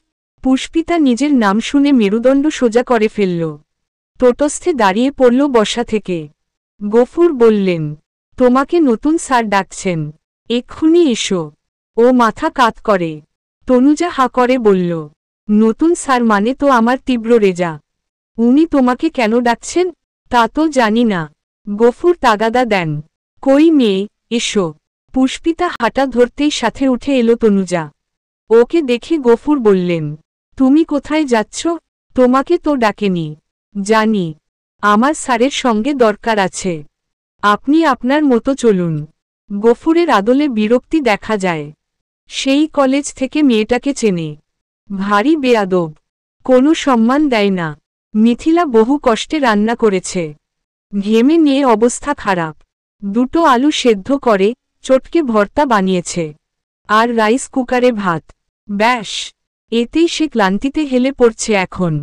পুষ্পিতা নিজের নাম শুনে মেরুদণ্ড সোজা করে ফেলল। তটস্থে দাঁড়িয়ে পড়ল বসা থেকে। গফুর বললেন, তোমাকে নতুন স্যার ডাকছেন, এক্ষুনি এসো। ও মাথা কাত করে। তনুজা হা করে বলল, নতুন স্যার মানে তো আমার তীব্র রেজা। উনি তোমাকে কেন ডাকছেন তা তো জানি না। গফুর তাগাদা দেন, কই মেয়ে, এসো। পুষ্পিতা হাঁটা ধরতেই সাথে উঠে এলো তনুজা। ওকে দেখে গফুর বললেন, তুমি কোথায় যাচ্ছ? তোমাকে তো ডাকেনি। জানি, আমার স্যারের সঙ্গে দরকার আছে। আপনি আপনার মতো চলুন। গফুরের আদলে বিরক্তি দেখা যায়। সেই কলেজ থেকে মেয়েটাকে চেনে। ভারী বেয়াদব। কোনো সম্মান দেয় না। মিথিলা বহু কষ্টে রান্না করেছে। ঘেমে নিয়ে অবস্থা খারাপ। দুটো আলু সেদ্ধ করে চটকে ভর্তা বানিয়েছে। আর রাইস কুকারে ভাত। ব্যাস, এতেই সে ক্লান্তিতে হেলে পড়ছে এখন।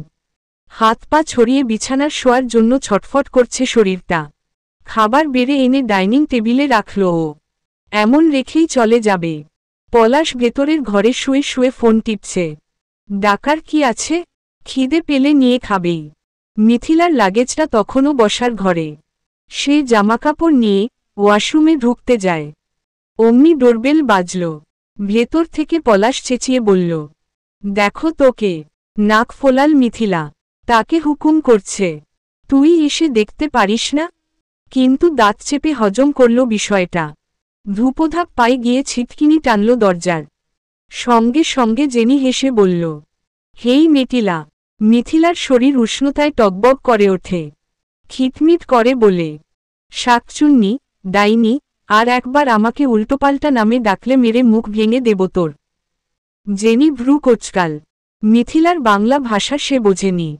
হাত পা ছড়িয়ে বিছানার শোয়ার জন্য ছটফট করছে শরীরটা। খাবার বেড়ে এনে ডাইনিং টেবিলে রাখল ও। এমন রেখেই চলে যাবে? পলাশ ভেতরের ঘরে শুয়ে শুয়ে ফোন টিপছে। ডাকার কি আছে? খিদে পেলে নিয়ে খাবেই। মিথিলার লাগেজটা তখনও বসার ঘরে। সে জামাকাপড় নিয়ে ওয়াশরুমে ঢুকতে যায়। অমনি ডোরবেল বাজল। ভেতর থেকে পলাশ চেঁচিয়ে বলল, দেখো তোকে। নাক ফোলাল মিথিলা। তাকে হুকুম করছে, তুই এসে দেখতে পারিস না? কিন্তু দাঁত চেপে হজম করল বিষয়টা। ধূপধাপ পায়ে গিয়ে ছিটকিনি টানল দরজার। সঙ্গে সঙ্গে জেনি হেসে বলল, হেই মেটিলা। মিথিলার শরীর উষ্ণতায় টকবক করে ওঠে। খিটমিট করে বলে, শাকচুন্নি, ডাইনি, আর একবার আমাকে উল্টোপাল্টা নামে ডাকলে মেরে মুখ ভেঙে দেব তোর। জেনি ভ্রু কোচকাল। মিথিলার বাংলা ভাষা সে বোঝেনি।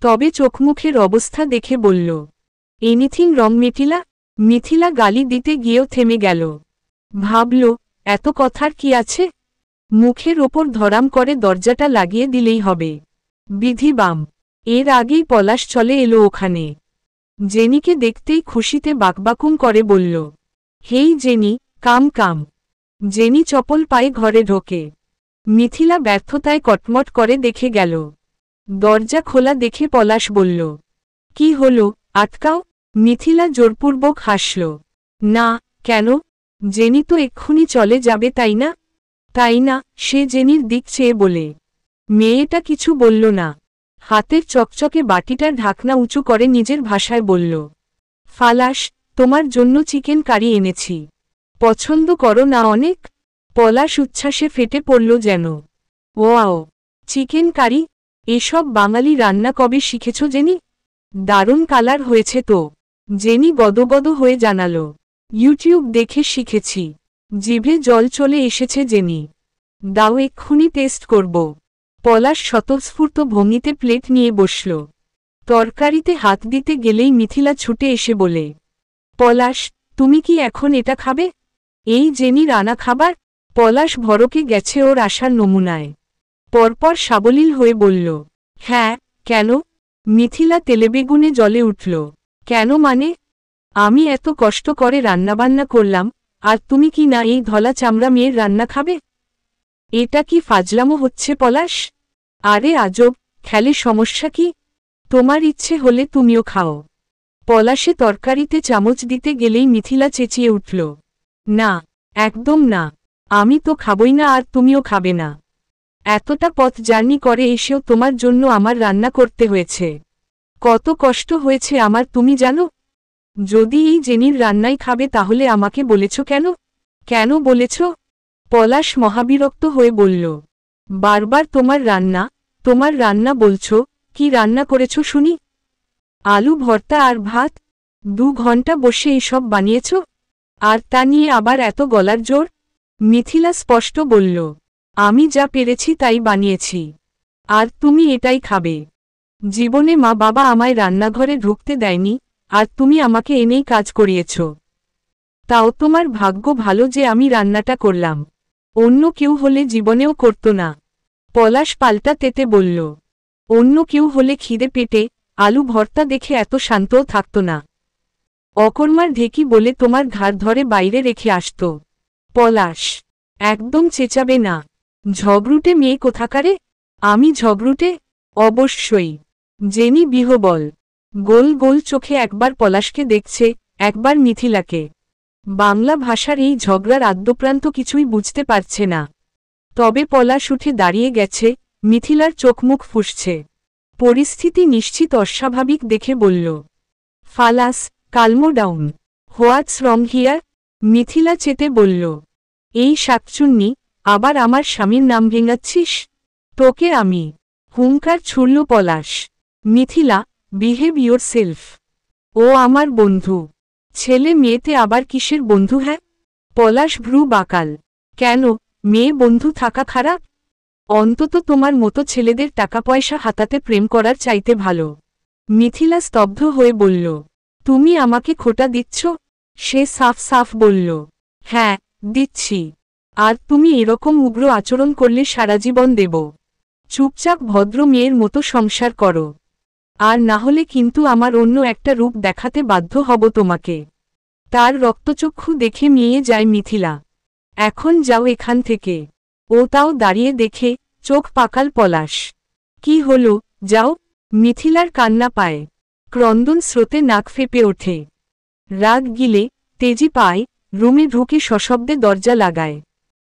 তবে চোখমুখের অবস্থা দেখে বলল, এনিথিং রং মেটিলা? মিথিলা গালি দিতে গিয়েও থেমে গেল। ভাবল, এত কথার কি আছে, মুখের ওপর ধরাম করে দরজাটা লাগিয়ে দিলেই হবে। বিধি বাম। এর আগেই পলাশ চলে এলো ওখানে। জেনিকে দেখতেই খুশিতে বাকবাকুম করে বলল, হেই জেনি, কাম কাম। জেনি চপল পায়ে ঘরে ঢোকে। মিথিলা ব্যর্থতায় কটমট করে দেখে গেল। দরজা খোলা দেখে পলাশ বলল, কি হলো, আটকাও? মিথিলা জোরপূর্বক হাসল। না, কেন? জেনি তো এক্ষুনি চলে যাবে, তাই না? তাই না, সে জেনির দিক চেয়ে বলে। মেয়েটা কিছু বলল না। হাতের চকচকে বাটিটার ঢাকনা উঁচু করে নিজের ভাষায় বলল, ফালাস, তোমার জন্য চিকেন কারি এনেছি। পছন্দ করো না অনেক? পলাশ উচ্ছ্বাসে ফেটে পড়ল যেন। Wow, chicken curry? এসব বাঙালি রান্না কবে শিখেছ জেনি? দারুণ কালার হয়েছে তো। জেনি গদগদ হয়ে জানাল, ইউটিউব দেখে শিখেছি। জিভে জল চলে এসেছে জেনি। দাও, এক্ষুনি টেস্ট করব। পলাশ স্বতঃস্ফূর্ত ভঙ্গিতে প্লেট নিয়ে বসল। তরকারিতে হাত দিতে গেলেই মিথিলা ছুটে এসে বলে, পলাশ, তুমি কি এখন এটা খাবে? এই জেনির আনা খাবার? পলাশ ভরকে গেছে ওর আশার নমুনায়। পরপর সাবলীল হয়ে বলল, হ্যাঁ, কেন? মিথিলা তেলেবেগুনে জ্বলে উঠল। কেন মানে? আমি এত কষ্ট করে রান্নাবান্না করলাম, আর তুমি কি না এই ধলা চামড়া মেয়ের রান্না খাবে? এটা কি ফাজলামো হচ্ছে পলাশ? আরে আজব, খেলে সমস্যা কি? তোমার ইচ্ছে হলে তুমিও খাও। পলাশে তরকারিতে চামচ দিতে গেলেই মিথিলা চেঁচিয়ে উঠল, না, একদম না। আমি তো খাবই না, আর তুমিও খাবে না। এতটা পথ জার্নি করে এসেও তোমার জন্য আমার রান্না করতে হয়েছে। কত কষ্ট হয়েছে আমার তুমি জানো? যদি এই জেনির রান্নাই খাবে তাহলে আমাকে বলেছ কেন? কেন বলেছ? পলাশ মহাবিরক্ত হয়ে বলল, বারবার তোমার রান্না বলছো। কি রান্না করেছ শুনি? আলু ভর্তা আর ভাত? 2 ঘন্টা বসে এসব বানিয়েছ? আর তা নিয়ে আবার এত গলার জোর? মিথিলা স্পষ্ট বলল, আমি যা পেরেছি তাই বানিয়েছি। আর তুমি এটাই খাবে। জীবনে মা বাবা আমায় রান্নাঘরে ঢুকতে দেয়নি, আর তুমি আমাকে এনেই কাজ করিয়েছ। তাও তোমার ভাগ্য ভালো যে আমি রান্নাটা করলাম। অন্য কেউ হলে জীবনেও করত না। পলাশ পাল্টা তেতে বলল, অন্য কেউ হলে খিদে পেটে আলু ভর্তা দেখে এত শান্তও থাকত না। অকর্মার ঢেকি বলে তোমার ঘাড় ধরে বাইরে রেখে আসত। পলাশ, একদম চেঁচাবে না। ঝগড়ুটে মেয়ে কোথাকারে? আমি ঝগড়ুটে? অবশ্যই। জেনি বিহ্বল। গোল গোল চোখে একবার পলাশকে দেখছে, একবার মিথিলাকে। বাংলা ভাষার এই ঝগড়ার আদ্যপ্রান্ত কিছুই বুঝতে পারছে না। তবে পলাশ উঠে দাঁড়িয়ে গেছে, মিথিলার চোখমুখ ফুঁসছে। পরিস্থিতি নিশ্চিত অস্বাভাবিক দেখে বলল, ফালাস, calm down. What's wrong here? Mithila চেতে বলল, এই শাকচুন্নি, আবার আমার স্বামীর নাম ভেঙাচ্ছিস? তোকে আমি। হুঙ্কার ছুড়ল Palash. Mithila, behave yourself. ও আমার বন্ধু। ছেলে মেয়েতে আবার কিসের বন্ধু? হ্যাঁ? পলাশ ভ্রু বাকাল। কেন, মেয়ে বন্ধু থাকা খারাপ? অন্তত তোমার মতো ছেলেদের টাকা পয়সা হাতাতে প্রেম করার চাইতে ভালো। মিথিলা স্তব্ধ হয়ে বলল, তুমি আমাকে খোটা দিচ্ছ? সে সাফ সাফ বলল, হ্যাঁ, দিচ্ছি। আর তুমি এরকম উগ্র আচরণ করলে সারা জীবন দেব। চুপচাপ ভদ্র মেয়ের মতো সংসার করো। আর না হলে কিন্তু আমার অন্য একটা রূপ দেখাতে বাধ্য হব তোমাকে। তার রক্তচক্ষু দেখে মিয়ে যায় মিথিলা। এখন যাও এখান থেকে। ও তাও দাঁড়িয়ে দেখে, চোখ পাকাল পলাশ। কি হলো, যাও। মিথিলার কান্না পায়। ক্রন্দন স্রোতে নাক ফেপে ওঠে। রাগ গিলে, তেজি পায়, রুমে ঢুকে সশব্দে দরজা লাগায়।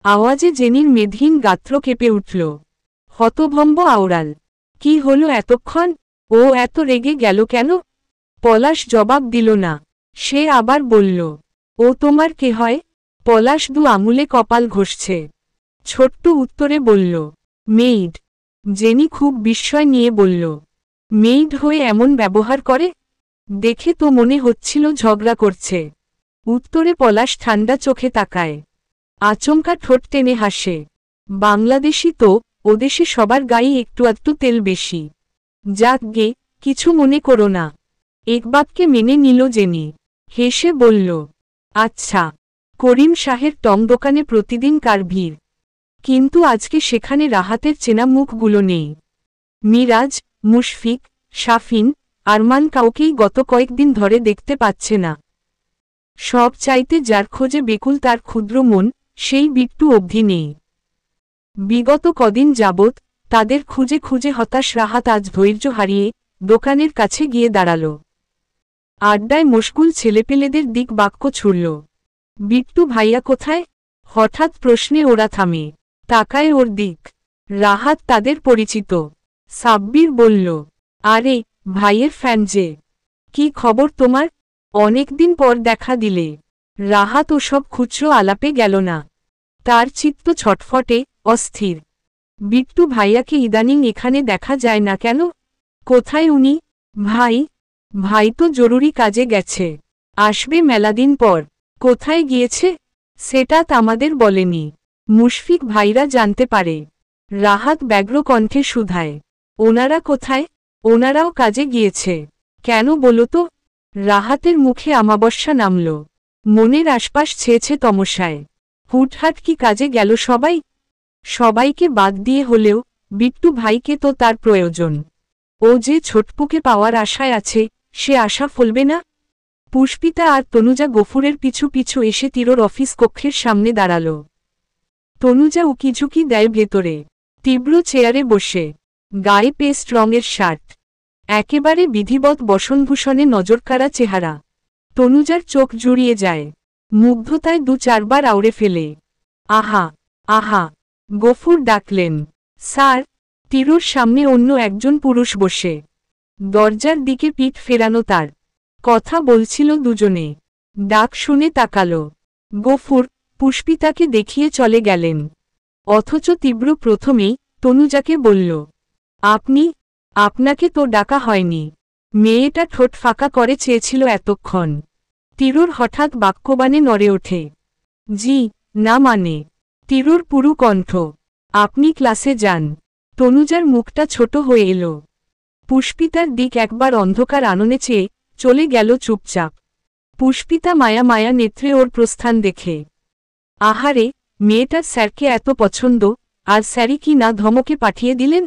আওয়াজে জেনির মেদহীন গাত্র কেঁপে উঠল। হতভম্ব আওড়াল। কি হলো এতক্ষণ? ও এত রেগে গেল কেন? পলাশ জবাব দিল না। সে আবার বলল, ও তোমার কে হয়? পলাশ 2 আঙুলে কপাল ঘষছে। ছোট্ট উত্তরে বলল, মেইড। জেনি খুব বিস্ময় নিয়ে বলল, মেইড হয়ে এমন ব্যবহার করে? দেখে তো মনে হচ্ছিল ঝগড়া করছে। উত্তরে পলাশ ঠান্ডা চোখে তাকায়। আচমকা ঠোঁট টেনে হাসে। বাংলাদেশি তো, ওদেশে সবার গায়ে একটু আধটু তেল বেশি। যাক গে, কিছু মনে করো না। এক বাপকে মেনে নিল জেনি। হেসে বলল, আচ্ছা। করিম শাহের টং দোকানে প্রতিদিন কার ভিড়, কিন্তু আজকে সেখানে রাহাতের চেনা মুখগুলো নেই। মিরাজ, মুশফিক, শাফিন, আরমান কাউকেই গত কয়েকদিন ধরে দেখতে পাচ্ছে না। সব চাইতে যার খোঁজে বেকুল তার ক্ষুদ্র মন, সেই বিট্টু অবধি নেই। বিগত কদিন যাবৎ তাদের খুঁজে খুঁজে হতাশ রাহাত আজ ধৈর্য হারিয়ে দোকানের কাছে গিয়ে দাঁড়াল। আড্ডায় মশগুল ছেলেপেলেদের দিক বাক্য ছুড়ল। বিট্টু ভাইয়া কোথায়? হঠাৎ প্রশ্নে ওরা থামে, তাকায় ওর দিক। রাহাত তাদের পরিচিত। সাব্বির বলল, আরে ভাইয়ের ফ্যান যে। কি খবর তোমার? অনেকদিন পর দেখা দিলে। রাহাত ওসব খুচরো আলাপে গেল না। তার চিত্ত ছটফটে, অস্থির। বিট্টু ভাইয়াকে ইদানিং এখানে দেখা যায় না কেন? কোথায় উনি? ভাই তো জরুরি কাজে গেছে, আসবে মেলাদিন পর। কোথায় গিয়েছে সেটা আমাদের বলেনি। মুশফিক ভাইরা জানতে পারে। রাহাত ব্যগ্র কণ্ঠে শুধায়, ওনারা কোথায়? ওনারাও কাজে গিয়েছে। কেন বলো তো? রাহাতের মুখে আমাবস্যা নামল। মনের আশপাশ ছেয়েছে তমসায়। হুটহাট কি কাজে গেল সবাই? সবাইকে বাদ দিয়ে হলেও বিট্টু ভাইকে তো তার প্রয়োজন। ও যে ছোটপুকে পাওয়ার আশায় আছে, সে আশা ফলবে না। পুষ্পিতা আর তনুজা গফুরের পিছু পিছু এসে তীরর অফিস কক্ষের সামনে দাঁড়াল। তনুজা উকিঝুঁকি দেয় ভেতরে। তীব্র চেয়ারে বসে, গায়ে পেস্ট রঙের শার্ট, একেবারে বিধিবৎ বসনভূষণে নজরকাড়া চেহারা। তনুজার চোখ জুড়িয়ে যায়, মুগ্ধতায় দু চারবার আউড়ে ফেলে। আহা আহা, গফুর ডাকলেন, স্যার। তীরর সামনে অন্য একজন পুরুষ বসে, দরজার দিকে পিঠ ফেরানো তার। কথা বলছিল দুজনে। ডাক শুনে তাকাল। গফুর পুষ্পিতাকে দেখিয়ে চলে গেলেন। অথচ তীব্র প্রথমেই তনুজাকে বলল, আপনাকে তো ডাকা হয়নি। মেয়েটা ঠোঁট ফাঁকা করে চেয়েছিল এতক্ষণ। তীরর হঠাৎ বাক্যবাণে নড়ে ওঠে। জি না মানে? তীরর পুরু কণ্ঠ, আপনি ক্লাসে যান। তনুজার মুখটা ছোট হয়ে এলো। পুষ্পিতার দিক একবার অন্ধকার আননে চেয়ে চলে গেল চুপচাপ। পুষ্পিতা মায়া মায়া নেত্রে ওর প্রস্থান দেখে। আহারে, মেয়েটার স্যারকে এত পছন্দ, আর স্যারই কি না ধমকে পাঠিয়ে দিলেন।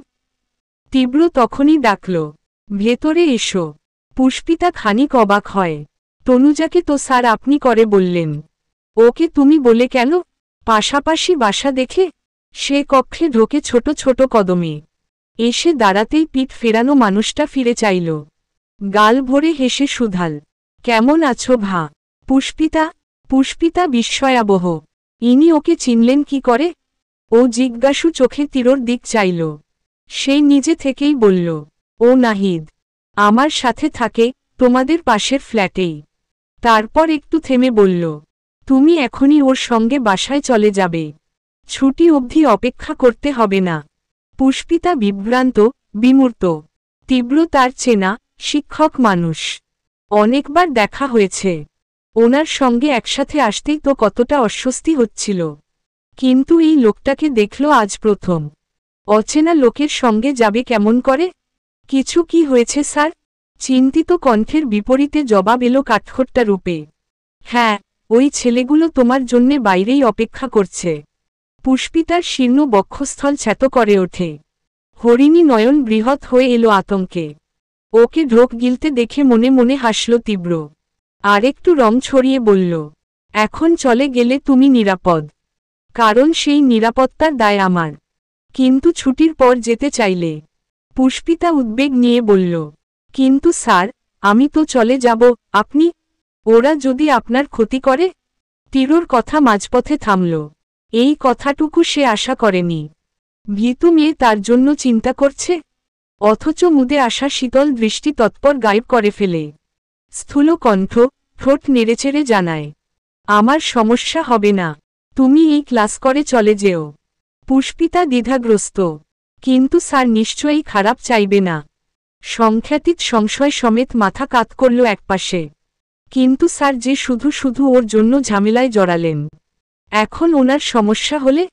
তীব্র তখনই ডাকল, ভেতরে এসো। পুষ্পিতা খানিক অবাক হয়। তনুজাকে তো স্যার আপনি করে বললেন, ওকে তুমি বলে কেন? পাশাপাশি বাসা দেখে? সে কক্ষে ঢোকে ছোট ছোট কদমে। এসে দাঁড়াতেই পিঠ ফেরানো মানুষটা ফিরে চাইল। গাল ভরে হেসে শুধাল, কেমন আছো ভা? পুষ্পিতা বিস্ময়াবহ। ইনি ওকে চিনলেন কি করে? ও জিজ্ঞাসু চোখে তীরর দিক চাইল। সেই নিজে থেকেই বলল, ও নাহিদ। আমার সাথে থাকে, তোমাদের পাশের ফ্ল্যাটেই। তারপর একটু থেমে বলল, তুমি এখনই ওর সঙ্গে বাসায় চলে যাবে। ছুটি অবধি অপেক্ষা করতে হবে না। পুষ্পিতা বিভ্রান্ত, বিমূর্ত। তীব্র তার চেনা, শিক্ষক মানুষ। অনেকবার দেখা হয়েছে। ওনার সঙ্গে একসাথে আসতেই তো কতটা অস্বস্তি হচ্ছিল। কিন্তু এই লোকটাকে দেখল আজ প্রথম। অচেনা লোকের সঙ্গে যাবে কেমন করে? কিছু কি হয়েছে স্যার? চিন্তিত কণ্ঠের বিপরীতে জবাব এলো কাঠখোট্টা রূপে। হ্যাঁ, ওই ছেলেগুলো তোমার জন্যে বাইরেই অপেক্ষা করছে। পুষ্পিতার শীর্ণ বক্ষস্থল ছ্যাত করে ওঠে। হরিণী নয়ন বৃহৎ হয়ে এলো আতঙ্কে। ওকে ঢোক গিলতে দেখে মনে মনে হাসল তীব্র। আরেকটু রং ছড়িয়ে বলল, এখন চলে গেলে তুমি নিরাপদ। কারণ সেই নিরাপত্তার দায় আমার। কিন্তু ছুটির পর যেতে চাইলে? পুষ্পিতা উদ্বেগ নিয়ে বলল, কিন্তু স্যার, আমি তো চলে যাব, আপনি? ওরা যদি আপনার ক্ষতি করে? তীরর কথা মাঝপথে থামল। এই কথাটুকু সে আশা করেনি। ভীতু মেয়ে তার জন্য চিন্তা করছে। অথচ মুদে আসা শীতল দৃষ্টি তৎপর গায়েব করে ফেলে। স্থূল কণ্ঠ, ঠোঁট নেড়েচেড়ে জানায়, আমার সমস্যা হবে না। তুমি এই ক্লাস করে চলে যেও। পুষ্পিতা দ্বিধাগ্রস্ত। কিন্তু স্যার নিশ্চয়ই খারাপ চাইবে না। সংখ্যাতীত সংশয় সমেত মাথা কাত করল একপাশে। কিন্তু স্যার যে শুধু শুধু ওর জন্য ঝামেলায় জড়ালেন। এখন ওনার সমস্যা হলে?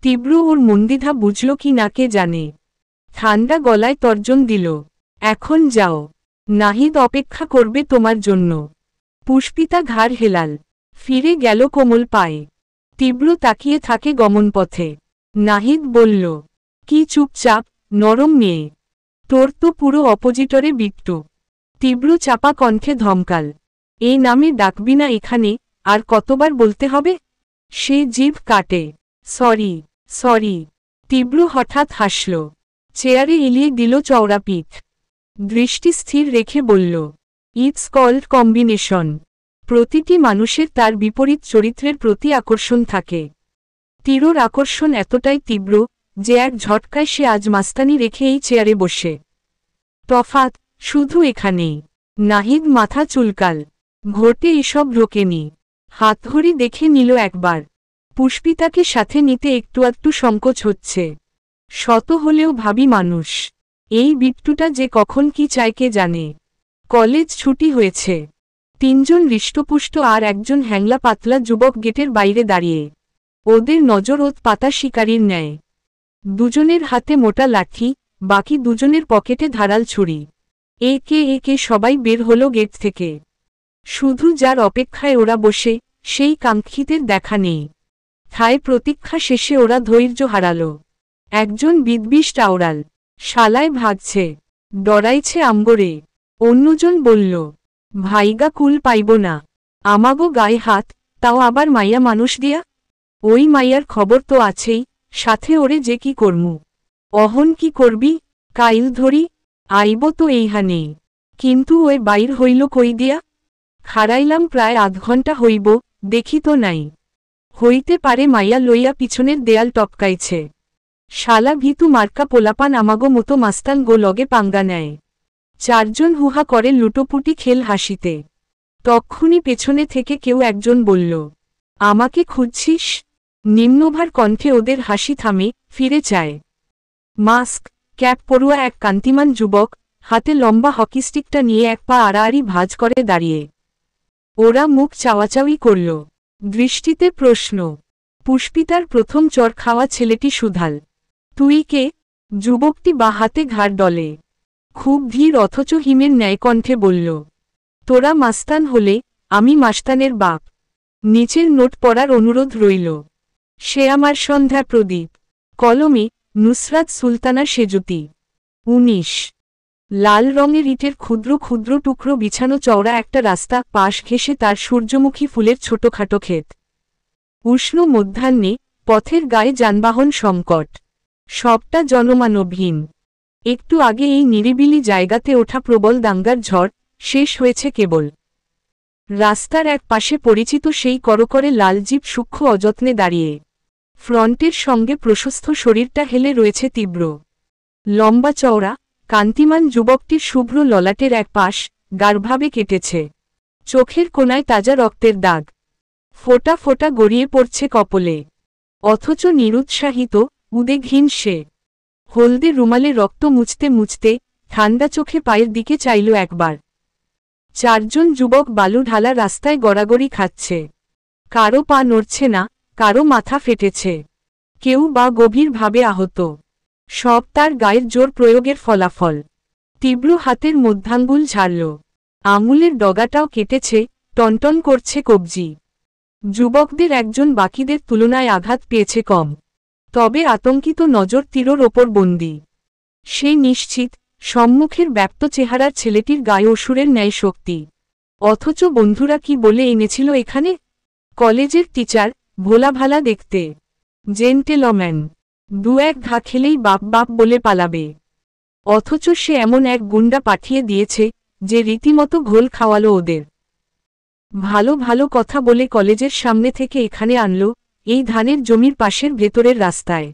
তীব্র ওর মন্দিধা বুঝল কি না কে জানে। ঠান্ডা গলায় তর্জন দিল, এখন যাও। নাহিদ অপেক্ষা করবে তোমার জন্য। পুষ্পিতা ঘাড় হেলাল, ফিরে গেল কোমল পায়ে। তীব্র তাকিয়ে থাকে গমনপথে। নাহিদ বলল, কি চুপচাপ, নরম মেয়ে? তোর তো পুরো অপোজিটরে বিট্টু। তীব্র চাপা কণ্ঠে ধমকাল, এই নামে ডাকবি না এখানে, আর কতবার বলতে হবে? সে জিভ কাটে, সরি, সরি। তীব্র হঠাৎ হাসল, চেয়ারে এলিয়ে দিল চওড়া পিঠ। দৃষ্টি স্থির রেখে বলল, ইটস কল্ড কম্বিনেশন। প্রতিটি মানুষের তার বিপরীত চরিত্রের প্রতি আকর্ষণ থাকে। তীরর আকর্ষণ এতটাই তীব্র যে এক ঝটকায় সে আজ মাস্তানি রেখে এই চেয়ারে বসে। তফাৎ শুধু এখানেই। নাহিদ মাথা চুলকাল, ঘটে এসব ঢোকেনি। হাতঘড়ি দেখে নিল একবার। পুষ্পিতাকে সাথে নিতে একটু সংকোচ হচ্ছে। শত হলেও ভাবি মানুষ। এই বিট্টুটা যে কখন কি চায় কে জানে। কলেজ ছুটি হয়েছে। তিনজন হৃষ্টপুষ্ট আর একজন হ্যাংলা পাতলা যুবক গেটের বাইরে দাঁড়িয়ে। ওদের নজর ওত পাতা শিকারীর ন্যায়। দুজনের হাতে মোটা লাঠি, বাকি দুজনের পকেটে ধারাল ছুরি। একে একে সবাই বের হলো গেট থেকে। শুধু যার অপেক্ষায় ওরা বসে, সেই কাঙ্ক্ষিতের দেখা নেই। ঠায় প্রতীক্ষা শেষে ওরা ধৈর্য হারাল। একজন বিদ্বিষ টাওরাল, শালায় ভাগছে, ডরাইছে আম্বরে। অন্যজন বলল, ভাইগা কুল পাইব না, আমাগো গায়ে হাত, তাও আবার মাইয়া মানুষ দিয়া। ওই মাইয়ার খবর তো আছেই, সাথে ওরে যে কি করমু। অহন কি করবি? কাইল ধরি, আইব তো এইহানেই। কিন্তু ওই বাইর হইল কই দিয়া? খাড়াইলাম প্রায় আধ ঘণ্টা হইব, দেখি তো নাই। হইতে পারে মাইয়া লইয়া পিছনের দেয়াল টপকাইছে। শালা ভীতু মার্কা পোলাপান আমাগো মতো মাস্তান গো লগে পাঙ্গা নেয়। চারজন হুহা করে লুটোপুটি খেল হাসিতে। তক্ষুনি পেছনে থেকে কেউ একজন বলল, আমাকে খুঁজছিস? নিম্নভার কণ্ঠে ওদের হাসি থামে, ফিরে চায়। মাস্ক, ক্যাপ পরুয়া এক কান্তিমান যুবক, হাতে লম্বা হকিস্টিকটা নিয়ে এক পা আড়াআড়ি ভাঁজ করে দাঁড়িয়ে। ওরা মুখ চাওয়াচাওয়ি করল। দৃষ্টিতে প্রশ্ন। পুষ্পিতার প্রথম চর খাওয়া ছেলেটি সুধাল। তুই কে? যুবকটি বা হাতে ঘাড় ডলে। খুব ধীর অথচ হিমের ন্যায় কণ্ঠে বলল, তোরা মাস্তান হলে, আমি মাস্তানের বাপ। নিচের নোট পড়ার অনুরোধ রইল। সে আমার সন্ধ্যা প্রদীপ। কলমে, নুসরাত সুলতানা সেজুতি। ১৯। লাল রঙের ইটের ক্ষুদ্র ক্ষুদ্র টুকরো বিছানো চওড়া একটা রাস্তা, পাশ ঘেঁষে তার সূর্যমুখী ফুলের ছোটখাটো ক্ষেত। উষ্ণ মধ্যাহ্নে, পথের গায়ে যানবাহন সংকট। সবটা জনমানবহীন। একটু আগে এই নিরিবিলি জায়গাতে ওঠা প্রবল দাঙ্গার ঝড়, শেষ হয়েছে কেবল। রাস্তার এক পাশে পরিচিত সেই করকরে লাল জিপ সূক্ষ্ম অযত্নে দাঁড়িয়ে। ফ্রন্টের সঙ্গে প্রশস্ত শরীরটা হেলে রয়েছে তীব্র। লম্বা চওড়া, কান্তিমান যুবকটির শুভ্র ললাটের এক পাশ, গাঢ়ভাবে কেটেছে। চোখের কোণায় তাজা রক্তের দাগ। ফোঁটা ফোঁটা গড়িয়ে পড়ছে কপলে। অথচ নিরুৎসাহিত, উদ্বেগহীন সে। হলদে রুমালে রক্ত মুছতে মুছতে, ঠান্ডা চোখে পায়ের দিকে চাইল একবার। চারজন যুবক বালু ঢালা রাস্তায় গড়াগড়ি খাচ্ছে। কারো পা নড়ছে না, কারো মাথা ফেটেছে। কেউ বা গভীরভাবে আহত। সব তার গায়ের জোর প্রয়োগের ফলাফল। তীব্র হাতের মধ্যাঙ্গুল ঝাড়ল। আঙুলের ডগাটাও কেটেছে, টনটন করছে কবজি। যুবকদের একজন বাকিদের তুলনায় আঘাত পেয়েছে কম। তবে আতঙ্কিত নজর তীরর ওপর বন্দী। সে নিশ্চিত, সম্মুখের ব্যাপ্ত চেহারার ছেলেটির গায়ে অসুরের ন্যায় শক্তি। অথচ বন্ধুরা কি বলে এনেছিল এখানে? কলেজের টিচার, ভোলাভালা দেখতে, জেন্টেলম্যান। দু এক ঘা খেলেই বাপ বাপ বলে পালাবে। অথচ সে এমন এক গুন্ডা পাঠিয়ে দিয়েছে, যে রীতিমতো ঘোল খাওয়ালো ওদের। ভালো ভালো কথা বলে কলেজের সামনে থেকে এখানে আনল, এই ধানের জমির পাশের ভেতরের রাস্তায়।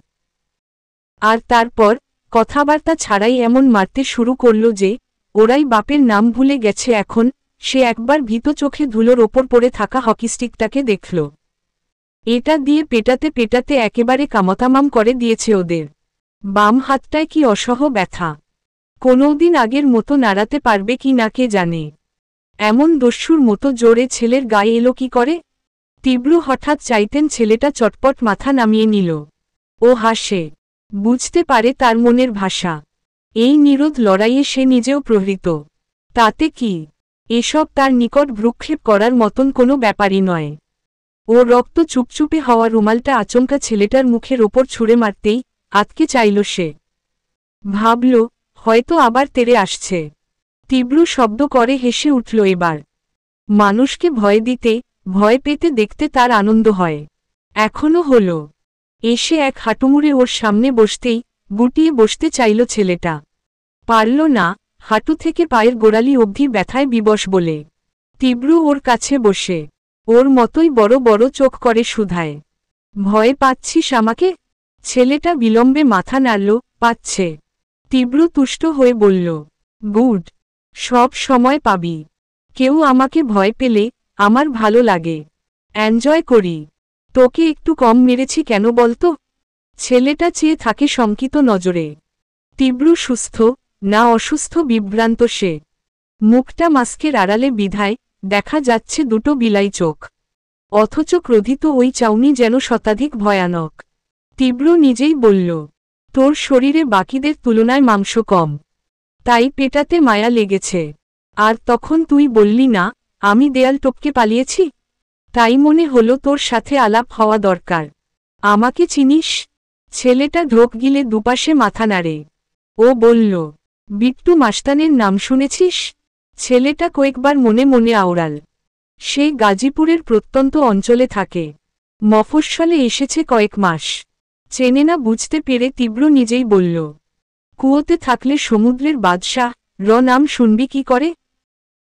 আর তারপর, কথাবার্তা ছাড়াই এমন মারতে শুরু করল যে, ওরাই বাপের নাম ভুলে গেছে এখন। সে একবার ভীত চোখে ধুলোর ওপর পড়ে থাকা হকিস্টিকটাকে দেখল। এটা দিয়ে পেটাতে পেটাতে একেবারে কামতামাম করে দিয়েছে ওদের। বাম হাতটায় কি অসহ ব্যথা। কোনোদিন আগের মতো নাড়াতে পারবে কি না কে জানে। এমন দস্যুর মতো জোরে ছেলের গায়ে এলো কি করে? তীব্র হঠাৎ চাইতেন ছেলেটা চটপট মাথা নামিয়ে নিল। ও হাসে। বুঝতে পারে তার মনের ভাষা। এই নিরোধ লড়াইয়ে সে নিজেও প্রহৃত। তাতে কি? এসব তার নিকট ভ্রুক্ষেপ করার মতন কোনো ব্যাপারই নয়। ও রক্ত চুপচুপে হওয়া রুমালটা আচমকা ছেলেটার মুখের ওপর ছুঁড়ে মারতেই আতকে চাইল সে। ভাবল, হয়তো আবার তেড়ে আসছে। তীব্র শব্দ করে হেসে উঠল এবার। মানুষকে ভয় দিতে, ভয় পেতে দেখতে তার আনন্দ হয়। এখনও হল। এসে এক হাঁটুমুড়ে ওর সামনে বসতেই গুটিয়ে বসতে চাইল ছেলেটা। পারল না, হাঁটু থেকে পায়ের গোড়ালি অবধি ব্যথায় বিবশ বলে। তীব্র ওর কাছে বসে ওর মতোই বড় বড় চোখ করে শুধায়, ভয় পাচ্ছিস আমাকে? ছেলেটা বিলম্বে মাথা নাড়ল, পাচ্ছে। তীব্র তুষ্ট হয়ে বলল, গুড, সব সময় পাবি। কেউ আমাকে ভয় পেলে আমার ভালো লাগে, এনজয় করি। তোকে একটু কম মেরেছি কেন বলতো? ছেলেটা চেয়ে থাকে শঙ্কিত নজরে। তীব্র সুস্থ না অসুস্থ বিভ্রান্ত সে। মুখটা মাস্কের আড়ালে বিধায় দেখা যাচ্ছে দুটো বিলাই চোখ। অথচ ক্রোধিত ওই চাউনি যেন শতাধিক ভয়ানক। তীব্র নিজেই বলল, তোর শরীরে বাকিদের তুলনায় মাংস কম, তাই পেটাতে মায়া লেগেছে। আর তখন তুই বললি না আমি দেয়াল টপকে পালিয়েছি? তাই মনে হলো তোর সাথে আলাপ হওয়া দরকার। আমাকে চিনিস? ছেলেটা ঢোক গিলে দুপাশে মাথা নাড়ে। ও বলল, বিট্টু মাস্তানের নাম শুনেছিস? ছেলেটা কয়েকবার মনে মনে আওড়াল। সে গাজীপুরের প্রত্যন্ত অঞ্চলে থাকে, মফস্বলে এসেছে কয়েক মাস। চেনে না বুঝতে পেরে তীব্র নিজেই বলল, কুয়োতে থাকলে সমুদ্রের বাদশাহ নাম শুনবি কি করে?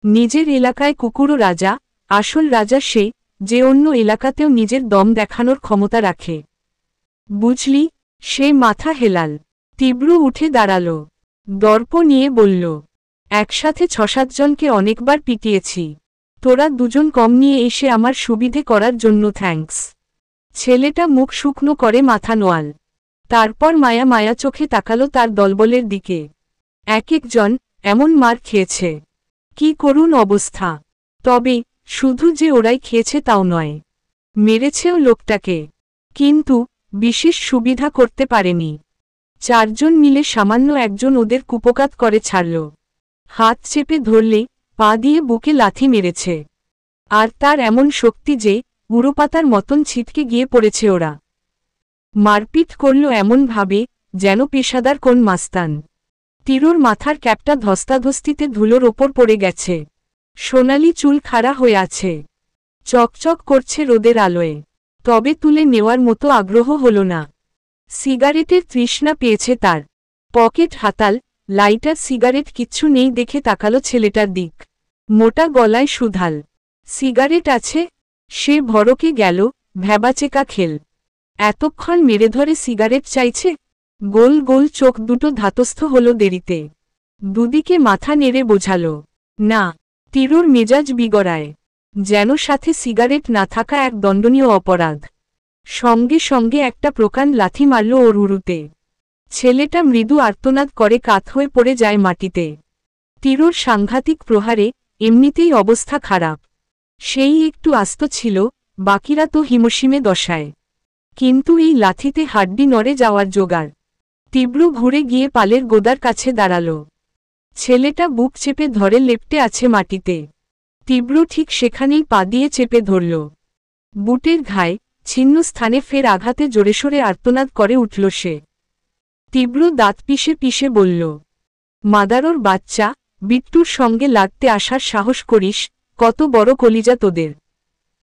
নিজের এলাকায় কুকুরও রাজা, আসল রাজা সে, যে অন্য এলাকাতেও নিজের দম দেখানোর ক্ষমতা রাখে। বুঝলি? সে মাথা হেলাল। তীব্র উঠে দাঁড়াল, দর্প নিয়ে বলল, একসাথে ৬-৭ জনকে অনেকবার পিটিয়েছি। তোরা দুজন কম নিয়ে এসে আমার সুবিধে করার জন্য থ্যাঙ্কস। ছেলেটা মুখ শুকনো করে মাথা নোয়াল। তারপর মায়া মায়া চোখে তাকালো তার দলবলের দিকে। এক একজন এমন মার খেয়েছে, কি করুণ অবস্থা। তবে শুধু যে ওরাই খেয়েছে তাও নয়, মেরেছেও লোকটাকে, কিন্তু বিশেষ সুবিধা করতে পারেনি। ৪ জন মিলে সামান্য একজন ওদের কুপোকাত করে ছাড়ল। হাত চেপে ধরলে পা দিয়ে বুকে লাথি মেরেছে। আর তার এমন শক্তি যে উড়োপাতার মতন ছিটকে গিয়ে পড়েছে ওরা। মারপিট করল এমনভাবে যেন পেশাদার কোন মাস্তান। তীরুর মাথার ক্যাপটা ধস্তাধস্তিতে ধুলোর ওপর পড়ে গেছে। সোনালি চুল খাড়া হয়ে আছে, চকচক করছে রোদের আলোয়। তবে তুলে নেওয়ার মতো আগ্রহ হল না। সিগারেটের তৃষ্ণা পেয়েছে তার। পকেট হাতাল, লাইটার, সিগারেট কিচ্ছু নেই দেখে তাকালো ছেলেটার দিক। মোটা গলায় সুধাল, সিগারেট আছে? সে ভড়কে গেল, ভ্যাবাচেকা খেল। এতক্ষণ মেরে ধরে সিগারেট চাইছে? গোল গোল চোখ দুটো ধাতস্থ হল দেরিতে। দুদিকে মাথা নেড়ে বোঝাল, না। তীরুর মেজাজ বিগড়ায়, যেন সাথে সিগারেট না থাকা এক দণ্ডনীয় অপরাধ। সঙ্গে সঙ্গে একটা প্রকাণ্ড লাথি মারল ওর উরুতে। ছেলেটা মৃদু আর্তনাদ করে কাত হয়ে পড়ে যায় মাটিতে। তীরুর সাংঘাতিক প্রহারে এমনিতেই অবস্থা খারাপ। সেই একটু আস্ত ছিল, বাকিরা তো হিমশিমে দশায়। কিন্তু এই লাথিতে হাড্ডি নড়ে যাওয়ার জোগাড়। তীব্র ঘুরে গিয়ে পালের গোদার কাছে দাঁড়াল। ছেলেটা বুক চেপে ধরে লেপ্টে আছে মাটিতে। তীব্র ঠিক সেখানেই পা দিয়ে চেপে ধরল। বুটের ঘায়ে ছিন্ন স্থানে ফের আঘাতে জোরেশোরে আর্তনাদ করে উঠল সে। তীব্র দাঁত পিষে পিষে বলল, মাদারোর বাচ্চা, বিট্টুর সঙ্গে লাগতে আসার সাহস করিস? কত বড় কলিজা তোদের!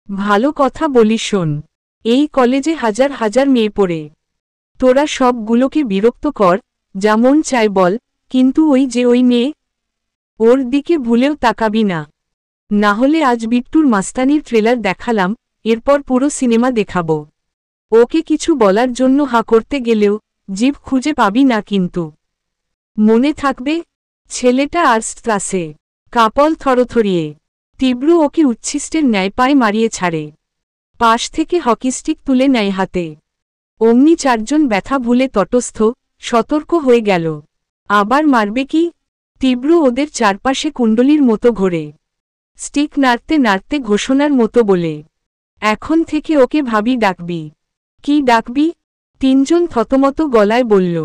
ভালো কথা বলি শোন, এই কলেজে হাজার হাজার মেয়ে পড়ে। তোরা সবগুলোকে বিরক্ত কর, যা মন চায় বল, কিন্তু ওই যে ওই মেয়ে, ওর দিকে ভুলেও তাকাবি না। না হলে আজ বিট্টুর মাস্তানির ট্রেলার দেখালাম, এরপর পুরো সিনেমা দেখাব। ওকে কিছু বলার জন্য হা করতে গেলেও জিভ খুঁজে পাবি না কিন্তু। মনে থাকবে? ছেলেটা আর্টস ক্লাসে, কাপল থরথরিয়ে। তীব্র ওকে উচ্ছিষ্টের ন্যায় পায়ে মারিয়ে ছাড়ে। পাশ থেকে হকিস্টিক তুলে নেয় হাতে। অমনি ৪ জন ব্যথা ভুলে তটস্থ, সতর্ক হয়ে গেল। আবার মারবে কি? তীব্র ওদের চারপাশে কুণ্ডলীর মতো ঘোরে, স্টিক নাড়তে নাড়তে ঘোষণার মতো বলে, এখন থেকে ওকে ভাবি ডাকবি। কি ডাকবি? ৩ জন থতমত গলায় বলল,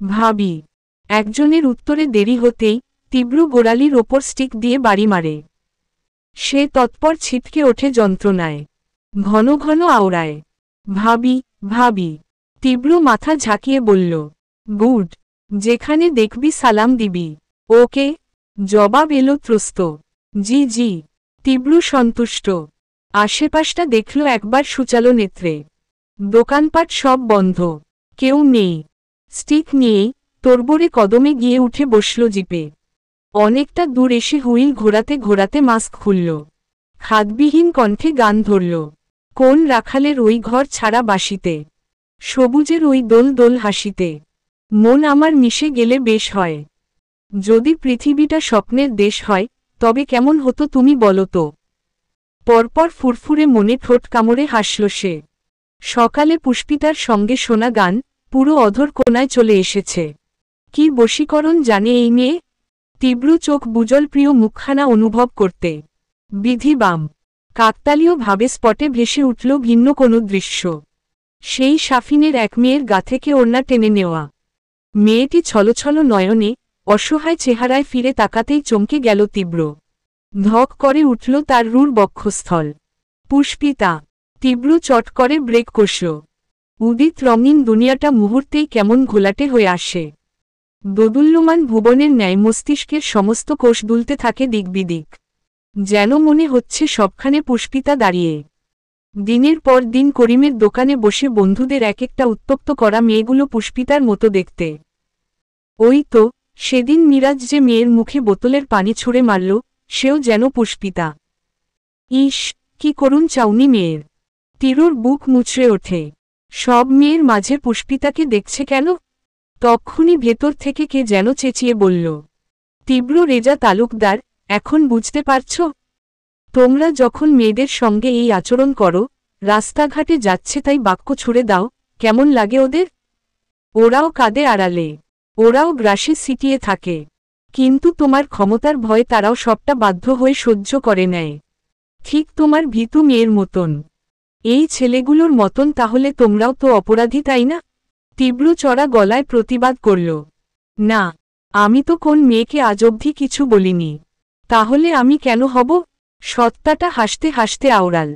ভাবি। একজনের উত্তরে দেরি হতেই তীব্র গোড়ালির ওপর স্টিক দিয়ে বাড়ি মারে। সে তৎপর ছিটকে ওঠে যন্ত্রণায়, ঘন ঘন আওড়ায়। ভাবি, ভাবি। তীব্র মাথা ঝাঁকিয়ে বলল, গুড, যেখানে দেখবি সালাম দিবি। ওকে। জবাব এলো ত্রস্ত, জি জি। তীব্র সন্তুষ্ট। আশেপাশটা দেখল একবার সুচালো নেত্রে। দোকানপাট সব বন্ধ, কেউ নেই। স্টিক নিয়েই তরবরে কদমে গিয়ে উঠে বসল জিপে। অনেকটা দূর এসে হুইল ঘোরাতে ঘোরাতে মাস্ক খুলল। খাদবিহীন কণ্ঠে গান ধরল, কোন রাখালের ওই ঘর ছাড়া বাসিতে, সবুজের ওই দোল দোল হাসিতে, মন আমার মিশে গেলে বেশ হয়। যদি পৃথিবীটা স্বপ্নের দেশ হয়, তবে কেমন হতো তুমি বলো তো। পরপর ফুরফুরে মনে ঠোঁট কামড়ে হাসল সে। সকালে পুষ্পিতার সঙ্গে শোনা গান পুরো অধর কোনায় চলে এসেছে। কি বশীকরণ জানে এই মেয়ে। তীব্র চোখ বুজল প্রিয় মুখখানা অনুভব করতে। বিধিবাম কাকতালীয় ভাবে স্পটে ভেসে উঠল ভিন্ন কোনো দৃশ্য। সেই সাফিনের এক মেয়ের গা থেকে ওড়না টেনে নেওয়া। মেয়েটি ছলছল নয়নে অসহায় চেহারায় ফিরে তাকাতেই চমকে গেল তীব্র। ধক করে উঠল তার রূঢ় বক্ষস্থল। পুষ্পিতা। তীব্র চট করে ব্রেক কষল। উদিত রঙিন দুনিয়াটা মুহূর্তেই কেমন ঘোলাটে হয়ে আসে। দোদুল্যমান ভুবনের ন্যায় মস্তিষ্কের সমস্ত কোষ দুলতে থাকে দিকবিদিক। যেন মনে হচ্ছে সবখানে পুষ্পিতা দাঁড়িয়ে। দিনের পর দিন করিমের দোকানে বসে বন্ধুদের এক একটা উত্তপ্ত করা মেয়েগুলো পুষ্পিতার মতো দেখতে। ওই তো সেদিন মিরাজ যে মেয়ের মুখে বোতলের পানি ছুঁড়ে মারল, সেও যেন পুষ্পিতা। ইস, কি করুণ চাউনি মেয়ের। তীরুর বুক মুচড়ে ওঠে। সব মেয়ের মাঝে পুষ্পিতাকে দেখছে কেন? তক্ষুনি ভেতর থেকে কে যেন চেঁচিয়ে বলল, তীব্র রেজা তালুকদার, এখন বুঝতে পারছ? তোমরা যখন মেয়েদের সঙ্গে এই আচরণ করো, রাস্তাঘাটে যাচ্ছে তাই বাক্য ছুড়ে দাও, কেমন লাগে ওদের? ওরাও কাঁদে আড়ালে, ওরাও গ্রাসে সিটিয়ে থাকে, কিন্তু তোমার ক্ষমতার ভয়ে তারাও সবটা বাধ্য হয়ে সহ্য করে নেয়। ঠিক তোমার ভীতু মেয়ের মতন। এই ছেলেগুলোর মতন তাহলে তোমরাও তো অপরাধী, তাই না? তীব্র চড়া গলায় প্রতিবাদ করল, না, আমি তো কোন মেয়েকে আজ অবধি কিছু বলিনি। তাহলে আমি কেন হব? সত্তাটা হাসতে হাসতে আওড়াল,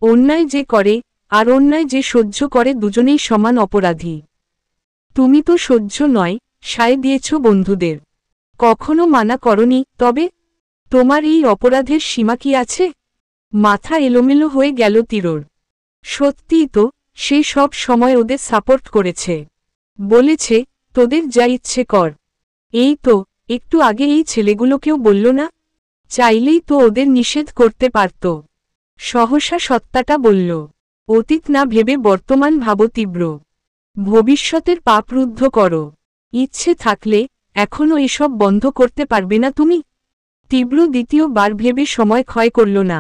অন্যায় যে করে আর অন্যায় যে সহ্য করে দুজনেই সমান অপরাধী। তুমি তো সহ্য নয়, সায় দিয়েছ বন্ধুদের, কখনো মানা করনি, তবে তোমার এই অপরাধের সীমা কি আছে? মাথা এলোমেলো হয়ে গেল তীরর। সত্যিই তো, সে সব সময় ওদের সাপোর্ট করেছে, বলেছে তোদের যা ইচ্ছে কর। এই তো একটু আগে এই ছেলেগুলোকেও বলল না, চাইলেই তো ওদের নিষেধ করতে পারত। সহসা সত্তাটা বলল, অতীত না ভেবে বর্তমান ভাবো তীব্র, ভবিষ্যতের পাপ রুদ্ধ করো। ইচ্ছে থাকলে এখনও এসব বন্ধ করতে পারবে না তুমি? তীব্র দ্বিতীয়বার ভেবে সময় ক্ষয় করল না।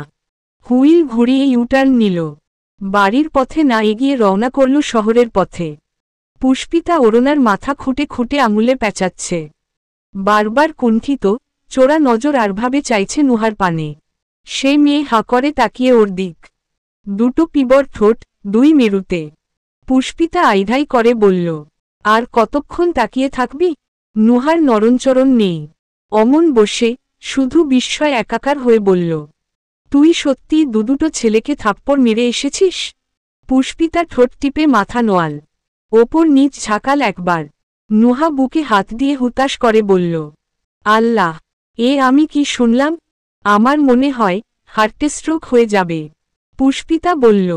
হুইল ঘুরিয়ে ইউটার্ন নিল। বাড়ির পথে না এগিয়ে রওনা করল শহরের পথে। পুষ্পিতা ওড়নার মাথা খুঁটে খুঁটে আঙুলে পেঁচাচ্ছে। বারবার কুণ্ঠিত চোরা নজর আরভাবে চাইছে নুহার পানে। সে মেয়ে হাঁ করে তাকিয়ে ওর দিক। দুটো পিবর ঠোঁট, দুই মেরুতে। পুষ্পিতা আইধাই করে বলল, আর কতক্ষণ তাকিয়ে থাকবি? নুহার নরণচরণ নেই। অমন বসে শুধু বিস্ময় একাকার হয়ে বলল, তুই সত্যিই দুটো ছেলেকে থাপ্পড় মেরে এসেছিস? পুষ্পিতা ঠোঁট টিপে মাথা নোয়াল। ওপর নিচ ঝাঁকাল একবার। নুহা বুকে হাত দিয়ে হুতাশ করে বলল, আল্লাহ, এ আমি কি শুনলাম? আমার মনে হয় হার্টে স্ট্রোক হয়ে যাবে। পুষ্পিতা বলল,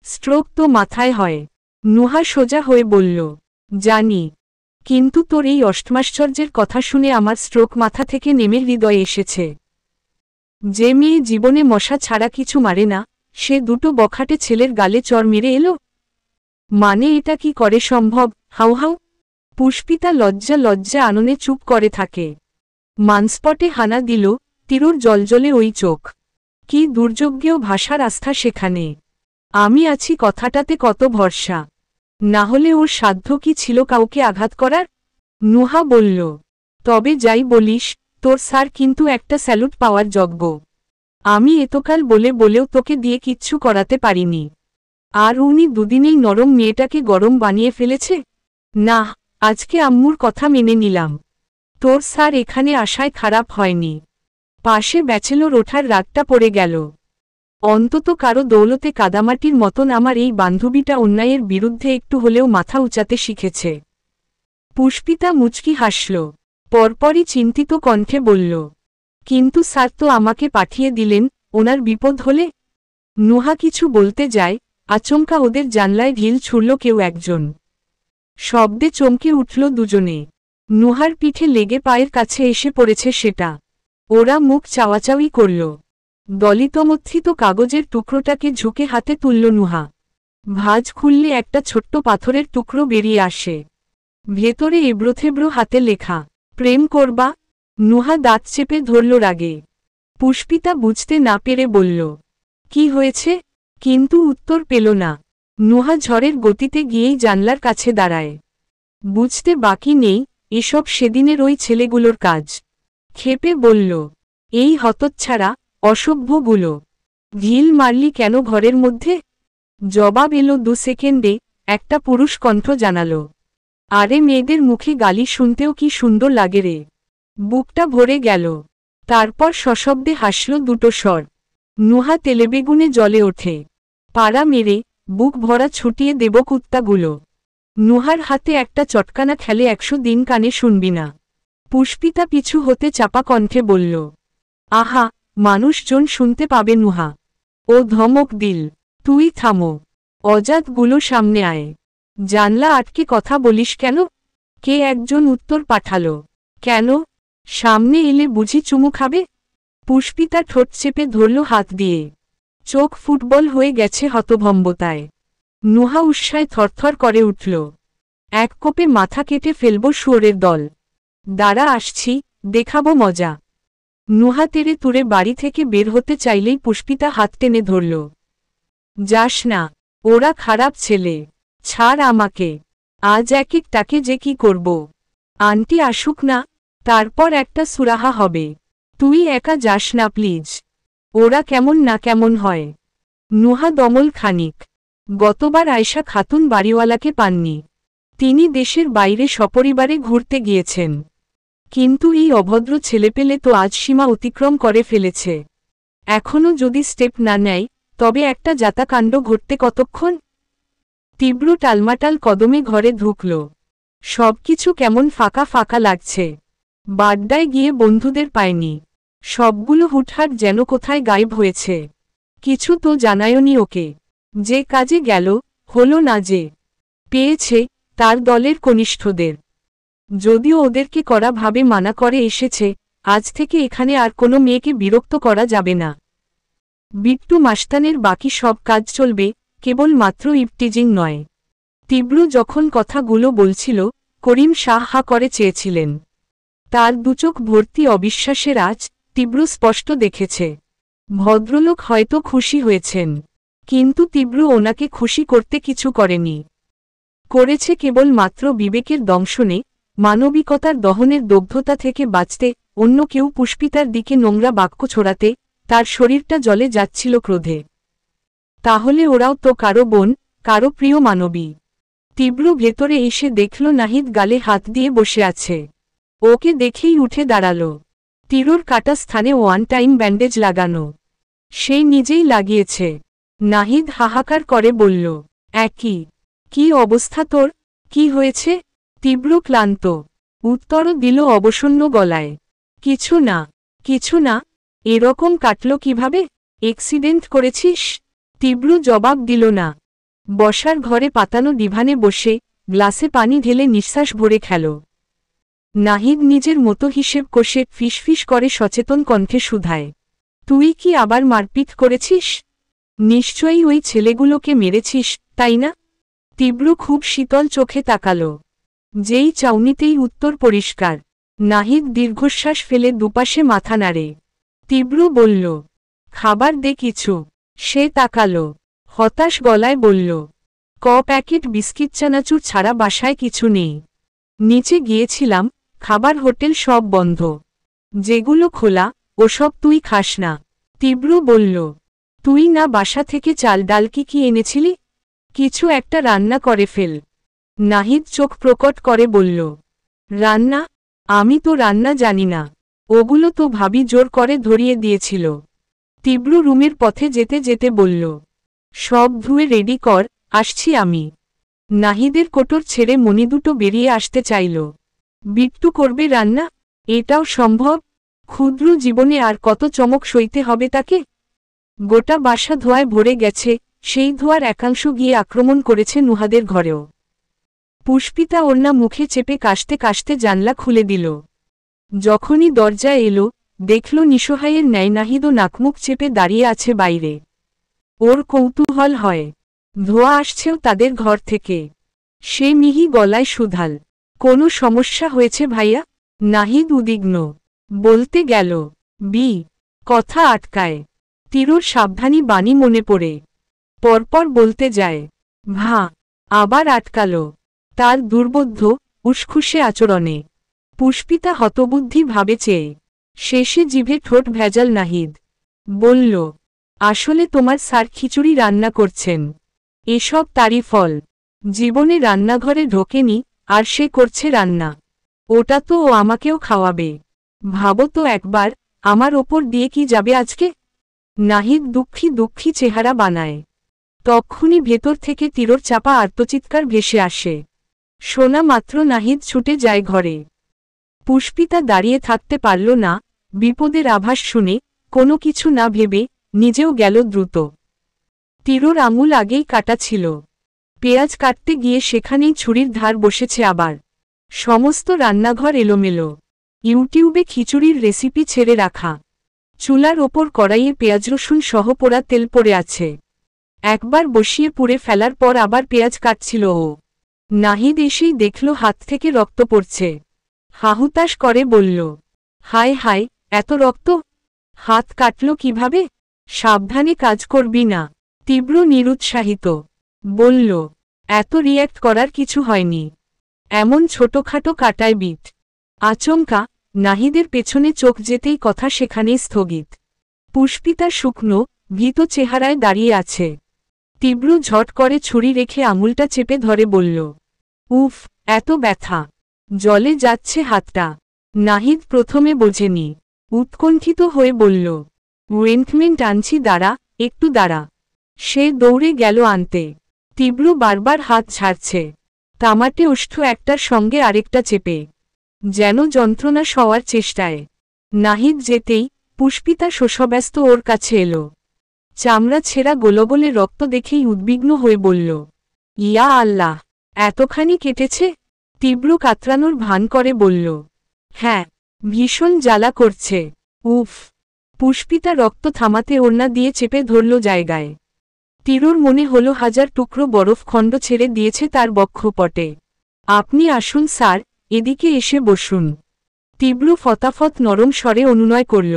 স্ট্রোক তো মাথায় হয়। নুহা সোজা হয়ে বলল, জানি, কিন্তু তোর এই অষ্টমাশ্চর্যের কথা শুনে আমার স্ট্রোক মাথা থেকে নেমে হৃদয়ে এসেছে। যে মেয়ে জীবনে মশা ছাড়া কিছু মারে না, সে দুটো বখাটে ছেলের গালে চর মেরে এলো। মানে এটা কি করে সম্ভব? How how. পুষ্পিতা লজ্জা লজ্জা আননে চুপ করে থাকে। মানস্পটে হানা দিল তীরুর জলজলে ওই চোখ। কি দুর্যোগ্যেও ভাষার আস্থা সেখানে। আমি আছি কথাটাতে কত ভরসা। না হলে ওর সাধ্য কি ছিল কাউকে আঘাত করার? নুহা বলল, তবে যাই বলিস, তোর স্যার কিন্তু একটা স্যালুট পাওয়ার যোগ্য। আমি এতকাল বলে বলেও তোকে দিয়ে কিচ্ছু করাতে পারিনি, আর উনি দুদিনেই নরম মেয়েটাকে গরম বানিয়ে ফেলেছে। না, আজকে আম্মুর কথা মেনে নিলাম। তোর স্যার এখানে আসায় খারাপ হয়নি। পাশে ব্যাচেলর ওঠার রাতটা পড়ে গেল। অন্তত কারো দৌলতে কাদামাটির মতন আমার এই বান্ধবীটা অন্যায়ের বিরুদ্ধে একটু হলেও মাথা উঁচাতে শিখেছে। পুষ্পিতা মুচকি হাসল। পরপরই চিন্তিত কণ্ঠে বলল, কিন্তু স্যার তো আমাকে পাঠিয়ে দিলেন, ওনার বিপদ হলে। নুহা কিছু বলতে যায়, আচমকা ওদের জানলায় ঢিল ছুড়ল কেউ একজন। শব্দে চমকে উঠল দুজনে। নুহার পিঠে লেগে পায়ের কাছে এসে পড়েছে সেটা। ওরা মুখ চাওয়াচাওয়ি করল। দলিতমথিত কাগজের টুকরোটাকে ঝুঁকে হাতে তুলল নুহা। ভাঁজ খুললে একটা ছোট্ট পাথরের টুকরো বেরিয়ে আসে। ভেতরে এবড়োথেবড়ো হাতে লেখা, প্রেম করবা। নুহা দাঁত চেপে ধরল রাগে। পুষ্পিতা বুঝতে না পেরে বলল, কি হয়েছে? কিন্তু উত্তর পেল না। নুহা ঝড়ের গতিতে গিয়েই জানলার কাছে দাঁড়ায়। বুঝতে বাকি নেই, এসব সেদিনের ওই ছেলেগুলোর কাজ। ক্ষেপে বলল, এই হতচ্ছাড়া, অসভ্যগুলো। ঢিল মারলি কেন ঘরের মধ্যে? জবাব এলো 2 সেকেন্ডে। একটা পুরুষ কণ্ঠ জানালো, আরে মেয়েদের মুখে গালি শুনতেও কি সুন্দর লাগে রে। বুকটা ভরে গেল। তারপর সশব্দে হাসল দুটো স্বর। নুহা তেলেবেগুনে জ্বলে ওঠে। পাড়া মেরে, বুক ভরা ছুটিয়ে দেব কুত্তাগুলো। নুহার হাতে একটা চটকানা খেলে 100 দিন কানে শুনবি না। পুষ্পিতা পিছু হতে চাপা কণ্ঠে বলল, আহা, মানুষজন শুনতে পাবে। নুহা ও ধমক দিল, তুই থামো। অজাতগুলো সামনে আয়। জানলা আটকে কথা বলিস কেন? কে একজন উত্তর পাঠালো, কেন? সামনে এলে বুঝি চুমু খাবে? পুষ্পিতা ঠোঁট চেপে ধরল হাত দিয়ে। চোখ ফুটবল হয়ে গেছে হতভম্বতায়। নুহা উৎসায় থরথর করে উঠল। এক কোপে মাথা কেটে ফেলব শুয়োরের দল। দাঁড়া আসছি, দেখাবো মজা। নুহা তেড়ে তুড়ে বাড়ি থেকে বের হতে চাইলেই পুষ্পিতা হাত টেনে ধরল। যাস না, ওরা খারাপ ছেলে। ছাড় আমাকে। আজ একটাকে যে কি করব। আন্টি আসুক না, তারপর একটা সুরাহা হবে। তুই একা যাস না প্লিজ। ওরা কেমন না কেমন হয়। নুহা দমল খানিক। গতবার আয়শা খাতুন বাড়িওয়ালাকে পাননি। তিনি দেশের বাইরে সপরিবারে ঘুরতে গিয়েছেন। কিন্তু এই অভদ্র ছেলেপেলে তো আজ সীমা অতিক্রম করে ফেলেছে। এখনও যদি স্টেপ না নেয়, তবে একটা যাতাকাণ্ড ঘটতে কতক্ষণ। তীব্র টালমাটাল কদমে ঘরে ঢুকল। সবকিছু কেমন ফাঁকা ফাঁকা লাগছে। বাড্ডায় গিয়ে বন্ধুদের পায়নি। সবগুলো হুটহাট যেন কোথায় গায়েব হয়েছে। কিছু তো জানায়নি ওকে। যে কাজে গেল, হলো না যে। পেয়েছে, তার দলের কনিষ্ঠদের। যদিও ওদেরকে করা ভাবে মানা করে এসেছে, আজ থেকে এখানে আর কোনো মেয়েকে বিরক্ত করা যাবে না। বিট্টু মাস্তানের বাকি সব কাজ চলবে, কেবল মাত্র ইভটিজিং নয়। তীব্র যখন কথাগুলো বলছিল, করিম শাহ হা করে চেয়েছিলেন। তার দুচোখ ভর্তি অবিশ্বাসের আঁচ, তীব্র স্পষ্ট দেখেছে। ভদ্রলোক হয়তো খুশি হয়েছেন, কিন্তু তীব্র ওনাকে খুশি করতে কিছু করেনি। করেছে কেবল মাত্র বিবেকের দংশনে, মানবিকতার দহনের দগ্ধতা থেকে বাঁচতে। অন্য কেউ পুষ্পিতার দিকে নোংরা বাক্য ছড়াতে, তার শরীরটা জ্বলে যাচ্ছিল ক্রোধে। তাহলে ওরাও তো কারো বোন, কারো প্রিয় মানবী। তীব্র ভেতরে এসে দেখল নাহিদ গালে হাত দিয়ে বসে আছে। ওকে দেখেই উঠে দাঁড়াল। তীরর কাটা স্থানে 1 টাইম ব্যান্ডেজ লাগানো। সেই নিজেই লাগিয়েছে। নাহিদ হাহাকার করে বলল, একই। কি অবস্থা তোর? কি হয়েছে? তীব্র ক্লান্ত উত্তরও দিল অবসন্ন গলায়, কিছু না, কিছু না। এরকম কাটল কিভাবে? এক্সিডেন্ট করেছিস? তীব্র জবাব দিল না। বসার ঘরে পাতানো ডিভানে বসে, গ্লাসে পানি ঢেলে নিঃশ্বাস ভরে খেল। নাহিদ নিজের মতো হিসেব কষে ফিসফিস করে সচেতন কণ্ঠে শুধায়, তুই কি আবার মারপিট করেছিস? নিশ্চয়ই ওই ছেলেগুলোকে মেরেছিস, তাই না? তীব্র খুব শীতল চোখে তাকালো। যেই চাউনিতেই উত্তর পরিষ্কার। নাহিদ দীর্ঘশ্বাস ফেলে দুপাশে মাথা নাড়ে। তীব্র বলল, খাবার দে কিছু। সে তাকালো। হতাশ গলায় বলল, প্যাকেট বিস্কিট চানাচুর ছাড়া বাসায় কিছু নেই। নিচে গিয়েছিলাম, খাবার হোটেল সব বন্ধ। যেগুলো খোলা, ওসব তুই খাস না। তীব্র বলল, তুই না বাসা থেকে চাল ডাল কি এনেছিলি? কিছু একটা রান্না করে ফেল। নাহিদ চোখ প্রকট করে বলল, রান্না? আমি তো রান্না জানি না। ওগুলো তো ভাবি জোর করে ধরিয়ে দিয়েছিল। তীব্র রুমের পথে যেতে যেতে বলল, সব ধুয়ে রেডি কর, আসছি আমি। নাহিদের কোটর ছেড়ে মনি দুটো বেরিয়ে আসতে চাইল। বিট্টু করবে রান্না? এটাও সম্ভব? ক্ষুদ্র জীবনে আর কত চমক সইতে হবে তাকে? গোটা বাসা ধোঁয়ায় ভরে গেছে, সেই ধোঁয়ার একাংশ গিয়ে আক্রমণ করেছে নুহাদের ঘরেও। পুষ্পিতা ওড়না মুখে চেপে কাশতে কাশতে জানলা খুলে দিল। যখনই দরজা এলো, দেখল নিঃসহায়ের ন্যায় নাহিদও নাকমুখ চেপে দাঁড়িয়ে আছে বাইরে। ওর কৌতূহল হয়, ধোঁয়া আসছেও তাদের ঘর থেকে। সে মিহি গলায় শুধাল, কোনো সমস্যা হয়েছে ভাইয়া? নাহিদ উদ্বিগ্ন। বলতে গেল, কথা আটকায়। তীরর সাবধানী বাণী মনে পড়ে। পরপর বলতে যায়, আবার আটকাল। তার দুর্বোধ্য, উসখুসে আচরণে পুষ্পিতা হতবুদ্ধি ভাবে চেয়ে। শেষে জিভে ঠোঁট ভেজাল নাহিদ। বলল, আসলে তোমার স্যার খিচুড়ি রান্না করছেন। এসব তারই ফল। জীবনে রান্নাঘরে ঢোকেনি, আর সে করছে রান্না। ওটা তো ও আমাকেও খাওয়াবে। ভাবো তো একবার, আমার ওপর দিয়ে কি যাবে আজকে? নাহিদ দুঃখী দুঃখী চেহারা বানায়। তক্ষুনি ভেতর থেকে তীরর চাপা আর্তচিৎকার ভেসে আসে। শোনা মাত্র নাহিদ ছুটে যায় ঘরে। পুষ্পিতা দাঁড়িয়ে থাকতে পারল না, বিপদের আভাস শুনে, কোনো কিছু না ভেবে, নিজেও গেল দ্রুত। তীরর আঙুল আগেই কাটা ছিল। পেঁয়াজ কাটতে গিয়ে সেখানেই ছুরির ধার বসেছে আবার। সমস্ত রান্নাঘর এলোমেলো। ইউটিউবে খিচুড়ির রেসিপি ছেড়ে রাখা। চুলার ওপর কড়াইয়ে পেঁয়াজ রসুন সহ পোড়া তেল পড়ে আছে। একবার বসিয়ে পুড়ে ফেলার পর আবার পেঁয়াজ কাটছিল ও। নাহিদ এসেই দেখল হাত থেকে রক্ত পড়ছে। হাহুতাশ করে বলল, হায় হায়, এত রক্ত! হাত কাটল কিভাবে? সাবধানে কাজ করবি না। তীব্র নিরুৎসাহিত বলল, এত রিয়্যাক্ট করার কিছু হয়নি। এমন ছোটখাটো কাটায় বিট। আচমকা নাহিদের পেছনে চোখ যেতেই কথা সেখানেই স্থগিত। পুষ্পিতা শুকনো, ভীত চেহারায় দাঁড়িয়ে আছে। তীব্র ঝট করে ছুরি রেখে আঙুলটা চেপে ধরে বলল, উফ, এত ব্যথা! জলে যাচ্ছে হাতটা। নাহিদ প্রথমে বোঝেনি। উৎকণ্ঠিত হয়ে বলল, ওয়েন্টমেন্ট আনছি, দাঁড়া, একটু দাঁড়া। সে দৌড়ে গেল আনতে। তীব্র বারবার হাত ঝাড়ছে। তামাটে ওষ্ঠ একটার সঙ্গে আরেকটা চেপে, যেন যন্ত্রণা সওয়ার চেষ্টায়। নাহিদ যেতেই পুষ্পিতা শোষব্যস্ত ওর কাছে এলো। চামড়া ছেঁড়া গোলগোলে রক্ত দেখেই উদ্বিগ্ন হয়ে বলল, ইয়া আল্লাহ, এতখানি কেটেছে? তীব্র কাতরানোর ভান করে বলল, হ্যাঁ, ভীষণ জ্বালা করছে। উফ! পুষ্পিতা রক্ত থামাতে ওড়না দিয়ে চেপে ধরল জায়গায়। তীরর মনে হল হাজার টুকরো বরফ খণ্ড ছেড়ে দিয়েছে তার বক্ষপটে। আপনি আসুন স্যার, এদিকে এসে বসুন। তীব্র ফতাফত নরম স্বরে অনুনয় করল,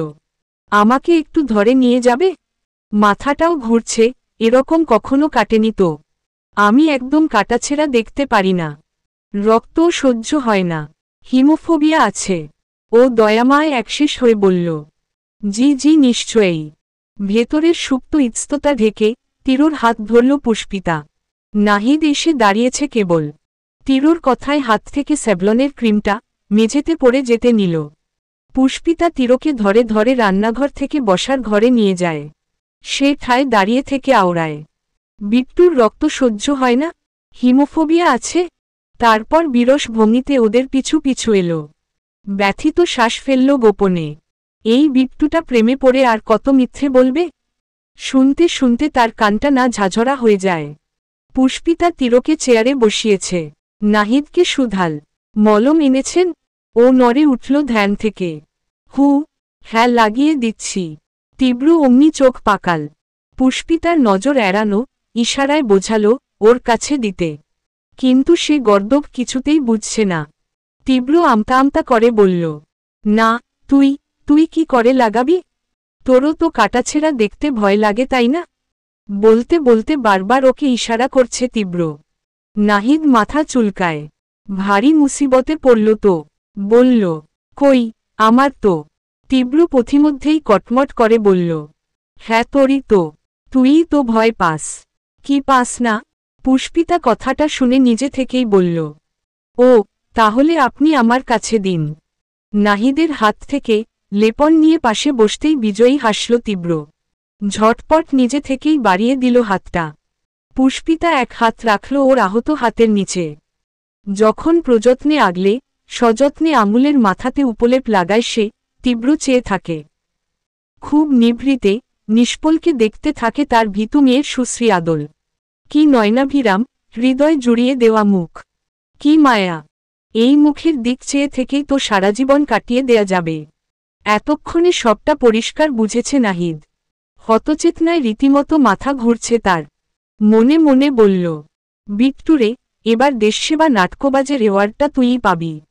আমাকে একটু ধরে নিয়ে যাবে? মাথাটাও ঘুরছে, এরকম কখনো কাটেনি তো। আমি একদম কাটাছেঁড়া দেখতে পারি না। রক্তও সহ্য হয় না। হিমোফোবিয়া আছে। ও দয়াময় একশেষ হয়ে বলল, জি জি নিশ্চয়ই। ভেতরের সুপ্ত ইতস্ততা ঢেকে তীরর হাত ধরল পুষ্পিতা। নাহিদ এসে দাঁড়িয়েছে কেবল। তীরর কথায় হাত থেকে স্যাভলনের ক্রিমটা মেঝেতে পড়ে যেতে নিল। পুষ্পিতা তীরকে ধরে ধরে রান্নাঘর থেকে বসার ঘরে নিয়ে যায়। সে ঠায় দাঁড়িয়ে থেকে আওড়ায়, বিট্টুর রক্ত সহ্য হয় না, হিমোফোবিয়া আছে। তারপর বিরস ভঙ্গিতে ওদের পিছু পিছু এলো। ব্যথিত শ্বাস ফেলল গোপনে। এই বিট্টুটা প্রেমে পড়ে আর কত মিথ্যে বলবে? শুনতে শুনতে তার কানটা না ঝাঝরা হয়ে যায়। পুষ্পিতা তীরকে চেয়ারে বসিয়েছে। নাহিদকে শুধাল, মলম এনেছেন? ও নড়ে উঠল ধ্যান থেকে। হ্যাঁ, লাগিয়ে দিচ্ছি। তীব্র অমনি চোখ পাকাল। পুষ্পিতার নজর এড়ানো, ইশারায় বোঝালো ওর কাছে দিতে। কিন্তু সে গর্দব কিছুতেই বুঝছে না। তীব্র আমতা আমতা করে বলল, না, তুই কি করে লাগাবি? তোরও তো কাটাছেঁড়া দেখতে ভয় লাগে, তাই না? বলতে বলতে বারবার ওকে ইশারা করছে তীব্র। নাহিদ মাথা চুলকায়। ভারী মুসিবতে পড়ল তো। বলল, কই, আমার তো। তীব্র পথিমধ্যেই কটমট করে বলল, হ্যাঁ তোরই তো। তুইই তো ভয় পাস। কি পাস না? পুষ্পিতা কথাটা শুনে নিজে থেকেই বলল, ও, তাহলে আপনি আমার কাছে দিন। নাহিদের হাত থেকে লেপন নিয়ে পাশে বসতেই বিজয়ী হাসল তীব্র। ঝটপট নিজে থেকেই বাড়িয়ে দিল হাতটা। পুষ্পিতা এক হাত রাখল ওর আহত হাতের নিচে। যখন প্রযত্নে আগলে সযত্নে আঙুলের মাথাতে উপলেপ লাগায় সে, তীব্র চেয়ে থাকে। খুব নিভৃতে নিষ্পলকে দেখতে থাকে তার ভীতু মেয়ের সুশ্রী আদল। কি নয়নাভিরাম, হৃদয় জুড়িয়ে দেওয়া মুখ, কি মায়া! এই মুখের দিক চেয়ে থেকেই তো সারাজীবন কাটিয়ে দেয়া যাবে। এতক্ষণে সবটা পরিষ্কার বুঝেছে নাহিদ। হতচেতনায় রীতিমতো মাথা ঘুরছে তার। মনে মনে বলল, বিট্টুরে, এবার দেশসেবা নাট্যবাজের অ্যাওয়ার্ডটা তুইই পাবি।